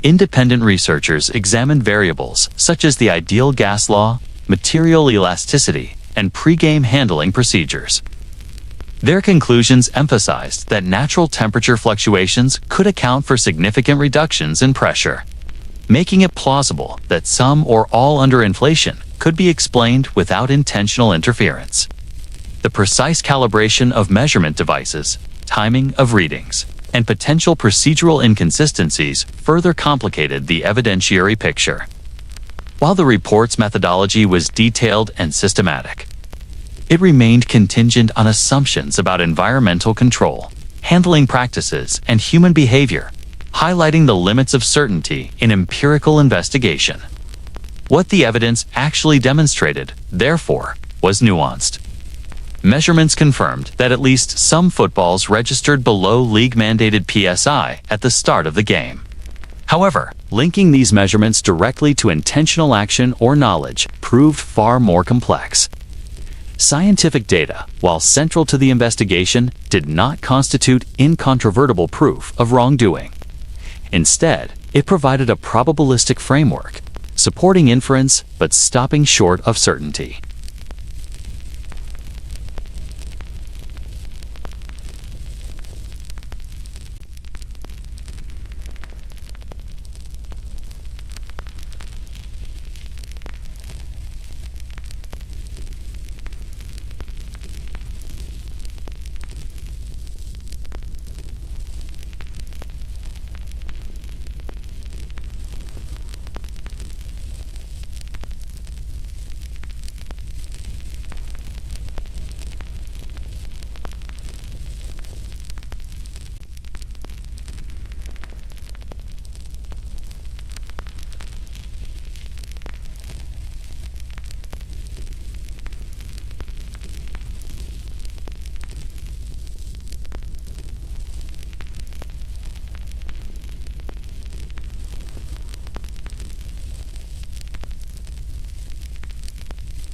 Independent researchers examined variables such as the ideal gas law, material elasticity, and pre-game handling procedures. Their conclusions emphasized that natural temperature fluctuations could account for significant reductions in pressure, making it plausible that some or all underinflation could be explained without intentional interference. The precise calibration of measurement devices, timing of readings, and potential procedural inconsistencies further complicated the evidentiary picture. While the report's methodology was detailed and systematic, it remained contingent on assumptions about environmental control, handling practices, and human behavior, highlighting the limits of certainty in empirical investigation. What the evidence actually demonstrated, therefore, was nuanced. Measurements confirmed that at least some footballs registered below league-mandated PSI at the start of the game. However, linking these measurements directly to intentional action or knowledge proved far more complex. Scientific data, while central to the investigation, did not constitute incontrovertible proof of wrongdoing. Instead, it provided a probabilistic framework, supporting inference but stopping short of certainty.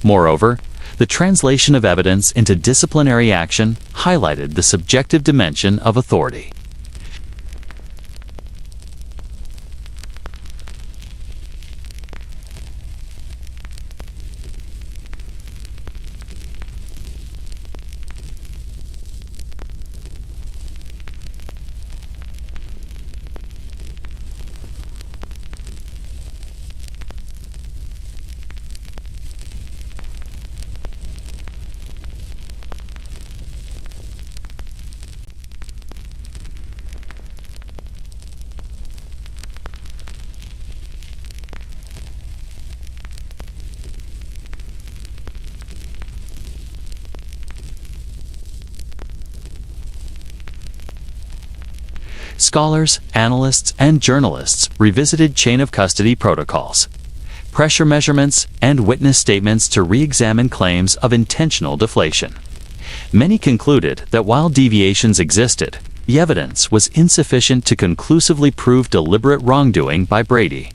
Moreover, the translation of evidence into disciplinary action highlighted the subjective dimension of authority. Scholars, analysts, and journalists revisited chain of custody protocols, pressure measurements, and witness statements to re-examine claims of intentional deflation. Many concluded that while deviations existed, the evidence was insufficient to conclusively prove deliberate wrongdoing by Brady.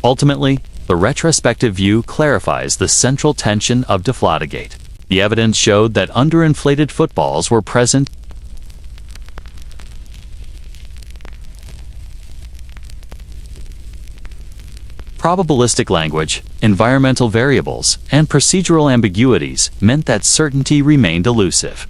Ultimately, the retrospective view clarifies the central tension of Deflategate. The evidence showed that underinflated footballs were present. Probabilistic language, environmental variables, and procedural ambiguities meant that certainty remained elusive.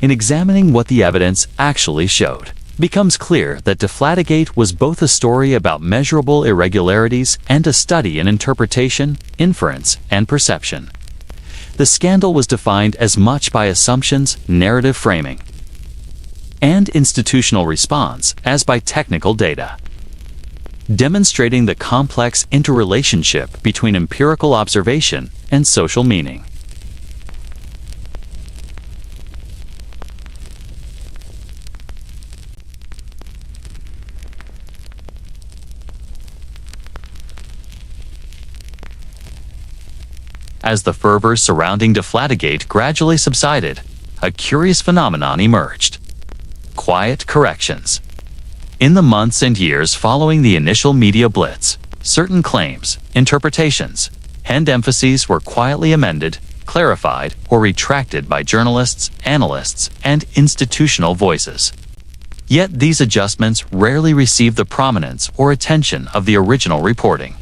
In examining what the evidence actually showed, it becomes clear that Deflategate was both a story about measurable irregularities and a study in interpretation, inference, and perception. The scandal was defined as much by assumptions, narrative framing, and institutional response as by technical data, demonstrating the complex interrelationship between empirical observation and social meaning. As the fervor surrounding Deflategate gradually subsided, a curious phenomenon emerged: quiet corrections. In the months and years following the initial media blitz, certain claims, interpretations, and emphases were quietly amended, clarified, or retracted by journalists, analysts, and institutional voices. Yet these adjustments rarely received the prominence or attention of the original reporting.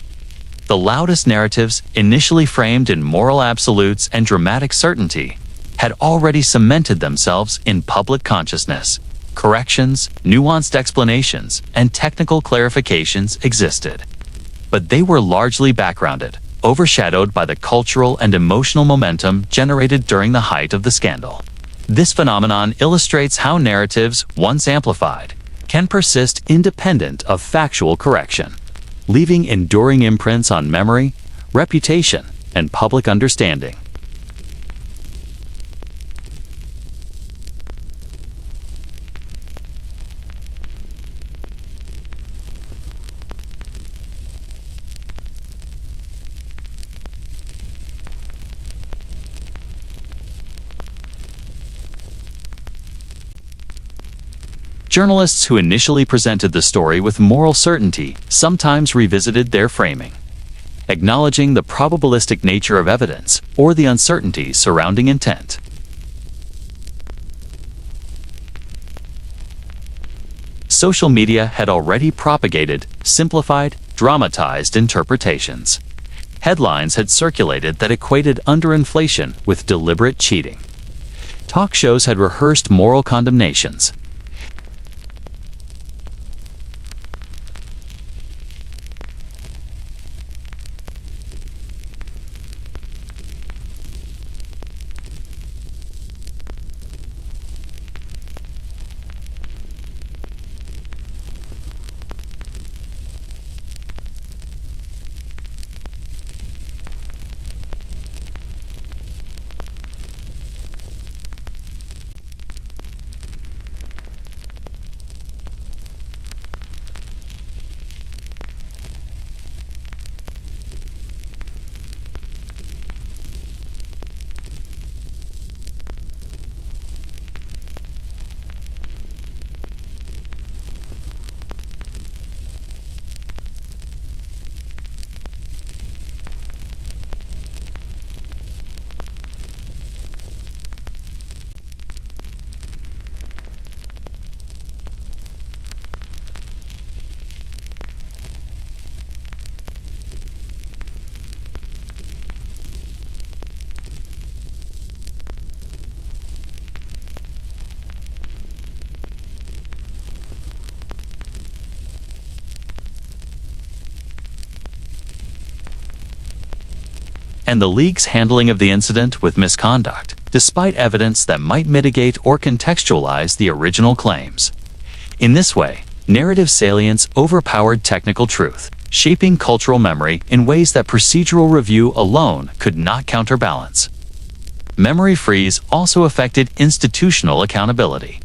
The loudest narratives, initially framed in moral absolutes and dramatic certainty, had already cemented themselves in public consciousness. Corrections, nuanced explanations, and technical clarifications existed, but they were largely backgrounded, overshadowed by the cultural and emotional momentum generated during the height of the scandal. This phenomenon illustrates how narratives, once amplified, can persist independent of factual correction, leaving enduring imprints on memory, reputation, and public understanding. Journalists who initially presented the story with moral certainty sometimes revisited their framing, acknowledging the probabilistic nature of evidence or the uncertainties surrounding intent. Social media had already propagated, simplified, dramatized interpretations. Headlines had circulated that equated underinflation with deliberate cheating. Talk shows had rehearsed moral condemnations. and the league's handling of the incident with misconduct, despite evidence that might mitigate or contextualize the original claims. In this way, narrative salience overpowered technical truth, shaping cultural memory in ways that procedural review alone could not counterbalance. Memory freeze also affected institutional accountability.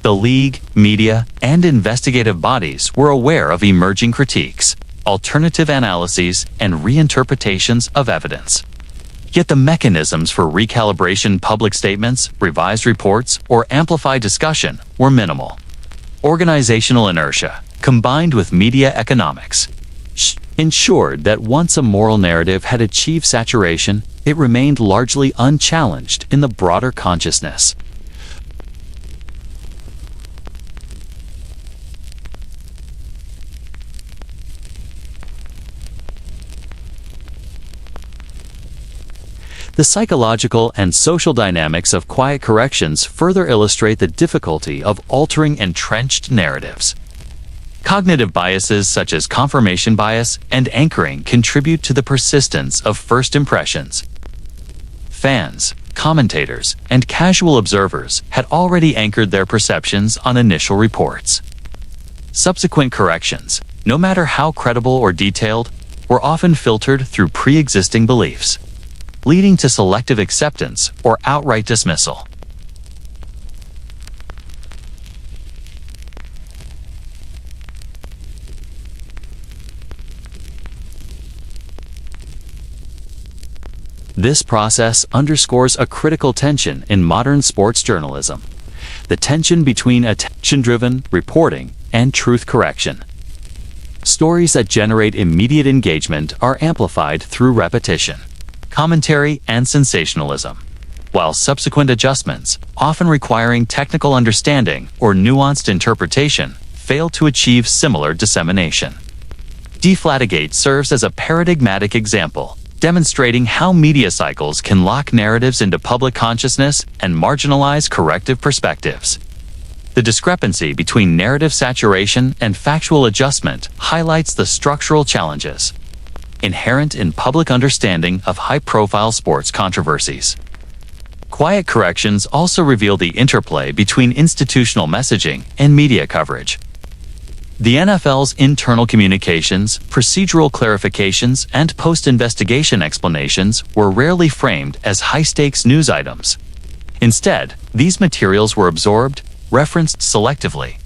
The league, media, and investigative bodies were aware of emerging critiques, alternative analyses, and reinterpretations of evidence. Yet the mechanisms for recalibration, public statements, revised reports, or amplified discussion were minimal. Organizational inertia, combined with media economics, ensured that once a moral narrative had achieved saturation, it remained largely unchallenged in the broader consciousness. The psychological and social dynamics of quiet corrections further illustrate the difficulty of altering entrenched narratives. Cognitive biases such as confirmation bias and anchoring contribute to the persistence of first impressions. Fans, commentators, and casual observers had already anchored their perceptions on initial reports. Subsequent corrections, no matter how credible or detailed, were often filtered through pre-existing beliefs, leading to selective acceptance or outright dismissal. This process underscores a critical tension in modern sports journalism: the tension between attention-driven reporting and truth correction. Stories that generate immediate engagement are amplified through repetition, commentary, and sensationalism, while subsequent adjustments, often requiring technical understanding or nuanced interpretation, fail to achieve similar dissemination. Deflategate serves as a paradigmatic example, demonstrating how media cycles can lock narratives into public consciousness and marginalize corrective perspectives. The discrepancy between narrative saturation and factual adjustment highlights the structural challenges inherent in public understanding of high-profile sports controversies. Quiet corrections also reveal the interplay between institutional messaging and media coverage. The NFL's internal communications, procedural clarifications, and post-investigation explanations were rarely framed as high-stakes news items. Instead, these materials were absorbed, referenced selectively,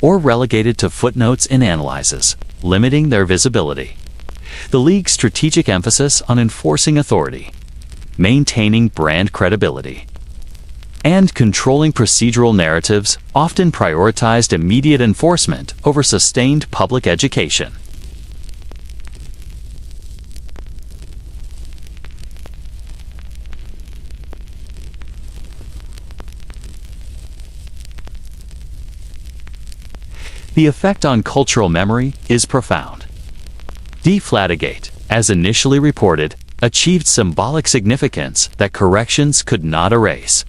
or relegated to footnotes in analyses, limiting their visibility. The league's strategic emphasis on enforcing authority, maintaining brand credibility, and controlling procedural narratives often prioritized immediate enforcement over sustained public education. The effect on cultural memory is profound. Deflategate, as initially reported, achieved symbolic significance that corrections could not erase.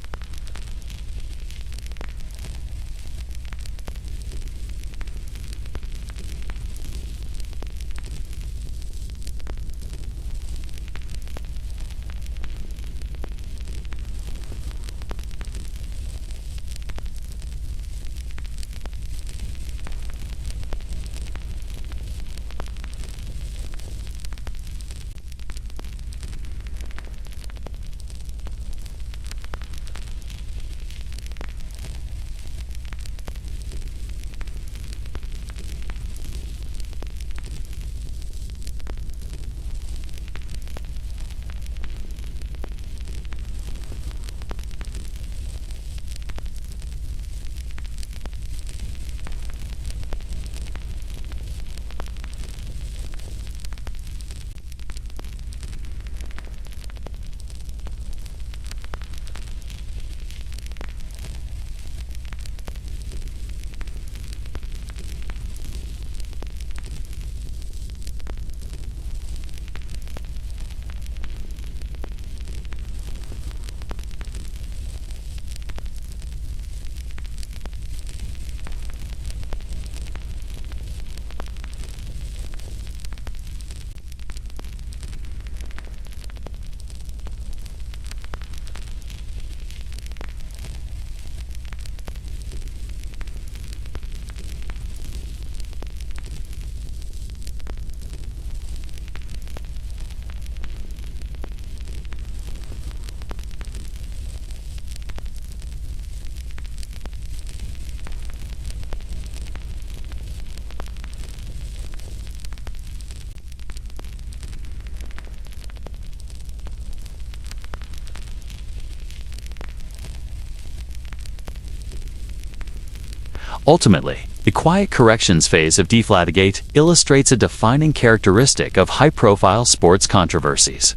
Ultimately, the quiet corrections phase of Deflategate illustrates a defining characteristic of high-profile sports controversies: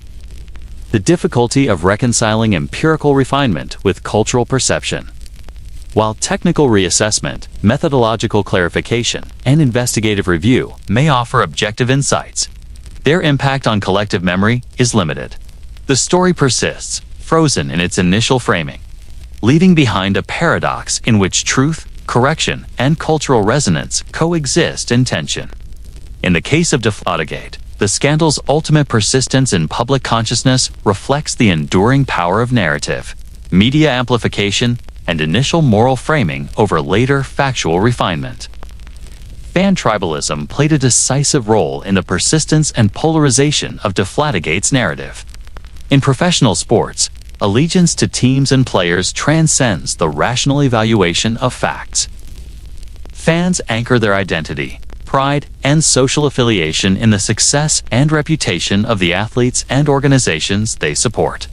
the difficulty of reconciling empirical refinement with cultural perception. While technical reassessment, methodological clarification, and investigative review may offer objective insights, their impact on collective memory is limited. The story persists, frozen in its initial framing, leaving behind a paradox in which truth, correction, and cultural resonance coexist in tension. In the case of Deflategate, the scandal's ultimate persistence in public consciousness reflects the enduring power of narrative, media amplification, and initial moral framing over later factual refinement. Fan tribalism played a decisive role in the persistence and polarization of Deflategate's narrative. In professional sports, allegiance to teams and players transcends the rational evaluation of facts. Fans anchor their identity, pride, and social affiliation in the success and reputation of the athletes and organizations they support.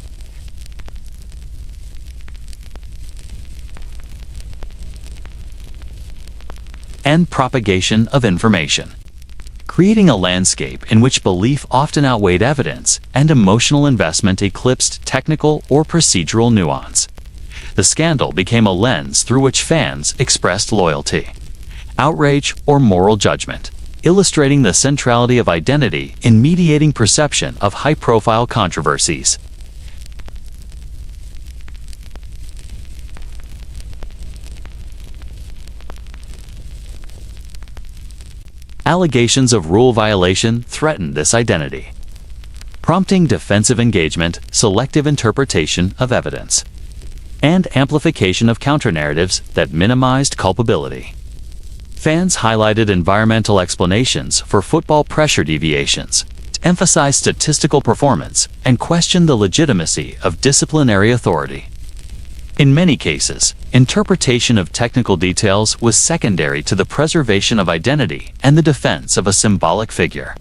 And propagation of information, creating a landscape in which belief often outweighed evidence and emotional investment eclipsed technical or procedural nuance. The scandal became a lens through which fans expressed loyalty, outrage, or moral judgment, illustrating the centrality of identity in mediating perception of high-profile controversies. Allegations of rule violation threaten this identity, prompting defensive engagement, selective interpretation of evidence, and amplification of counternarratives that minimized culpability. Fans highlighted environmental explanations for football pressure deviations, emphasized statistical performance, and questioned the legitimacy of disciplinary authority. In many cases, interpretation of technical details was secondary to the preservation of identity and the defense of a symbolic figure.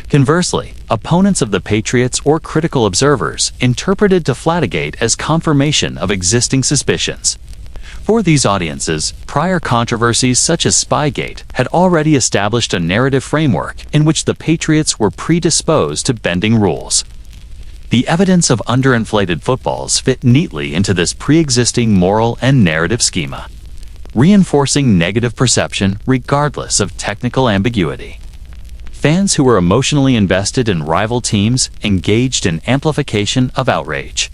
Conversely, opponents of the Patriots or critical observers interpreted Deflategate as confirmation of existing suspicions. For these audiences, prior controversies such as Spygate had already established a narrative framework in which the Patriots were predisposed to bending rules. The evidence of underinflated footballs fit neatly into this pre-existing moral and narrative schema, reinforcing negative perception regardless of technical ambiguity. Fans who were emotionally invested in rival teams engaged in amplification of outrage,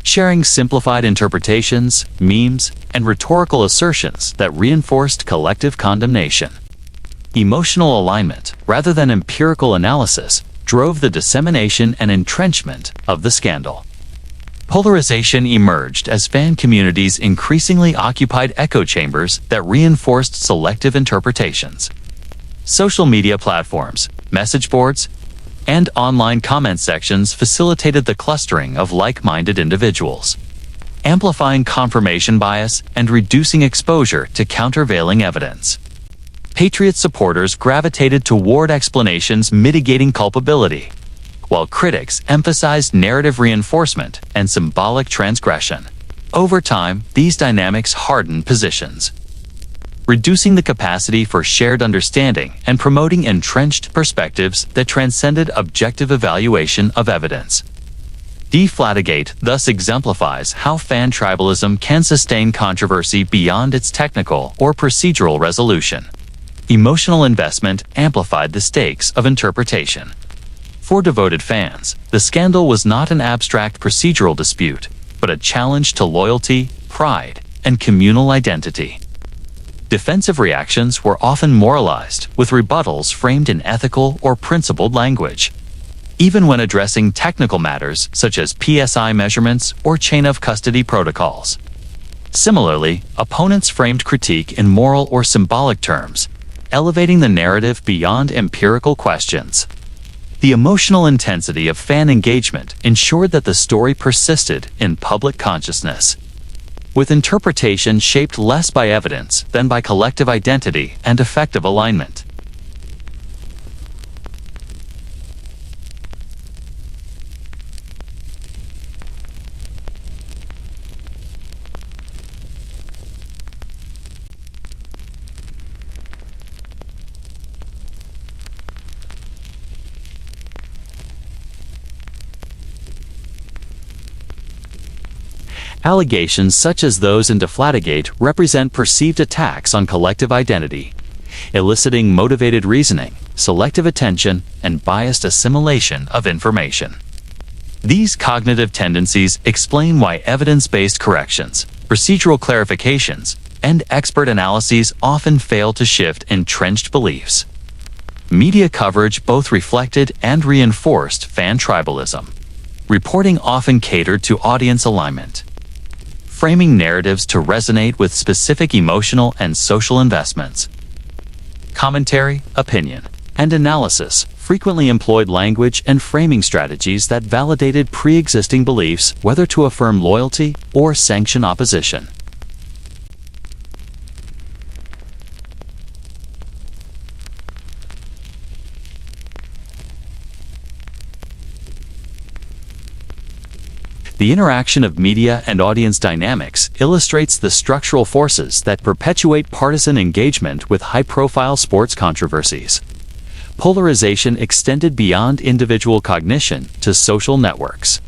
sharing simplified interpretations, memes, and rhetorical assertions that reinforced collective condemnation. Emotional alignment, rather than empirical analysis, drove the dissemination and entrenchment of the scandal. Polarization emerged as fan communities increasingly occupied echo chambers that reinforced selective interpretations. Social media platforms, message boards, and online comment sections facilitated the clustering of like-minded individuals, amplifying confirmation bias and reducing exposure to countervailing evidence. Patriot supporters gravitated toward explanations mitigating culpability, while critics emphasized narrative reinforcement and symbolic transgression. Over time, these dynamics hardened positions, reducing the capacity for shared understanding and promoting entrenched perspectives that transcended objective evaluation of evidence. Deflategate thus exemplifies how fan tribalism can sustain controversy beyond its technical or procedural resolution. Emotional investment amplified the stakes of interpretation. For devoted fans, the scandal was not an abstract procedural dispute, but a challenge to loyalty, pride, and communal identity. Defensive reactions were often moralized, with rebuttals framed in ethical or principled language. Even when addressing technical matters such as PSI measurements or chain of custody protocols. Similarly, opponents framed critique in moral or symbolic terms, elevating the narrative beyond empirical questions. The emotional intensity of fan engagement ensured that the story persisted in public consciousness, with interpretation shaped less by evidence than by collective identity and effective alignment. Allegations such as those in Deflategate represent perceived attacks on collective identity, eliciting motivated reasoning, selective attention, and biased assimilation of information. These cognitive tendencies explain why evidence-based corrections, procedural clarifications, and expert analyses often fail to shift entrenched beliefs. Media coverage both reflected and reinforced fan tribalism. Reporting often catered to audience alignment, framing narratives to resonate with specific emotional and social investments. Commentary, opinion, and analysis frequently employed language and framing strategies that validated pre-existing beliefs, whether to affirm loyalty or sanction opposition. The interaction of media and audience dynamics illustrates the structural forces that perpetuate partisan engagement with high-profile sports controversies. Polarization extended beyond individual cognition to social networks.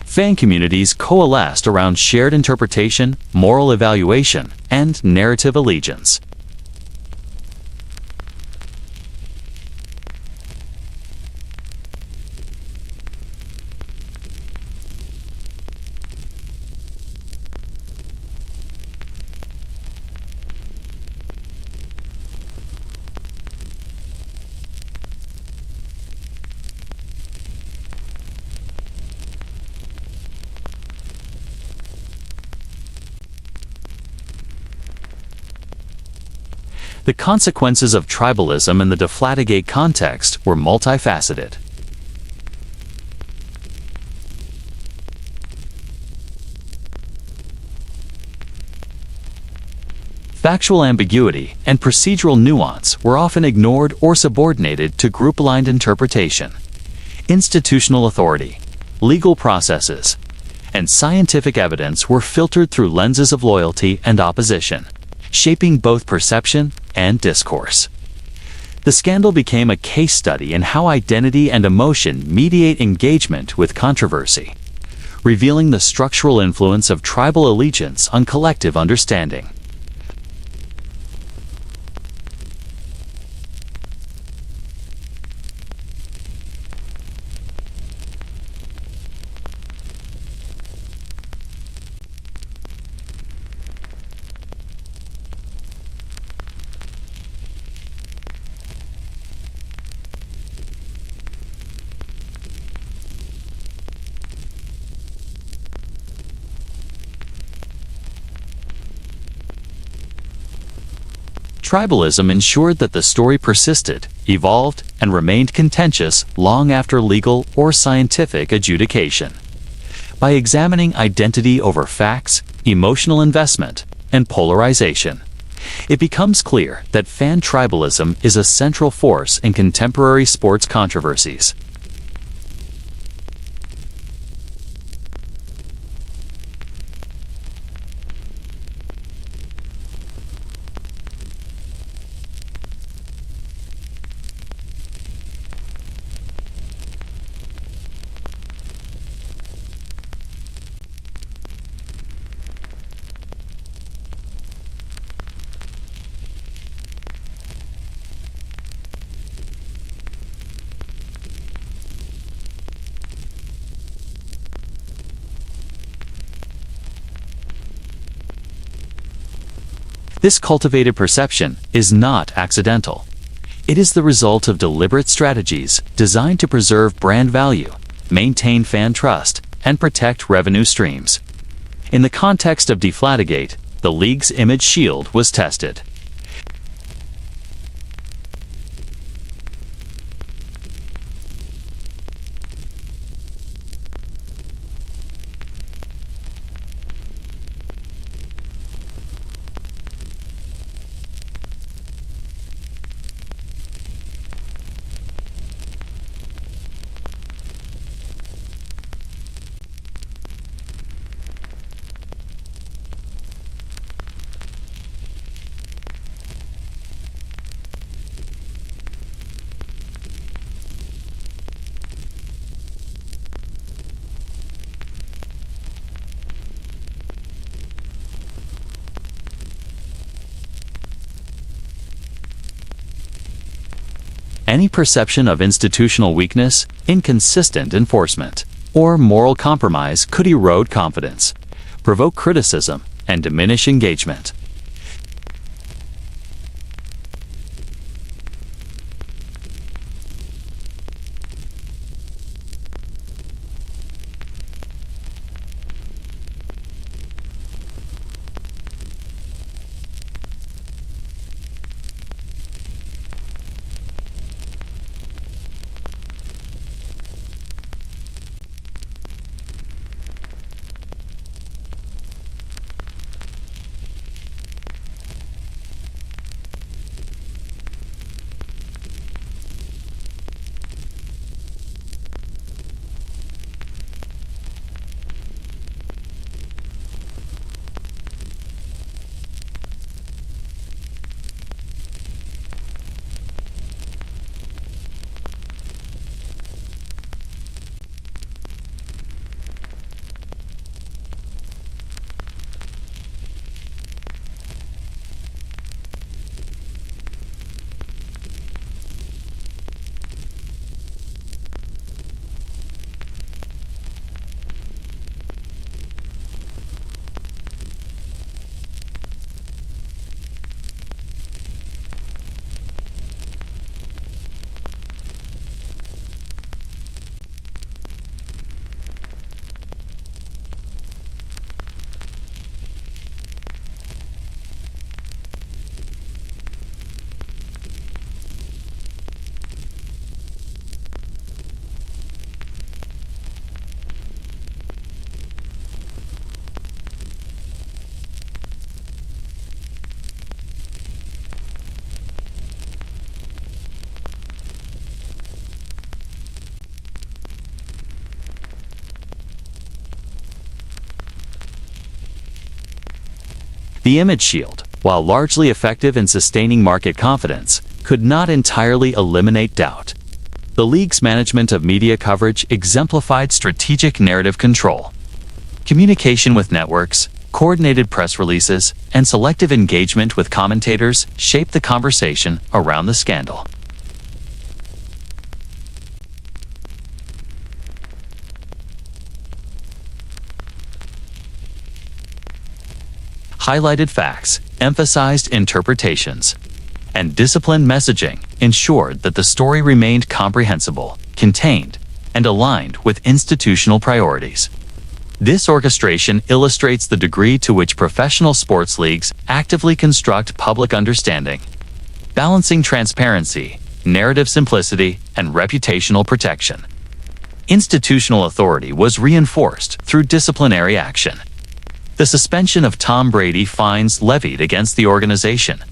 Fan communities coalesced around shared interpretation, moral evaluation, and narrative allegiance. The consequences of tribalism in the Deflategate context were multifaceted. Factual ambiguity and procedural nuance were often ignored or subordinated to group-aligned interpretation. Institutional authority, legal processes, and scientific evidence were filtered through lenses of loyalty and opposition, shaping both perception and discourse. The scandal became a case study in how identity and emotion mediate engagement with controversy, revealing the structural influence of tribal allegiance on collective understanding. Tribalism ensured that the story persisted, evolved, and remained contentious long after legal or scientific adjudication. By examining identity over facts, emotional investment, and polarization, it becomes clear that fan tribalism is a central force in contemporary sports controversies. This cultivated perception is not accidental. It is the result of deliberate strategies designed to preserve brand value, maintain fan trust, and protect revenue streams. In the context of Deflategate, the league's image shield was tested. any perception of institutional weakness, inconsistent enforcement, or moral compromise could erode confidence, provoke criticism, and diminish engagement. The image shield, while largely effective in sustaining market confidence, could not entirely eliminate doubt. The league's management of media coverage exemplified strategic narrative control. Communication with networks, coordinated press releases, and selective engagement with commentators shaped the conversation around the scandal. Highlighted facts, emphasized interpretations, and disciplined messaging ensured that the story remained comprehensible, contained, and aligned with institutional priorities. This orchestration illustrates the degree to which professional sports leagues actively construct public understanding, balancing transparency, narrative simplicity, and reputational protection. Institutional authority was reinforced through disciplinary action. The suspension of Tom Brady, fines levied against the organization,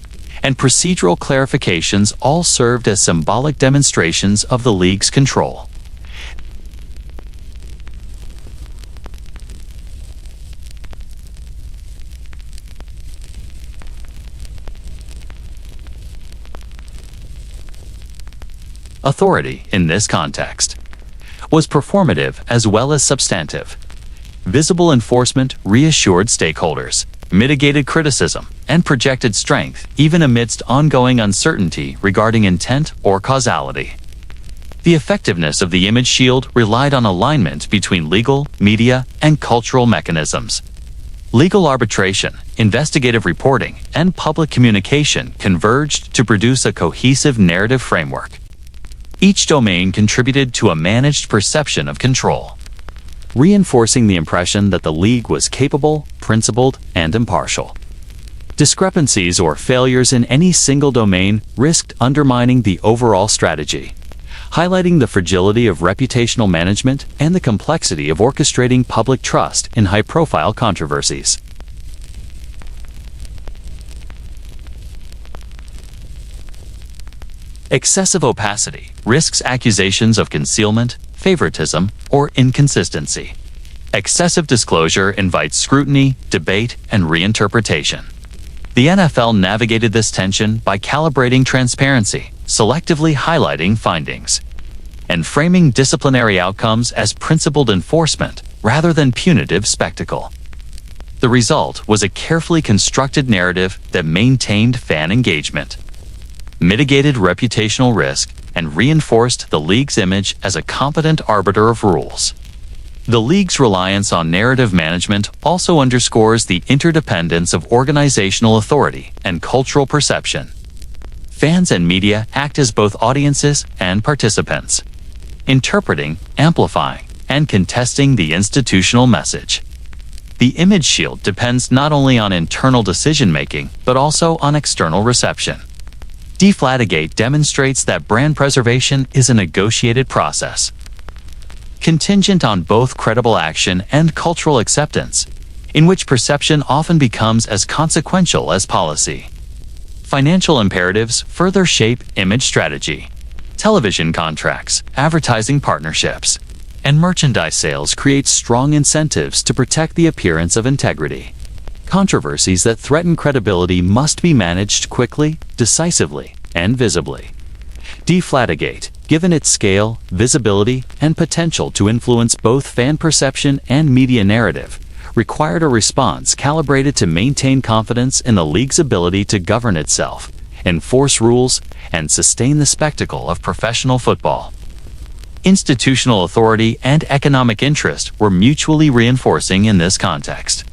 and procedural clarifications all served as symbolic demonstrations of the league's control. Authority, in this context, was performative as well as substantive. Visible enforcement reassured stakeholders, mitigated criticism, and projected strength even amidst ongoing uncertainty regarding intent or causality. The effectiveness of the image shield relied on alignment between legal, media, and cultural mechanisms. Legal arbitration, investigative reporting, and public communication converged to produce a cohesive narrative framework. Each domain contributed to a managed perception of control, reinforcing the impression that the league was capable, principled, and impartial. Discrepancies or failures in any single domain risked undermining the overall strategy, highlighting the fragility of reputational management and the complexity of orchestrating public trust in high-profile controversies. Excessive opacity risks accusations of concealment, favoritism, or inconsistency. Excessive disclosure invites scrutiny, debate, and reinterpretation. The NFL navigated this tension by calibrating transparency, selectively highlighting findings, and framing disciplinary outcomes as principled enforcement rather than punitive spectacle. The result was a carefully constructed narrative that maintained fan engagement, mitigated reputational risk, and reinforced the league's image as a competent arbiter of rules. The league's reliance on narrative management also underscores the interdependence of organizational authority and cultural perception. Fans and media act as both audiences and participants, interpreting, amplifying, and contesting the institutional message. The image shield depends not only on internal decision-making, but also on external reception. Deflategate demonstrates that brand preservation is a negotiated process, contingent on both credible action and cultural acceptance, in which perception often becomes as consequential as policy. Financial imperatives further shape image strategy. Television contracts, advertising partnerships, and merchandise sales create strong incentives to protect the appearance of integrity. Controversies that threaten credibility must be managed quickly, decisively, and visibly. Deflategate, given its scale, visibility, and potential to influence both fan perception and media narrative, required a response calibrated to maintain confidence in the league's ability to govern itself, enforce rules, and sustain the spectacle of professional football. Institutional authority and economic interest were mutually reinforcing in this context.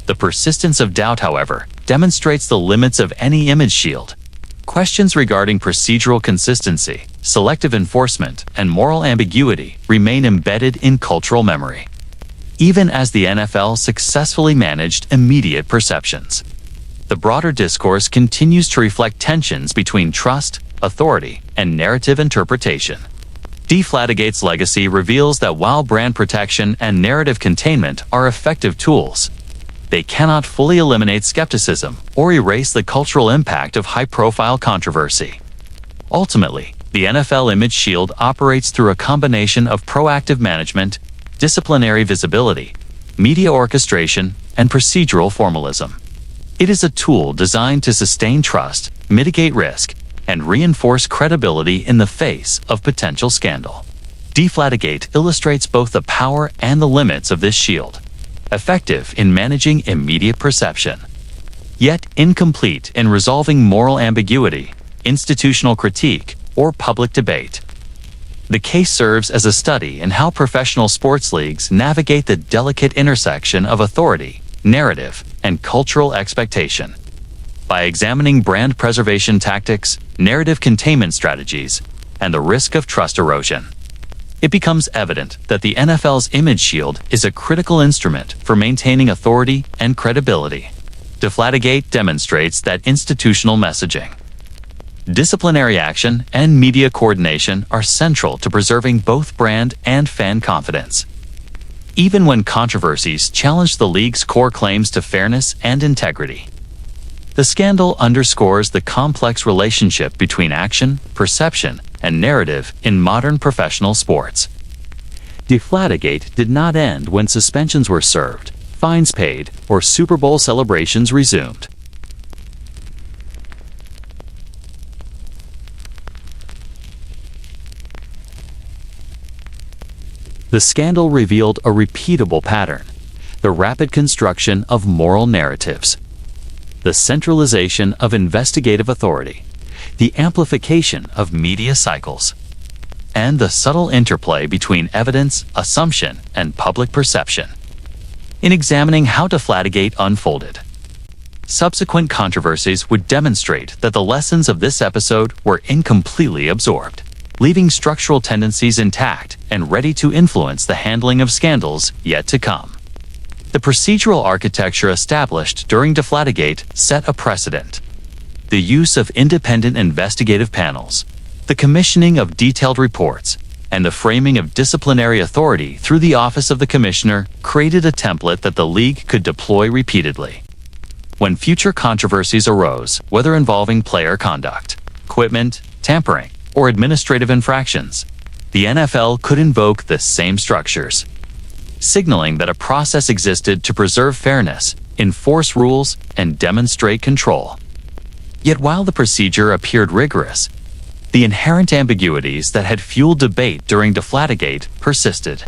The persistence of doubt, however, demonstrates the limits of any image shield. Questions regarding procedural consistency, selective enforcement, and moral ambiguity remain embedded in cultural memory, even as the NFL successfully managed immediate perceptions. The broader discourse continues to reflect tensions between trust, authority, and narrative interpretation. Deflatelgate's legacy reveals that while brand protection and narrative containment are effective tools, they cannot fully eliminate skepticism or erase the cultural impact of high-profile controversy. Ultimately, the NFL Image Shield operates through a combination of proactive management, disciplinary visibility, media orchestration, and procedural formalism. It is a tool designed to sustain trust, mitigate risk, and reinforce credibility in the face of potential scandal. Deflategate illustrates both the power and the limits of this shield, effective in managing immediate perception, yet incomplete in resolving moral ambiguity, institutional critique, or public debate. The case serves as a study in how professional sports leagues navigate the delicate intersection of authority, narrative, and cultural expectation. By examining brand preservation tactics, narrative containment strategies, and the risk of trust erosion, it becomes evident that the NFL's image shield is a critical instrument for maintaining authority and credibility. Deflategate demonstrates that institutional messaging, disciplinary action, and media coordination are central to preserving both brand and fan confidence, even when controversies challenge the league's core claims to fairness and integrity. The scandal underscores the complex relationship between action, perception, and narrative in modern professional sports. Deflategate did not end when suspensions were served, fines paid, or Super Bowl celebrations resumed. The scandal revealed a repeatable pattern: the rapid construction of moral narratives, the centralization of investigative authority, the amplification of media cycles, and the subtle interplay between evidence, assumption, and public perception. In examining how Deflategate unfolded, subsequent controversies would demonstrate that the lessons of this episode were incompletely absorbed, leaving structural tendencies intact and ready to influence the handling of scandals yet to come. The procedural architecture established during Deflategate set a precedent. The use of independent investigative panels, the commissioning of detailed reports, and the framing of disciplinary authority through the Office of the Commissioner created a template that the league could deploy repeatedly. When future controversies arose, whether involving player conduct, equipment, tampering, or administrative infractions, the NFL could invoke the same structures, signaling that a process existed to preserve fairness, enforce rules, and demonstrate control. Yet while the procedure appeared rigorous, the inherent ambiguities that had fueled debate during Deflategate persisted.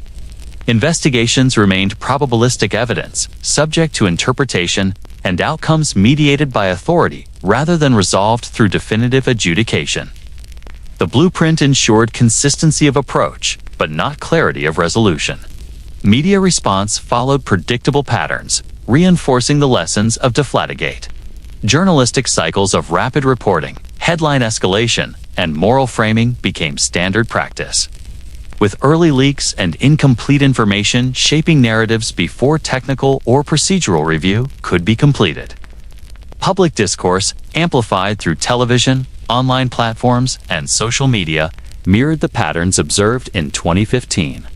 Investigations remained probabilistic evidence, subject to interpretation, and outcomes mediated by authority rather than resolved through definitive adjudication. The blueprint ensured consistency of approach, but not clarity of resolution. Media response followed predictable patterns, reinforcing the lessons of Deflategate. Journalistic cycles of rapid reporting, headline escalation, and moral framing became standard practice, with early leaks and incomplete information shaping narratives before technical or procedural review could be completed. Public discourse, amplified through television, online platforms, and social media, mirrored the patterns observed in 2015.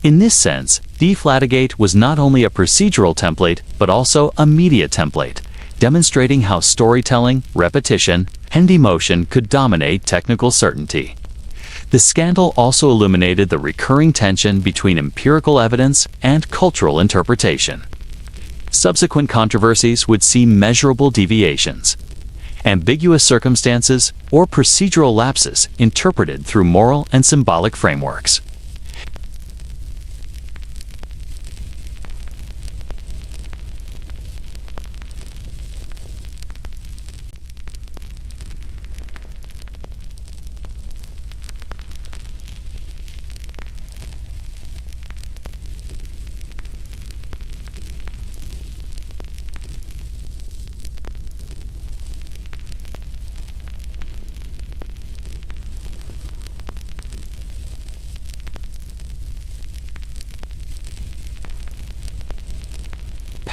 In this sense, Deflategate was not only a procedural template, but also a media template, demonstrating how storytelling, repetition, and emotion could dominate technical certainty. The scandal also illuminated the recurring tension between empirical evidence and cultural interpretation. Subsequent controversies would see measurable deviations, ambiguous circumstances, or procedural lapses interpreted through moral and symbolic frameworks.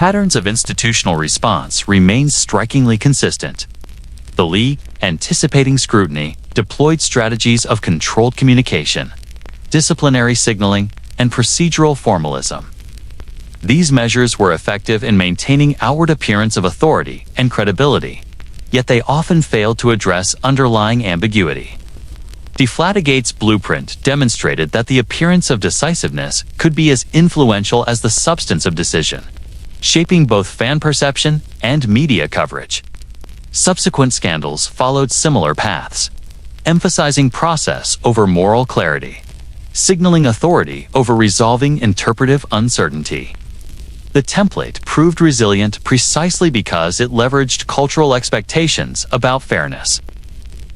Patterns of institutional response remain strikingly consistent. The league, anticipating scrutiny, deployed strategies of controlled communication, disciplinary signaling, and procedural formalism. These measures were effective in maintaining outward appearance of authority and credibility, yet they often failed to address underlying ambiguity. Deflategate's blueprint demonstrated that the appearance of decisiveness could be as influential as the substance of decision, shaping both fan perception and media coverage. Subsequent scandals followed similar paths, emphasizing process over moral clarity, signaling authority over resolving interpretive uncertainty. The template proved resilient precisely because it leveraged cultural expectations about fairness,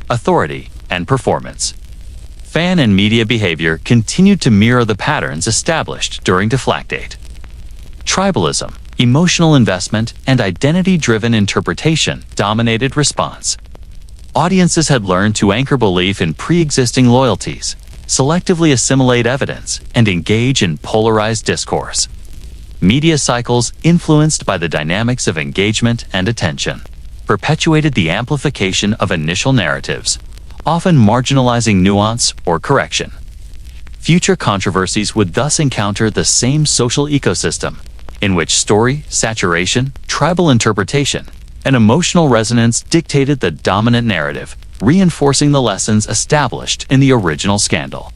authority, and performance. Fan and media behavior continued to mirror the patterns established during Deflategate. Tribalism, emotional investment, and identity-driven interpretation dominated response. Audiences had learned to anchor belief in pre-existing loyalties, selectively assimilate evidence, and engage in polarized discourse. Media cycles, influenced by the dynamics of engagement and attention, perpetuated the amplification of initial narratives, often marginalizing nuance or correction. Future controversies would thus encounter the same social ecosystem, in which story, saturation, tribal interpretation, and emotional resonance dictated the dominant narrative, reinforcing the lessons established in the original scandal.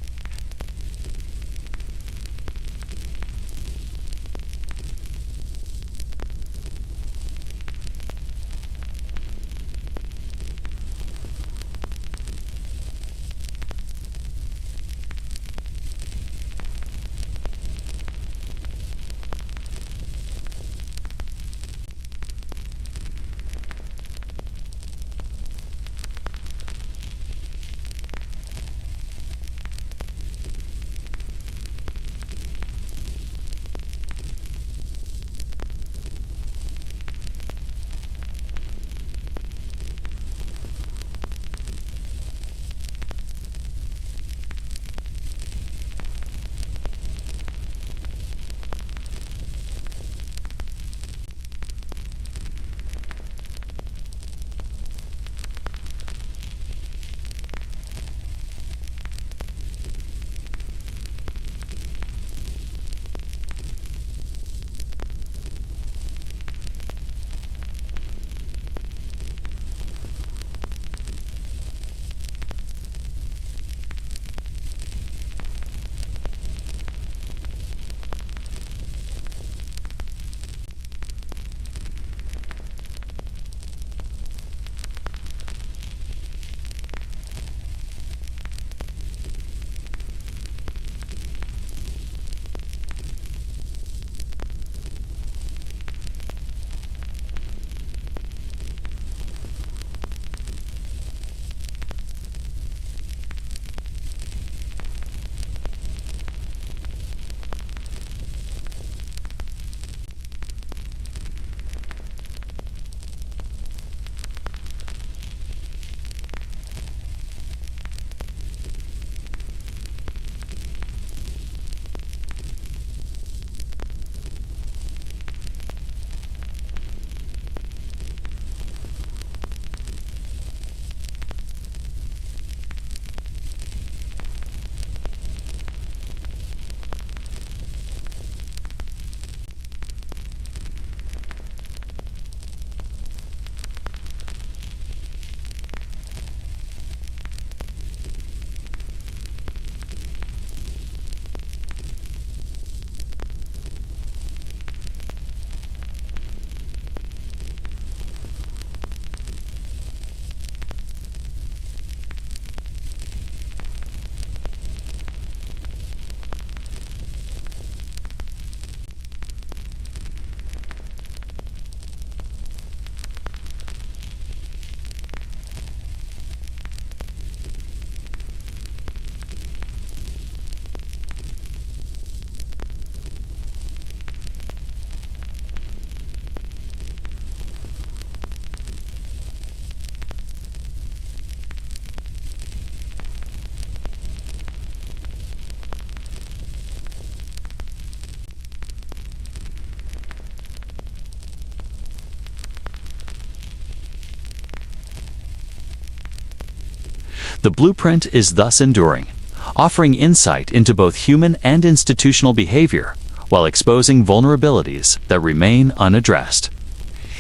The blueprint is thus enduring, offering insight into both human and institutional behavior while exposing vulnerabilities that remain unaddressed.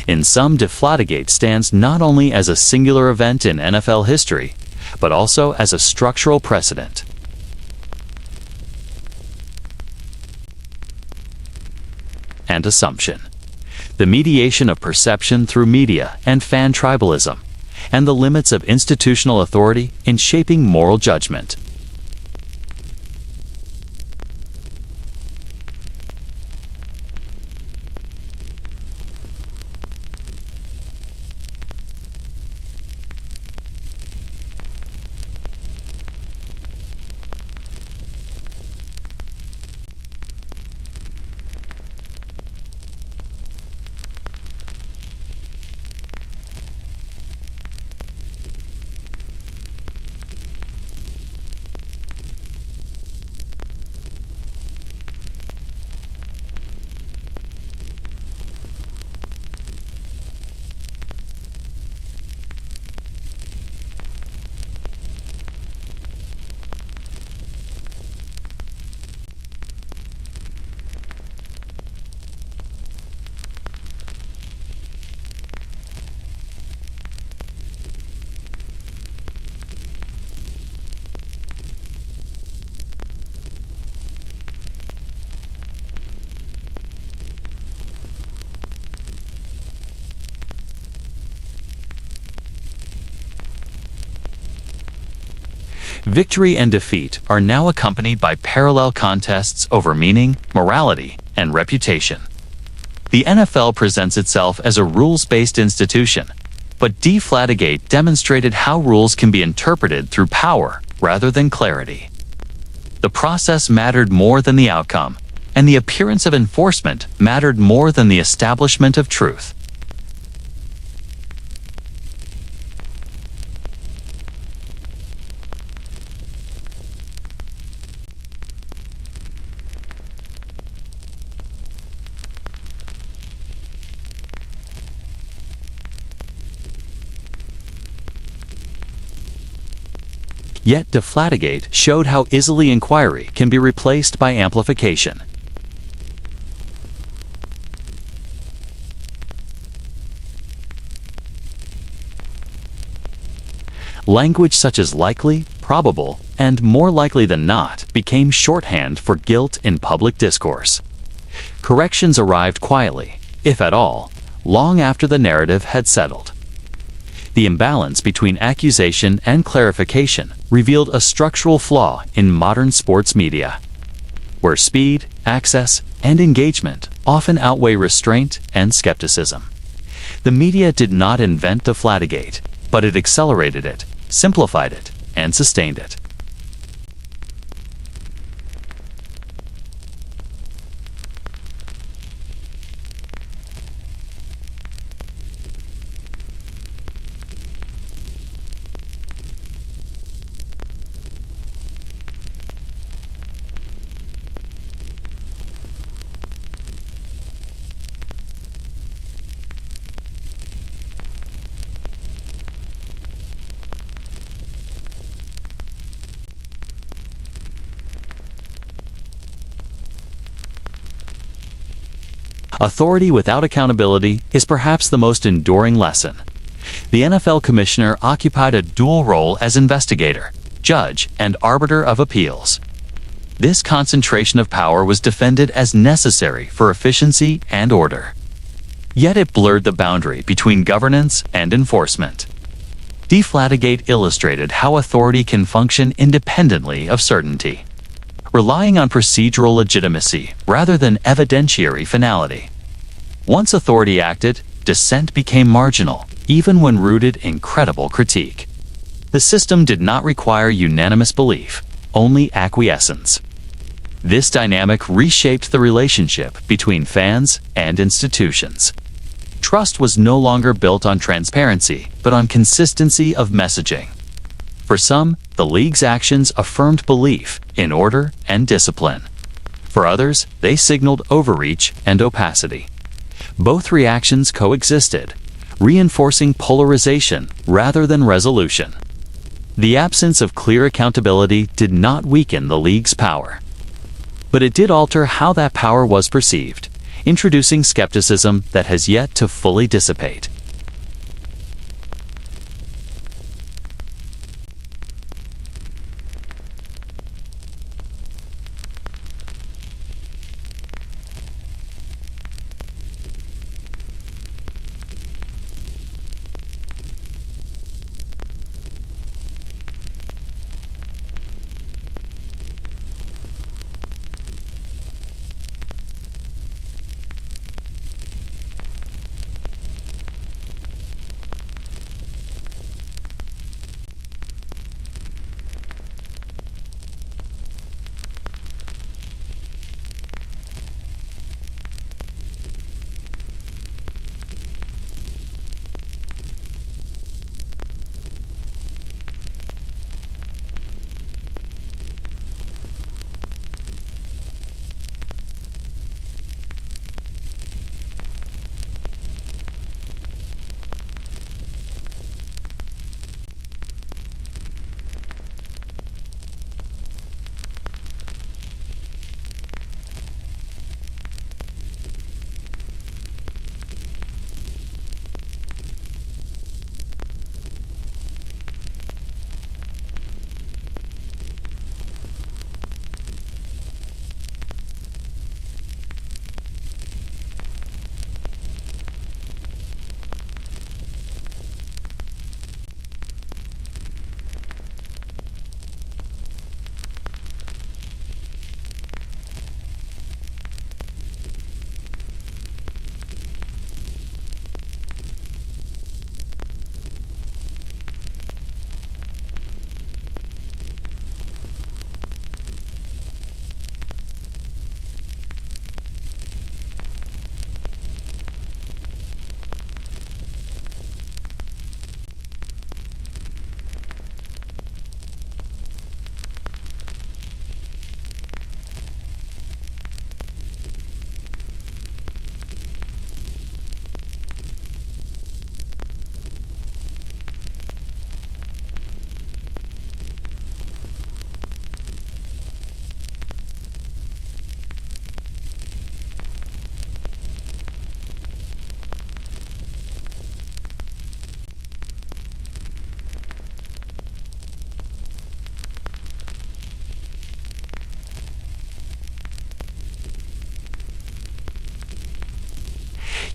In sum, Deflategate stands not only as a singular event in NFL history, but also as a structural precedent. And assumption. The mediation of perception through media and fan tribalism, and the limits of institutional authority in shaping moral judgment. Victory and defeat are now accompanied by parallel contests over meaning, morality, and reputation. The NFL presents itself as a rules-based institution, but Deflategate demonstrated how rules can be interpreted through power rather than clarity. The process mattered more than the outcome, and the appearance of enforcement mattered more than the establishment of truth. Yet Deflategate showed how easily inquiry can be replaced by amplification. Language such as likely, probable, and more likely than not became shorthand for guilt in public discourse. Corrections arrived quietly, if at all, long after the narrative had settled. The imbalance between accusation and clarification revealed a structural flaw in modern sports media, where speed, access, and engagement often outweigh restraint and skepticism. The media did not invent Deflategate, but it accelerated it, simplified it, and sustained it. Authority without accountability is perhaps the most enduring lesson. The NFL commissioner occupied a dual role as investigator, judge, and arbiter of appeals. This concentration of power was defended as necessary for efficiency and order. Yet it blurred the boundary between governance and enforcement. Deflategate illustrated how authority can function independently of certainty, relying on procedural legitimacy rather than evidentiary finality. Once authority acted, dissent became marginal, even when rooted in credible critique. The system did not require unanimous belief, only acquiescence. This dynamic reshaped the relationship between fans and institutions. Trust was no longer built on transparency, but on consistency of messaging. For some, the league's actions affirmed belief in order and discipline. For others, they signaled overreach and opacity. Both reactions coexisted, reinforcing polarization rather than resolution. The absence of clear accountability did not weaken the league's power, but it did alter how that power was perceived, introducing skepticism that has yet to fully dissipate.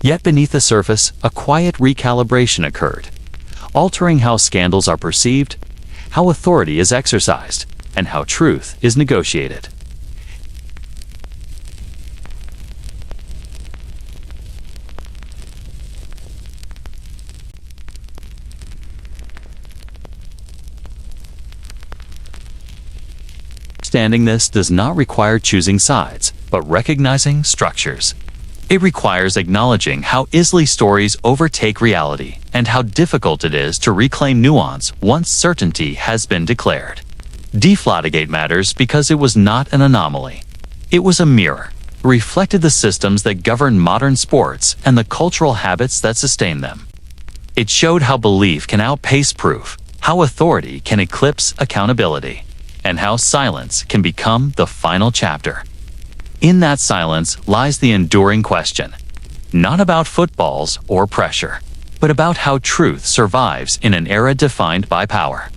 Yet beneath the surface, a quiet recalibration occurred, altering how scandals are perceived, how authority is exercised, and how truth is negotiated. Understanding this does not require choosing sides, but recognizing structures. It requires acknowledging how easily stories overtake reality and how difficult it is to reclaim nuance once certainty has been declared. Deflategate matters because it was not an anomaly. It was a mirror. It reflected the systems that govern modern sports and the cultural habits that sustain them. It showed how belief can outpace proof, how authority can eclipse accountability, and how silence can become the final chapter. In that silence lies the enduring question, not about footballs or pressure, but about how truth survives in an era defined by power.